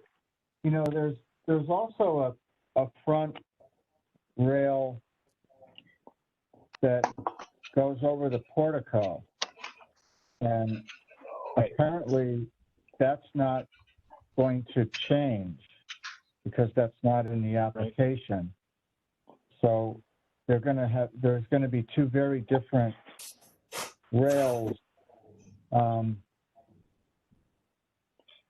you know, there's also a front rail that goes over the portico, and apparently that's not going to change because that's not in the application. So there's going to be two very different rails,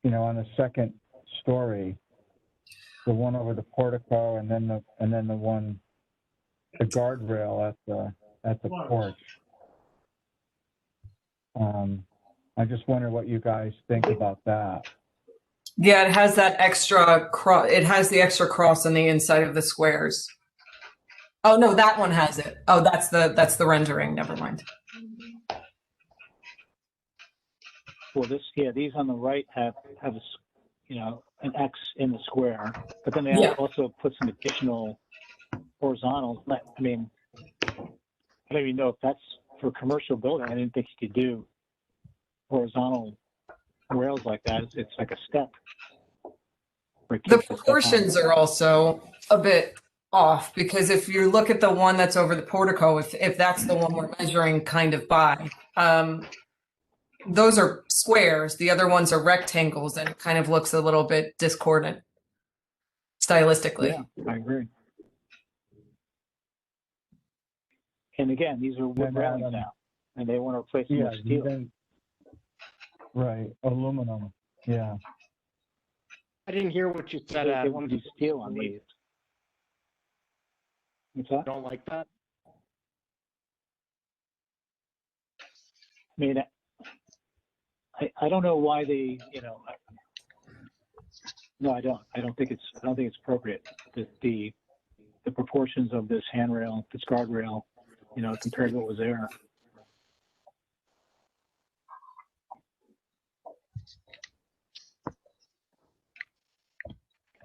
you know, on the second story, the one over the portico, and then the guardrail at the porch. I just wonder what you guys think about that. Yeah, it has that extra cross. It has the extra cross on the inside of the squares. Oh no, that one has it. Oh, that's the rendering. Never mind. well, these on the right have you know, an X in the square, but then they also put some additional horizontals. I mean, I don't even know if that's for commercial building. I didn't think you could do horizontal rails like that. It's like a step. The proportions are also a bit off because if you look at the one that's over the portico, if that's the one we're measuring kind of by, those are squares. The other ones are rectangles, and it kind of looks a little bit discordant stylistically. Yeah, I agree. And again, these are wood railings now, and they want to replace them with steel. Right, aluminum. Yeah. I didn't hear what you said. They want to do steel on these. What's that? Don't like that? I mean, I don't know why they, you know. No, I don't. I don't think it's appropriate. The proportions of this handrail, this guardrail, you know, compared to what was there.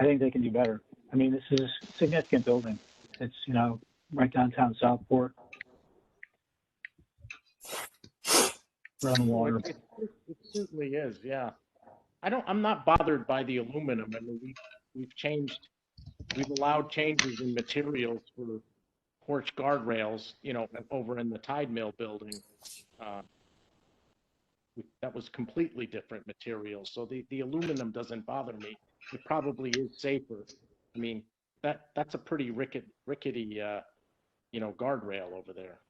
I think they can do better. I mean, this is a significant building. It's, you know, right downtown Southport. Around the water. It certainly is, yeah. I'm not bothered by the aluminum. I mean, we've allowed changes in materials for porch guardrails, you know, over in the Tide Mill building. That was completely different materials. So the aluminum doesn't bother me. It probably is safer. I mean, that's a pretty rickety, you know, guardrail over there.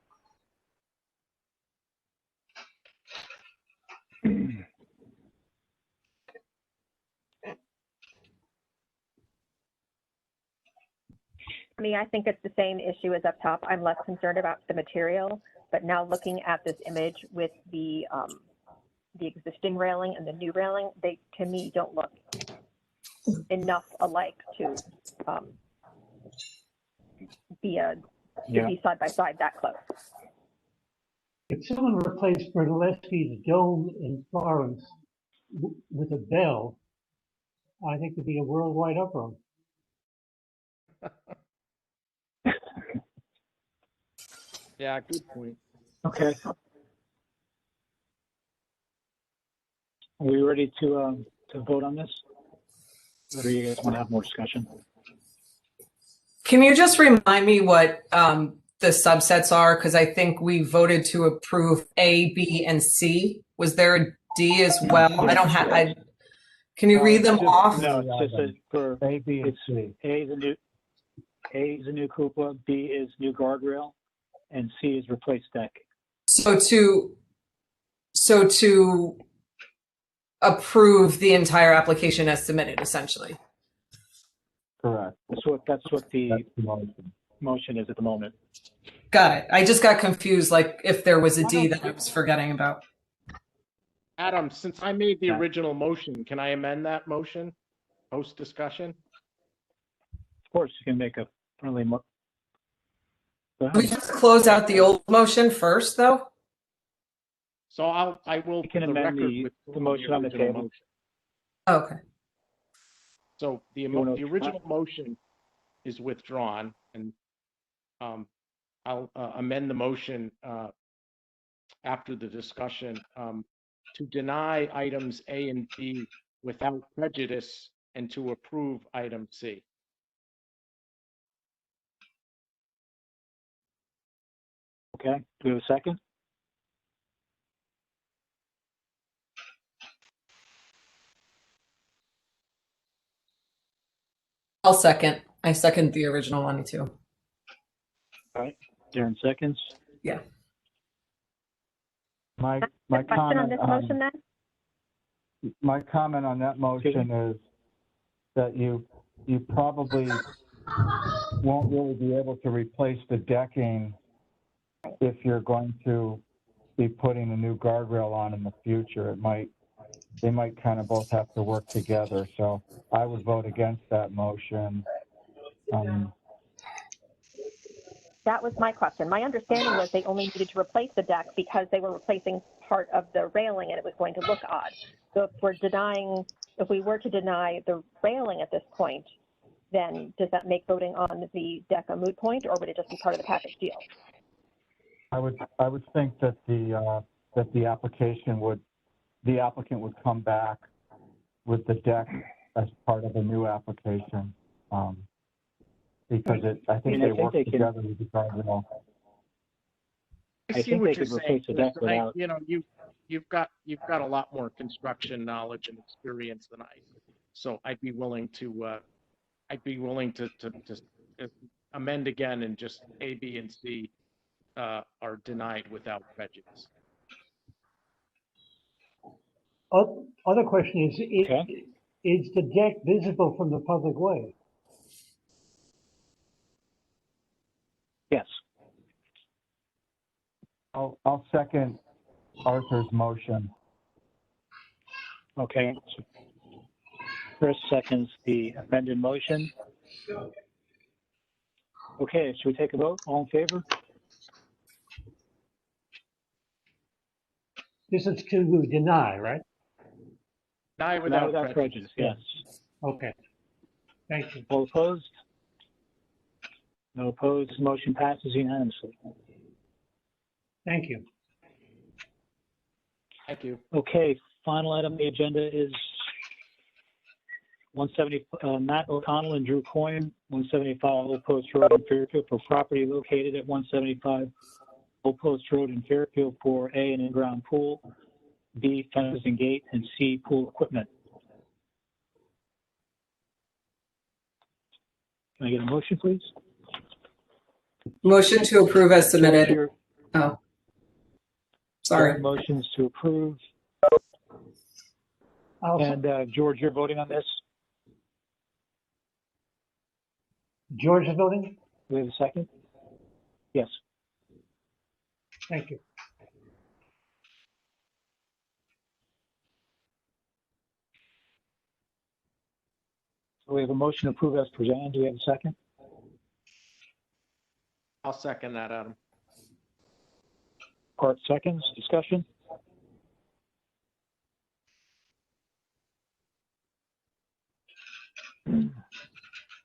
I think it's the same issue as up top. I'm less concerned about the material, but now looking at this image with the existing railing and the new railing, they to me don't look enough alike to be side by side that close. If someone replaced Brunelleschi's dome in Florence with a bell, I think it'd be a worldwide uproar. Yeah, good point. Okay. Are we ready to vote on this? Or do you guys want to have more discussion? Can you just remind me what the subsets are? Because I think we voted to approve A, B, and C. Was there a D as well? I don't have. Can you read them off? No, it's just for A, B, and C. A is a new cupola. B is new guardrail, and C is replaced deck. So to approve the entire application as submitted, essentially. Correct. That's what the motion is at the moment. Got it. I just got confused, like if there was a D that I was forgetting about. Adam, since I made the original motion, can I amend that motion post discussion? Of course, you can make a friendly motion. We just close out the old motion first, though. So I will. You can amend the motion on the table. Okay. So the original motion is withdrawn, and I'll amend the motion after the discussion to deny items A and B without prejudice and to approve item C. Okay, do we have a second? I'll second. I second the original one too. All right, Darren seconds. Yeah. My question comment on this motion then? My comment on that motion is that you probably won't really be able to replace the decking if you're going to be putting a new guardrail on in the future. They might kind of both have to work together. So I would vote against that motion. That was my question. My understanding was they only needed to replace the deck because they were replacing part of the railing and it was going to look odd. So if we were to deny the railing at this point, then does that make voting on the deck a moot point, or would it just be part of the package deal? I would think that the applicant would come back with the deck as part of a new application, because I think they work together with the guardrail. I see what you're saying. You know, you've got a lot more construction knowledge and experience than I do. So I'd be willing to amend again, and just A, B, and C are denied without prejudice. Other question is the deck visible from the public way? Yes. I'll second Arthur's motion. Okay. So Chris seconds the amended motion. Okay, should we take a vote? All in favor? This is to deny, right? Deny without prejudice. Yes. Okay. Thank you. All opposed? No opposed. Motion passes unanimously. Thank you. Thank you. Okay, final item on the agenda is 170, Matt O'Connell and Drew Coyne, 175 Old Post Road in Fairfield for property located at 175 Old Post Road in Fairfield for A, an in-ground pool, B, fences and gate, and C, pool equipment. Can I get a motion, please? Motion to approve as submitted. Oh, sorry. Motions to approve. And George, you're voting on this? George is voting? Do we have a second? Yes. Thank you. So we have a motion to approve as presented. Do we have a second? I'll second that, Adam. Art seconds. Discussion?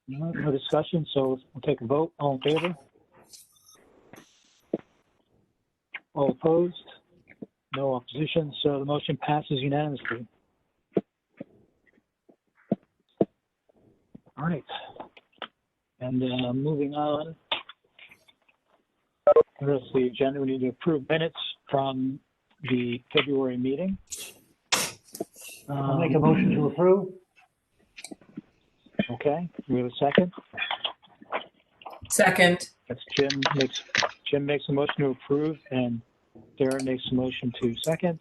No discussion, so we'll take a vote. All in favor? All opposed? No opposition, so the motion passes unanimously. All right. And moving on. The rest of the agenda, we need to approve minutes from the February meeting. I'll make a motion to approve. Okay, do we have a second? Second. That's Jim makes a motion to approve, and Darren makes a motion to second.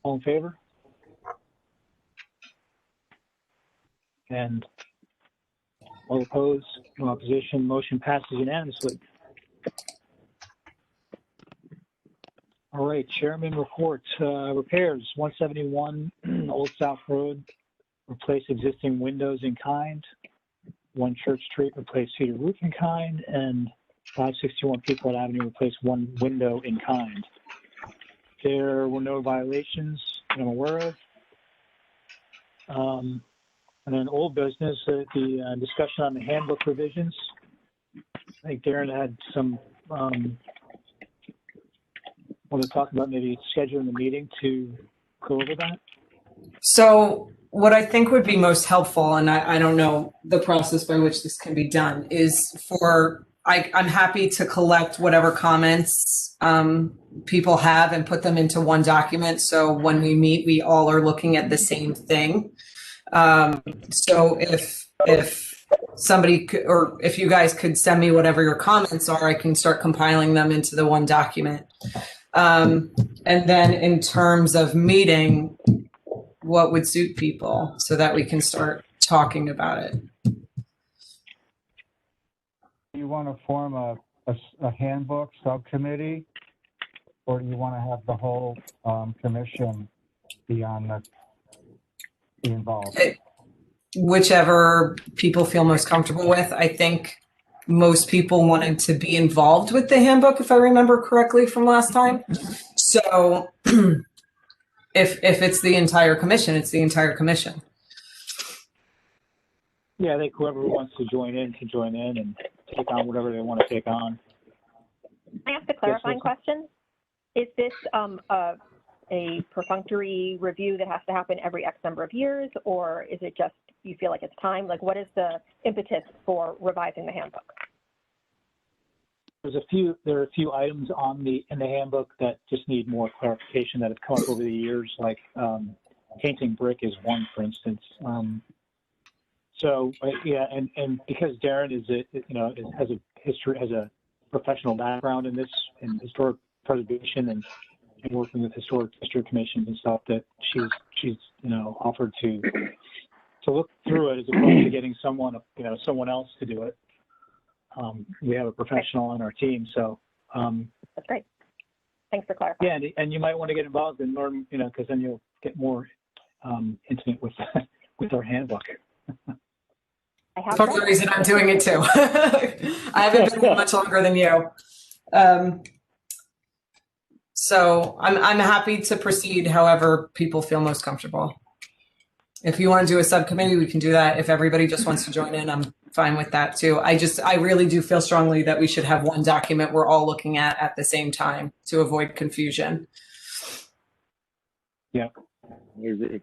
All in favor? And all opposed? No opposition. Motion passes unanimously. All right, Chairman report. Repairs, 171 Old South Road, replace existing windows in kind. 1 Church Street, replace cedar roof in kind. And 561 Pequot Avenue, replace 1 window in kind. There were no violations that I'm aware of. And then old business, the discussion on the handbook revisions. I think Darren had some, want to talk about maybe scheduling the meeting to go over that? So what I think would be most helpful, and I don't know the process by which this can be done, is I'm happy to collect whatever comments people have and put them into one document. So when we meet, we all are looking at the same thing. So if somebody could, or if you guys could send me whatever your comments are, I can start compiling them into the one document. And then in terms of meeting, what would suit people so that we can start talking about it. You want to form a handbook subcommittee, or do you want to have the whole commission be involved? Whichever people feel most comfortable with. I think most people wanted to be involved with the handbook, if I remember correctly from last time. So if it's the entire commission, it's the entire commission. Yeah, I think whoever wants to join in can join in and take on whatever they want to take on. Can I ask a clarifying question? Is this a perfunctory review that has to happen every X number of years, or is it just you feel like it's time? Like, what is the impetus for revising the handbook? There are a few items in the handbook that just need more clarification that have come up over the years, like painting brick is one, for instance. So yeah, and because Darren has a professional background in historic preservation and working with historic district commissions and stuff, that she's offered to look through it as opposed to getting someone else to do it. We have a professional on our team, so that's great. Thanks for clarifying. Yeah, and you might want to get involved in learn, because then you'll get more intimate with our handbook. Part of the reason I'm doing it too. I haven't been here much longer than you. So I'm happy to proceed however people feel most comfortable. If you want to do a subcommittee, we can do that. If everybody just wants to join in, I'm fine with that too. I really do feel strongly that we should have one document we're all looking at the same time to avoid confusion. Yeah, I agree.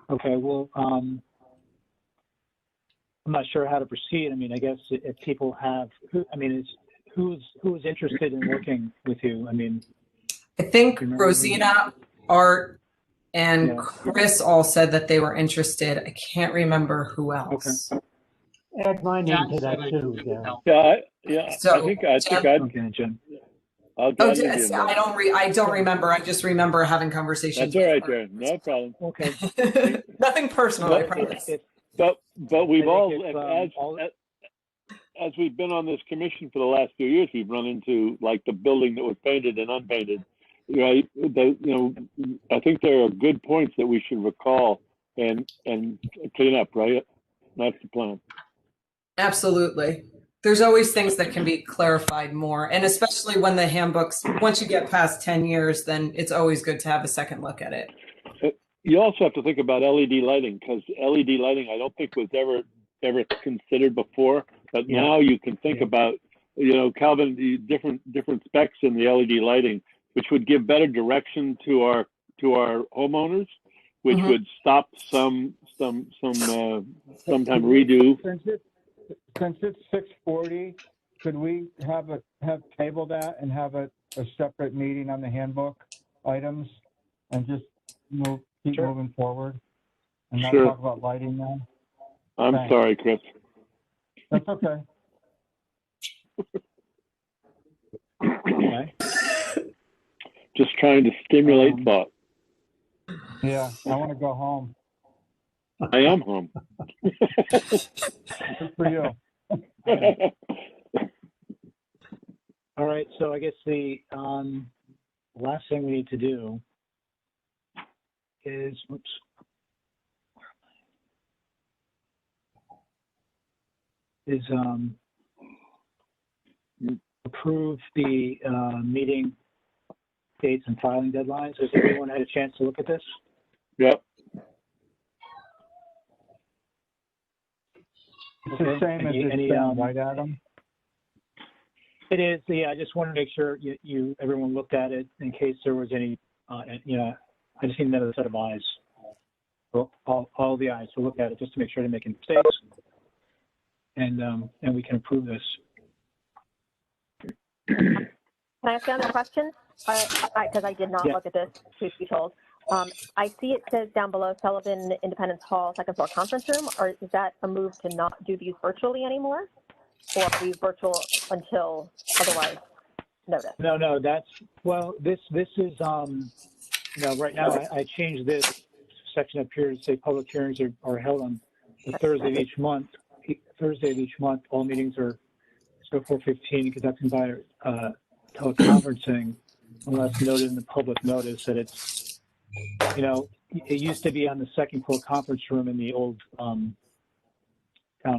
Okay, well, I'm not sure how to proceed. I mean, I guess if people have, who's interested in working with you? I mean, I think Rosina, Art, and Chris all said that they were interested. I can't remember who else. Okay. Add my name to that too, Darren. Yeah. So, I think I'd. Jim. I don't remember. I just remember having conversations. That's all right, Darren. No problem. Okay. Nothing personal, I promise. But we've as we've been on this commission for the last few years, we've run into like the building that was painted and unpainted. Right? I think there are good points that we should recall and clean up. Right? That's the plan. Absolutely. There's always things that can be clarified more. And especially when the handbooks, once you get past 10 years, then it's always good to have a second look at it. You also have to think about LED lighting, because LED lighting I don't think was ever considered before. But now you can think about, Calvin, the different specs in the LED lighting, which would give better direction to our homeowners, which would stop some sometime redo. Since it's 6:40, could we have table that and have a separate meeting on the handbook items and just keep moving forward and not talk about lighting now? I'm sorry, Chris. That's okay. Okay. Just trying to stimulate thought. Yeah, I want to go home. I am home. Good for you. All right, so I guess the last thing we need to do is, approve the meeting dates and filing deadlines. Has everyone had a chance to look at this? Yep. It's the same as it's been, right, Adam? It is. Yeah, I just wanted to make sure everyone looked at it in case there was any. I just need another set of eyes. All the eyes to look at it just to make sure to make any mistakes, and we can approve this. Can I ask another question? Because I did not look at this, truth be told. I see it says down below Sullivan Independence Hall, second floor conference room, or is that a move to not do these virtually anymore? Or are we virtual until otherwise noted? No, that's, well, this is, right now I changed this section up here to say public hearings are held on the Thursday of each month. All meetings are 4:15 conducted by teleconferencing unless noted in the public notice that it's, it used to be on the second floor conference room in the old town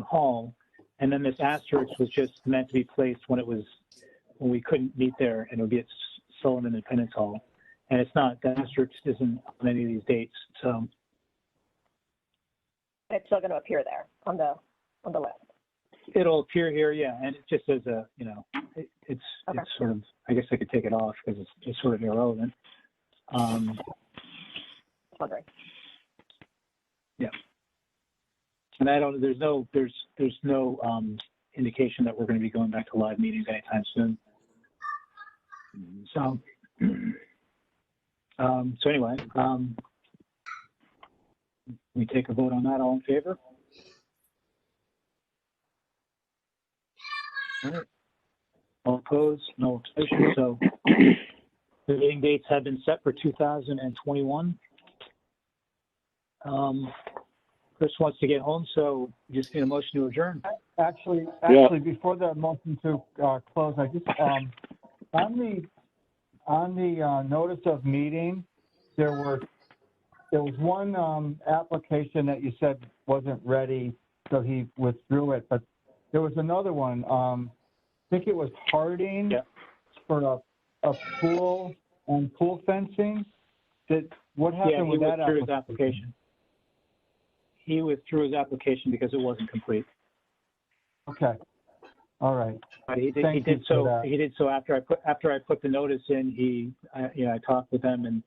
hall. And then this asterisk was just meant to be placed when we couldn't meet there, and it would be at Sullivan Independence Hall. And it's not, the asterisk isn't on any of these dates, so. It's still going to appear there on the list. It'll appear here, yeah, and it just as a, it's sort of, I guess I could take it off because it's sort of irrelevant. Wondering. Yeah. And there's no indication that we're going to be going back to live meetings anytime soon. So, anyway, we take a vote on that. All in favor? All right. All opposed? No opposition. So the meeting dates have been set for 2021. Chris wants to get home, so we just need a motion to adjourn. Actually, before the motion to close, I just on the notice of meeting, there was one application that you said wasn't ready, so he withdrew it. But there was another one. I think it was Harding for a pool and pool fencing. What happened with that application? He withdrew his application because it wasn't complete. Okay. All right. But he did so after I put the notice in. I talked with them, and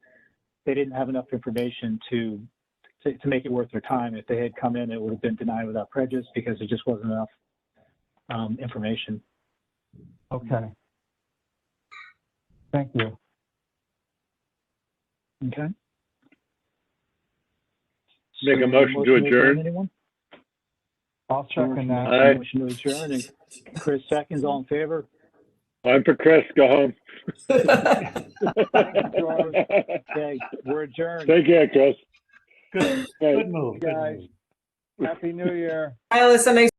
they didn't have enough information to make it worth their time. If they had come in, it would have been denied without prejudice because there just wasn't enough information. Okay. Thank you. Okay. Make a motion to adjourn. I'll second that. All right. Motion to adjourn, and Chris seconds. All in favor? I'm for Chris. Go home. Thank you, George. Okay, we're adjourned. Take care, Chris. Good move. Guys, Happy New Year. Hi, Alyssa. Nice